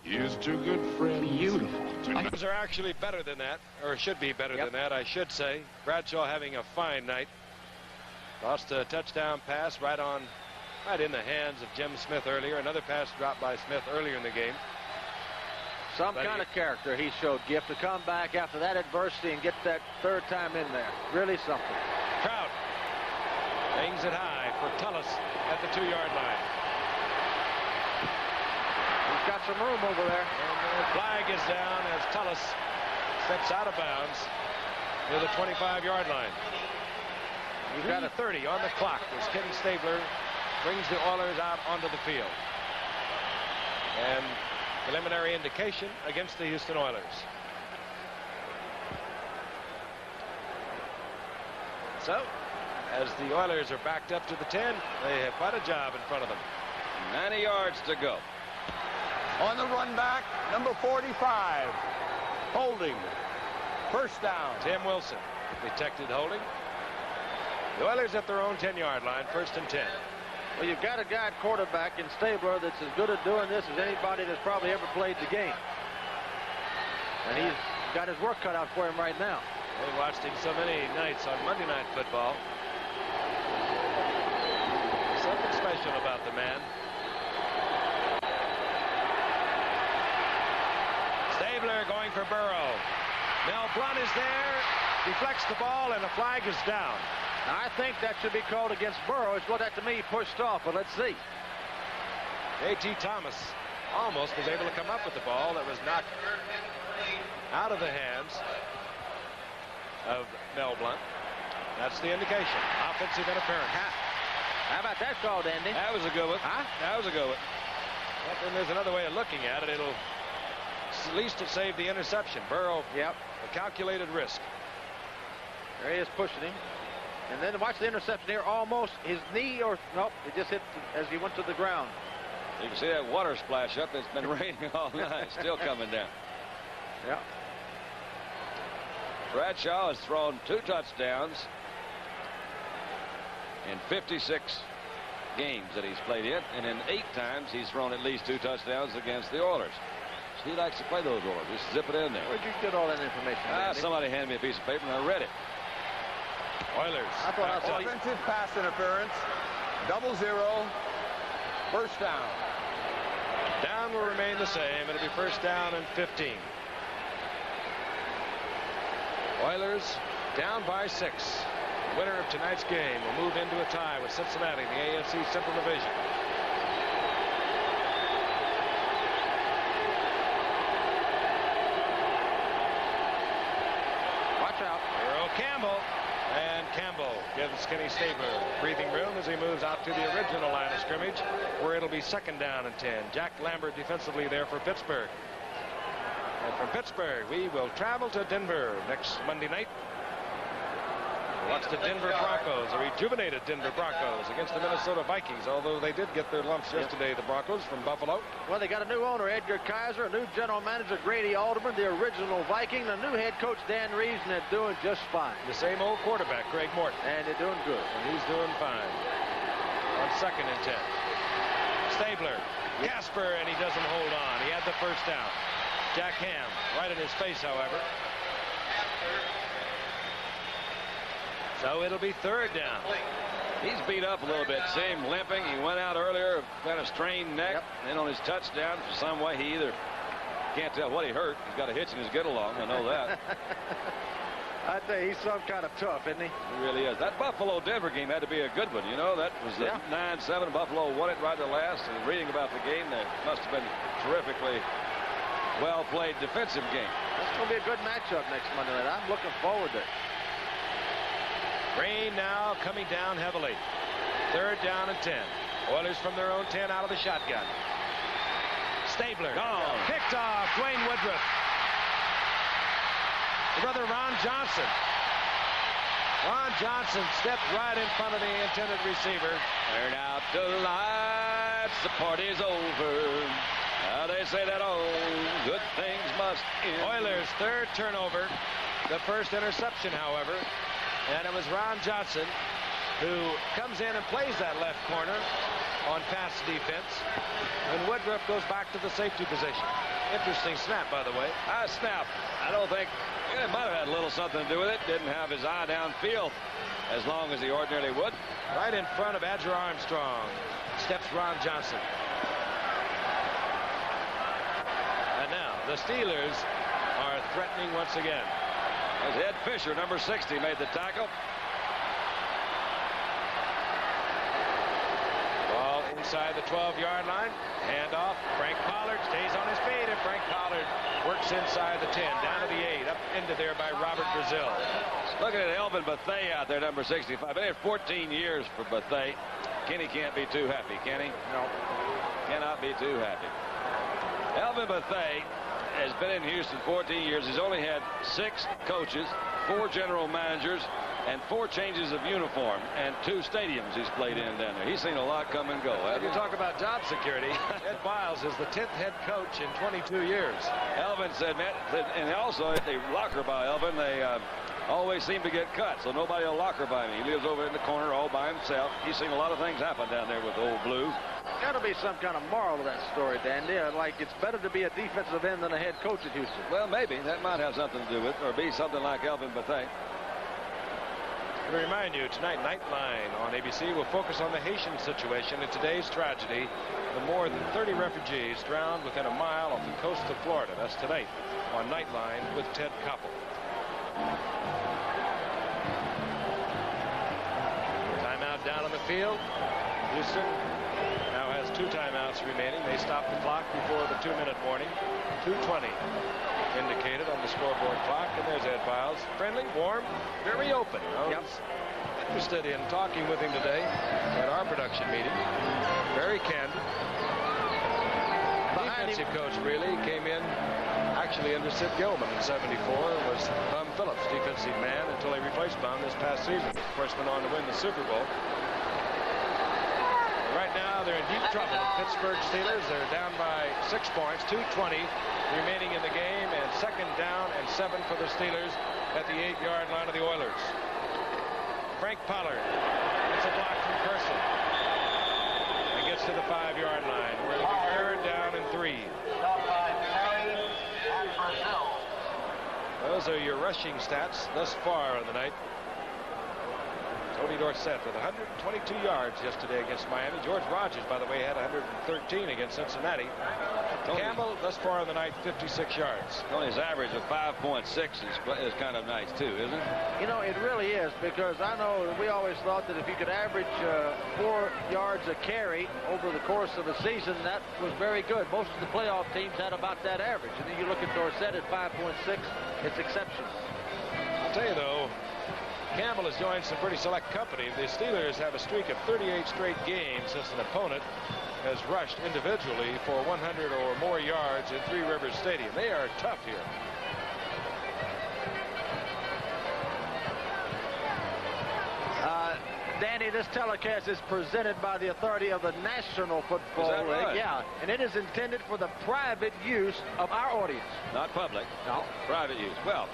Here's two good friends. Beautiful. Things are actually better than that, or should be better than that, I should say. Bradshaw having a fine night. Lost a touchdown pass right in the hands of Jim Smith earlier. Another pass dropped by Smith earlier in the game. Some kind of character he showed, Gift, to come back after that adversity and get that 3rd time in there. Really something. Trout hangs it high for Tullis at the 2-yard line. He's got some room over there. And the flag is down as Tullis steps out of bounds near the 25-yard line. You've got a 30 on the clock as Kenny Stabler brings the Oilers out onto the field. And preliminary indication against the Houston Oilers. So, as the Oilers are backed up to the 10, they have quite a job in front of them. 90 yards to go. On the run back, number 45. Holding. First down. Tim Wilson detected holding. The Oilers at their own 10-yard line, 1st and 10. Well, you've got a guy at quarterback in Stabler that's as good at doing this as anybody that's probably ever played the game. And he's got his work cut out for him right now. We watched him so many nights on Monday Night Football. Something special about the man. Stabler going for Burrow. Mel Blount is there, deflects the ball, and the flag is down. I think that should be called against Burrow. It's what that to me pushed off, but let's see. A.T. Thomas almost was able to come up with the ball that was knocked out of the hands of Mel Blount. That's the indication. Offensive interference. How about that call, Dandy? That was a good one. Huh? That was a good one. But then there's another way of looking at it. At least it saved the interception. Burrow, a calculated risk. There he is pushing him. And then watch the interception here. Almost his knee, or nope, it just hit as he went to the ground. You can see that water splash up. It's been raining all night. Still coming down. Yeah. Bradshaw has thrown 2 touchdowns in 56 games that he's played in, and in 8 times he's thrown at least 2 touchdowns against the Oilers. So he likes to play those Oilers. Just zip it in there. Where'd you get all that information? Somebody handed me a piece of paper and I read it. Oilers. I thought I saw offensive pass interference. 0-0. First down. Down will remain the same. It'll be first down and 15. Oilers down by 6. The winner of tonight's game will move into a tie with Cincinnati in the AFC Central Division. Watch out. Earl Campbell. And Campbell gives Kenny Stabler breathing room as he moves out to the original line of scrimmage, where it'll be second down and 10. Jack Lambert defensively there for Pittsburgh. And from Pittsburgh, we will travel to Denver next Monday night. Watch the Denver Broncos, a rejuvenated Denver Broncos against the Minnesota Vikings, although they did get their lumps yesterday, the Broncos from Buffalo. Well, they got a new owner, Edgar Kaiser, a new general manager, Grady Alderman, the original Viking, a new head coach, Dan Reeves, and they're doing just fine. The same old quarterback, Craig Morton. And they're doing good. And he's doing fine. On 2nd and 10. Stabler, Gasper, and he doesn't hold on. He had the first down. Jack Ham, right in his face, however. So it'll be 3rd down. He's beat up a little bit. See him limping. He went out earlier, kind of strained neck. Then on his touchdown, for some way, he either can't tell what he hurt. He's got a hitch in his get-along. I know that. I tell you, he's some kind of tough, isn't he? He really is. That Buffalo-Denver game had to be a good one. You know, that was 9-7. Buffalo won it right to last. And reading about the game, that must have been terrifically well-played defensive game. That's going to be a good matchup next Monday night. I'm looking forward to it. Rain now coming down heavily. 3rd down and 10. Oilers from their own 10 out of the shotgun. Stabler. Gone. Picked off. Dwayne Woodruff. Brother Ron Johnson. Ron Johnson stepped right in front of the intended receiver. Turn out the lights. The party's over. Now they say that all good things must end. Oilers' 3rd turnover. The first interception, however. And it was Ron Johnson who comes in and plays that left corner on pass defense. And Woodruff goes back to the safety position. Interesting snap, by the way. Snap. I don't think it might have had a little something to do with it. Didn't have his eye downfield as long as he ordinarily would. Right in front of Adger Armstrong steps Ron Johnson. And now the Steelers are threatening once again. As Ed Fisher, number 60, made the tackle. Ball inside the 12-yard line. Handoff. Frank Pollard stays on his feet, and Frank Pollard works inside the 10, down to the 8, up into there by Robert Brazil. Looking at Elvin Bethea out there, number 65. Been here 14 years for Bethea. Kenny can't be too happy, can he? No. Cannot be too happy. Elvin Bethea has been in Houston 14 years. He's only had 6 coaches, 4 general managers, and 4 changes of uniform, and 2 stadiums he's played in down there. He's seen a lot come and go. If you talk about job security, Ed Biles is the 10th head coach in 22 years. Elvin said, and also at the locker by Elvin, they always seem to get cut, so nobody will locker by him. He lives over in the corner all by himself. He's seen a lot of things happen down there with the old Blue. Got to be some kind of moral to that story, Dandy. Like it's better to be a defensive end than a head coach at Houston. Well, maybe. That might have something to do with it, or be something like Elvin Bethea. To remind you, tonight, Nightline on ABC will focus on the Haitian situation in today's tragedy. The more than 30 refugees drowned within a mile off the coast of Florida. That's tonight on Nightline with Ted Koppel. Timeout down on the field. Houston now has 2 timeouts remaining. They stopped the clock before the 2-minute warning. 2:20 indicated on the scoreboard clock. And there's Ed Biles. Friendly, warm, very open. I was interested in talking with him today at our production meeting. Very candid. Defensive coach, really, came in actually under Sid Gilman in '74. Was Bum Phillips, defensive man, until he replaced Bum this past season. Of course, went on to win the Super Bowl. Right now, they're in deep trouble. Pittsburgh Steelers, they're down by 6 points, 2:20 remaining in the game, and 2nd down and 7 for the Steelers at the 8-yard line of the Oilers. Frank Pollard gets a block from Person and gets to the 5-yard line, where it'll be 3rd down and 3. Those are your rushing stats thus far on the night. Tony Dorsett with 122 yards yesterday against Miami. George Rogers, by the way, had 113 against Cincinnati. Campbell, thus far on the night, 56 yards. Tony's average of 5.6 is kind of nice, too, isn't it? You know, it really is, because I know we always thought that if you could average 4 yards a carry over the course of a season, that was very good. Most of the playoff teams had about that average. And then you look at Dorsett at 5.6, it's exceptional. I'll tell you, though, Campbell has joined some pretty select company. The Steelers have a streak of 38 straight games since an opponent has rushed individually for 100 or more yards in Three Rivers Stadium. They are tough here. Danny, this telecast is presented by the authority of the National Football Is that League. right? Yeah, and it is intended for the private use of our audience. Not public. No. Private use. Well,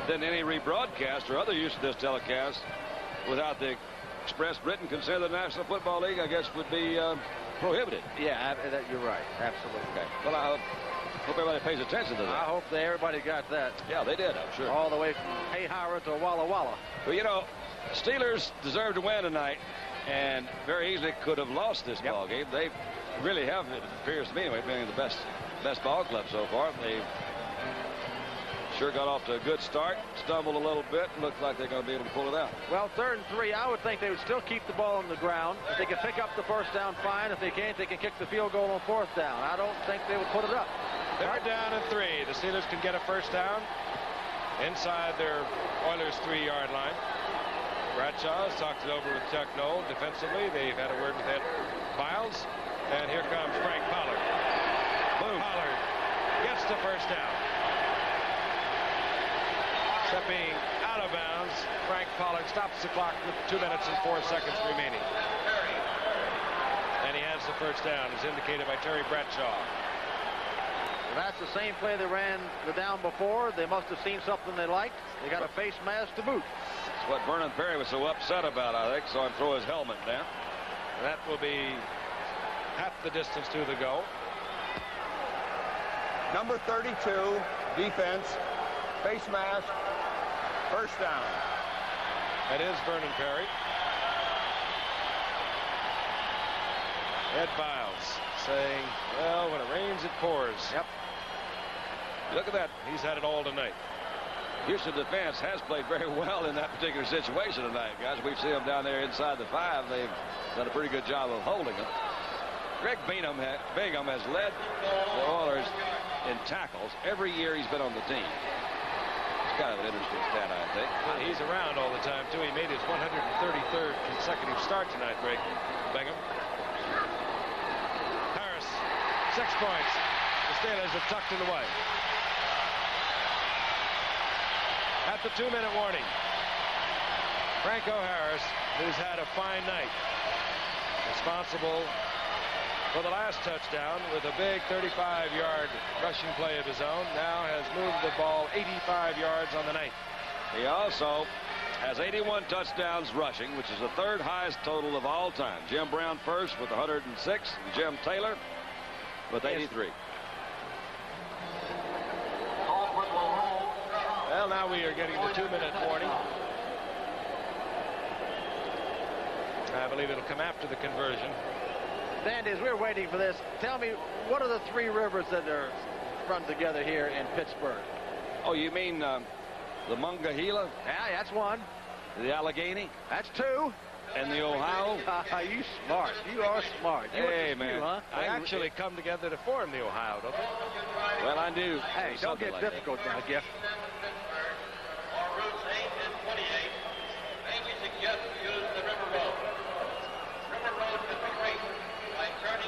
then any rebroadcast or other use of this telecast without the express written consent of the National Football League, I guess, would be prohibited. Yeah, you're right. Absolutely. Okay. Well, I hope everybody pays attention to that. I hope everybody got that. Yeah, they did, I'm sure. All the way from Hayhara to Walla Walla. Well, you know, Steelers deserve to win tonight, and very easily could have lost this ball game. They really have, it appears to me anyway, being the best ball club so far. They sure got off to a good start, stumbled a little bit, looks like they're going to be able to pull it out. Well, 3rd and 3, I would think they would still keep the ball on the ground. If they can pick up the first down, fine. If they can't, they can kick the field goal on 4th down. I don't think they would put it up. 3rd down and 3. The Steelers can get a first down inside their Oilers' 3-yard line. Bradshaw has talked it over with Chuck Knoll defensively. They've had a word with Ed Biles. And here comes Frank Pollard. Boom. Pollard gets the first down. Stepping out of bounds, Frank Pollard stops the clock with 2 minutes and 4 seconds remaining. And he has the first down, as indicated by Terry Bradshaw. Well, that's the same play they ran the down before. They must have seen something they liked. They got a face mask to boot. That's what Vernon Perry was so upset about, I think. Saw him throw his helmet down. And that will be half the distance to the goal. Number 32, defense, face mask, first down. That is Vernon Perry. Ed Biles saying, well, when it rains, it pours. Yep. Look at that. He's had it all tonight. Houston defense has played very well in that particular situation tonight, guys. We've seen them down there inside the 5. They've done a pretty good job of holding them. Greg Bingham has led the Oilers in tackles every year he's been on the team. It's kind of an interesting stat, I think. Well, he's around all the time, too. He made his 133rd consecutive start tonight, Greg Bingham. Harris, 6 points. The Steelers have tucked it away. At the 2-minute warning, Franco Harris, who's had a fine night, responsible for the last touchdown with a big 35-yard rushing play of his own, now has moved the ball 85 yards on the night. He also has 81 touchdowns rushing, which is the 3rd highest total of all time. Jim Brown first with 106, and Jim Taylor with 83. Well, now we are getting the 2-minute warning. I believe it'll come after the conversion. Dandy, as we're waiting for this, tell me, what are the 3 rivers that are run together here in Pittsburgh? Oh, you mean the Monongahela? Yeah, that's one. The Allegheny? That's 2. And the Ohio? You smart. You are smart. Hey, man. They actually come together to form the Ohio, don't they? Well, I do. Hey, don't get difficult now, Giff.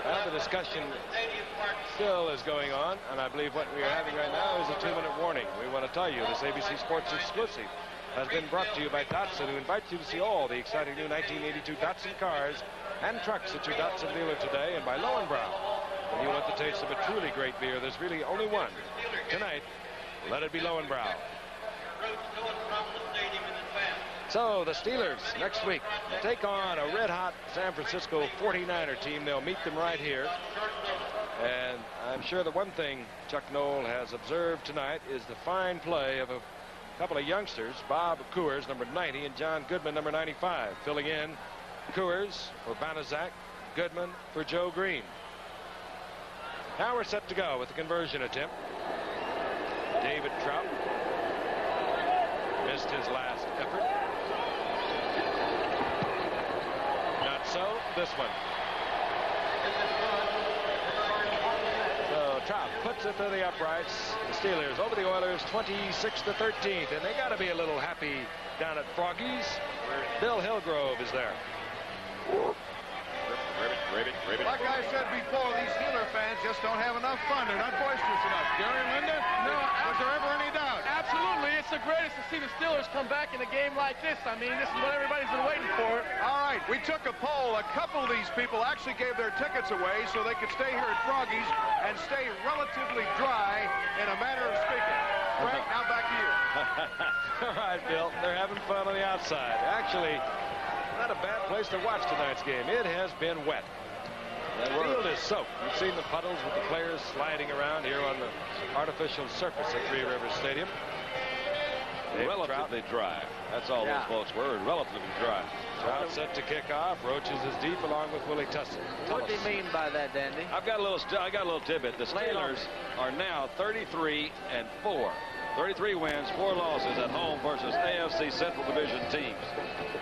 Well, the discussion still is going on, and I believe what we are having right now is a 2-minute warning. We want to tell you this ABC Sports exclusive has been brought to you by Datsun, who invites you to see all the exciting new 1982 Datsun cars and trucks at your Datsun dealer today, and by Lowenbrow. When you want the taste of a truly great beer, there's really only one. Tonight, let it be Lowenbrow. So the Steelers next week take on a red-hot San Francisco 49er team. They'll meet them right here. And I'm sure the one thing Chuck Knoll has observed tonight is the fine play of a couple of youngsters, Bob Coors, number 90, and John Goodman, number 95, filling in Coors for Banaszak, Goodman for Joe Green. Now we're set to go with the conversion attempt. David Trout missed his last effort. Not so this one. So Trout puts it to the uprights. The Steelers over the Oilers 26-13, and they got to be a little happy down at Froggy's, where Bill Hillgrove is there. Like I said before, these Steeler fans just don't have enough fun. They're not boisterous enough. Gary, Linda, was there ever any doubt? Absolutely. It's the greatest to see the Steelers come back in a game like this. I mean, this is what everybody's been waiting for. All right, we took a poll. A couple of these people actually gave their tickets away so they could stay here at Froggy's and stay relatively dry in a manner of speaking. Frank, now back to you. All right, Bill. They're having fun on the outside. Actually, not a bad place to watch tonight's game. It has been wet. The field is soaked. You've seen the puddles with the players sliding around here on the artificial surface at Three Rivers Stadium. Relatively dry. That's all those folks were, relatively dry. Trout set to kick off. Roaches is deep along with Willie Tussin. What do you mean by that, Dandy? I got a little tidbit. The Steelers are now 33-4. 33 wins, 4 losses at home versus AFC Central Division teams.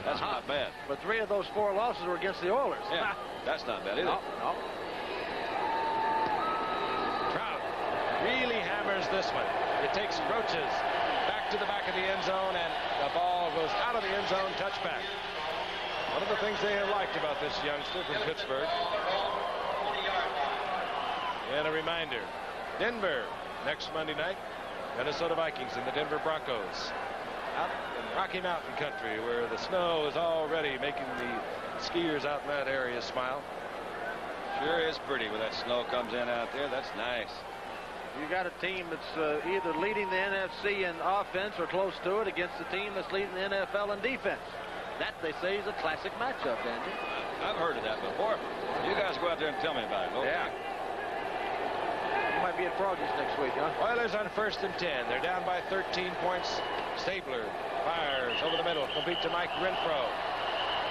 That's not bad. But 3 of those 4 losses were against the Oilers. Yeah, that's not bad either. No. Trout really hammers this one. It takes Roaches back to the back of the end zone, and the ball goes out of the end zone, touchback. One of the things they have liked about this youngster from Pittsburgh. And a reminder, Denver next Monday night. Minnesota Vikings and the Denver Broncos out in Rocky Mountain country where the snow is already making the skiers out in that area smile. Sure is pretty when that snow comes in out there. That's nice. You got a team that's either leading the NFC in offense or close to it against the team that's leading the NFL in defense. That, they say, is a classic matchup, Andy. I've heard of that before. You guys go out there and tell me about it. Okay? Yeah. Might be at Froggy's next week, huh? Oilers on 1st and 10. They're down by 13 points. Stabler fires over the middle, complete to Mike Renfro,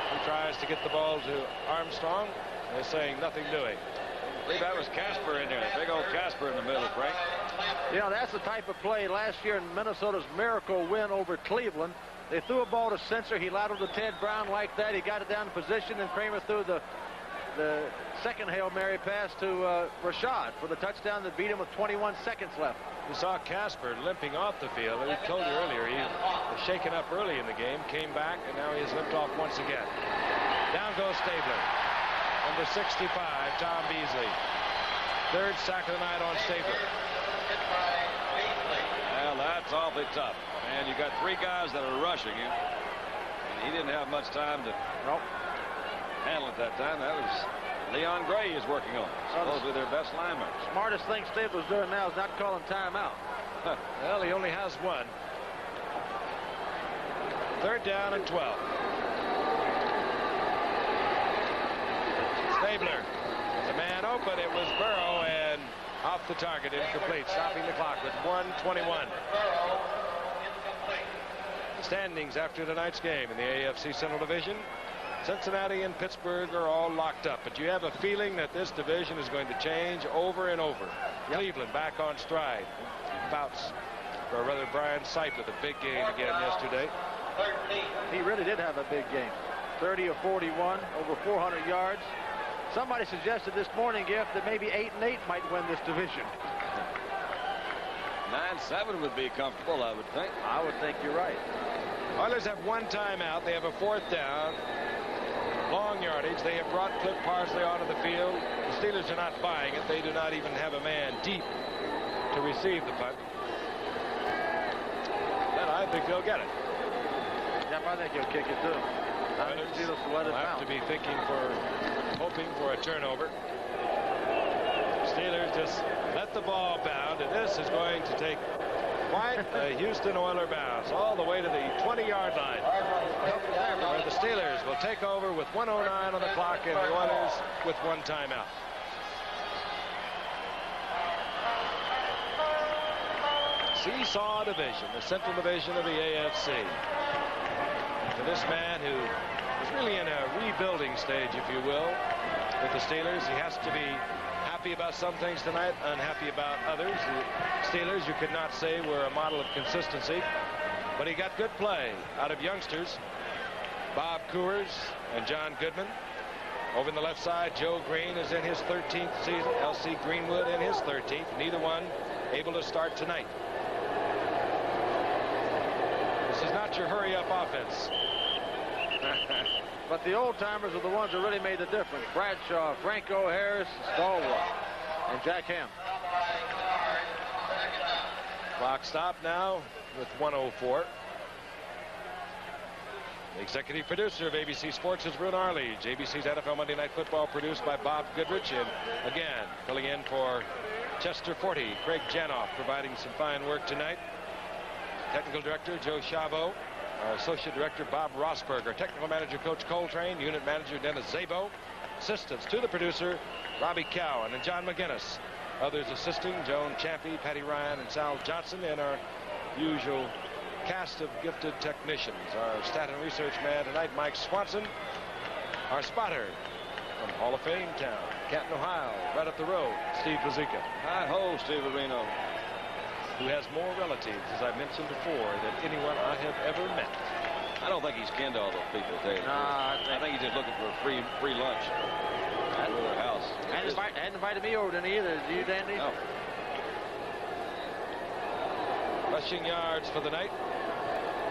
who tries to get the ball to Armstrong. They're saying nothing doing. I believe that was Casper in there. Big old Casper in the middle, Frank. You know, that's the type of play last year in Minnesota's miracle win over Cleveland. They threw a ball to Sensor. He lateral to Ted Brown like that. He got it down in position, and Kramer threw the second Hail Mary pass to Rashad for the touchdown that beat him with 21 seconds left. We saw Casper limping off the field. We told you earlier he was shaken up early in the game, came back, and now he's limped off once again. Down goes Stabler. Number 65, Tom Beasley. 3rd sack of the night on Stabler. Well, that's awfully tough. And you got 3 guys that are rushing him. And he didn't have much time to handle it that time. That was Leon Gray is working on. Supposedly their best lineman. Smartest thing Stabler's doing now is not calling timeout. Well, he only has one. 3rd down and 12. Stabler. The man open. It was Burrow, and off the target, incomplete, stopping the clock with 1:21. The standings after tonight's game in the AFC Central Division. Cincinnati and Pittsburgh are all locked up, but you have a feeling that this division is going to change over and over. Yep. Cleveland back on stride. Bouts for brother Brian Sight with a big game again yesterday. He really did have a big game. 30 of 41, over 400 yards. Somebody suggested this morning, Giff, that maybe 8-8 might win this division. 9-7 would be comfortable, I would think. I would think you're right. Oilers have 1 timeout. They have a 4th down. Long yardage. They have brought Cliff Parsley onto the field. The Steelers are not buying it. They do not even have a man deep to receive the punt. But I think they'll get it. Yep, I think he'll kick it too. I think the Steelers will let it have to be hoping for a turnover. Steelers just let the ball bound, and this is going to take quite a Houston Oiler bounce all the way to the 20-yard line, where the Steelers will take over with 1:09 on the clock and the Oilers with 1 timeout. Seesaw division, the Central Division of the AFC. For this man who is really in a rebuilding stage, if you will, with the Steelers, he has to be happy about some things tonight, unhappy about others. The Steelers, you could not say, were a model of consistency, but he got good play out of youngsters. Bob Coors and John Goodman. Over in the left side, Joe Green is in his 13th season. L.C. Greenwood in his 13th. Neither one able to start tonight. This is not your hurry-up offense. But the old-timers are the ones that really made the difference. Bradshaw, Franco Harris, Stalwart, and Jack Ham. Clock stopped now with 1:04. The executive producer of ABC Sports is Brun Arledge. ABC's NFL Monday Night Football produced by Bob Goodrich. And again, filling in for Chester Forty, Craig Janoff providing some fine work tonight. Technical director Joe Chavo. Our associate director Bob Rossberger. Technical manager Coach Coltrane. Unit manager Dennis Zabo. Assistants to the producer Robbie Cowan and John McGinnis. Others assisting Joan Champy, Patty Ryan, and Sal Johnson, and our usual cast of gifted technicians. Our stat and research man tonight, Mike Swanson. Our spotter from Hall of Fame town, Canton, Ohio, right up the road, Steve Bazika. Hi-ho, Steve Areno. Who has more relatives, as I mentioned before, than anyone I have ever met. I don't think he's kin to all those people, tell you. No, I think he's just looking for a free lunch at their house. Hadn't invited me over to any either. Did you, Dandy? No. Rushing yards for the night.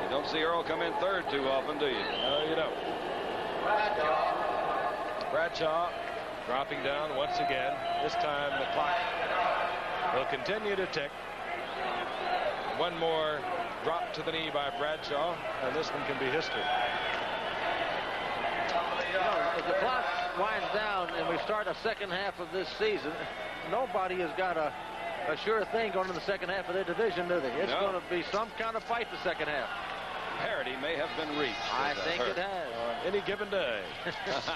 You don't see Earl come in third too often, do you? No, you don't. Bradshaw dropping down once again. This time the clock will continue to tick. One more drop to the knee by Bradshaw, and this one can be history. You know, if the clock winds down and we start a second half of this season, nobody has got a sure thing going in the second half of their division, do they? It's going to be some kind of fight the second half. Parity may have been reached. I think it has. On any given day,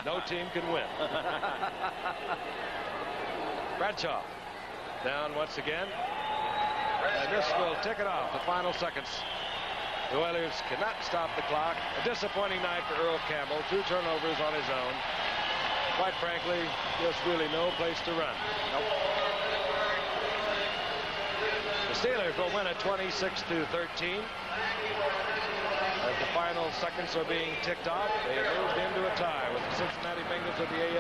no team can win. Bradshaw down once again. And this will tick it off the final seconds. The Oilers cannot stop the clock. A disappointing night for Earl Campbell. 2 turnovers on his own. Quite frankly, just really no place to run. Nope. The Steelers will win at 26-13. As the final seconds are being ticked off, they have moved into a tie with the Cincinnati Bengals of the AFC.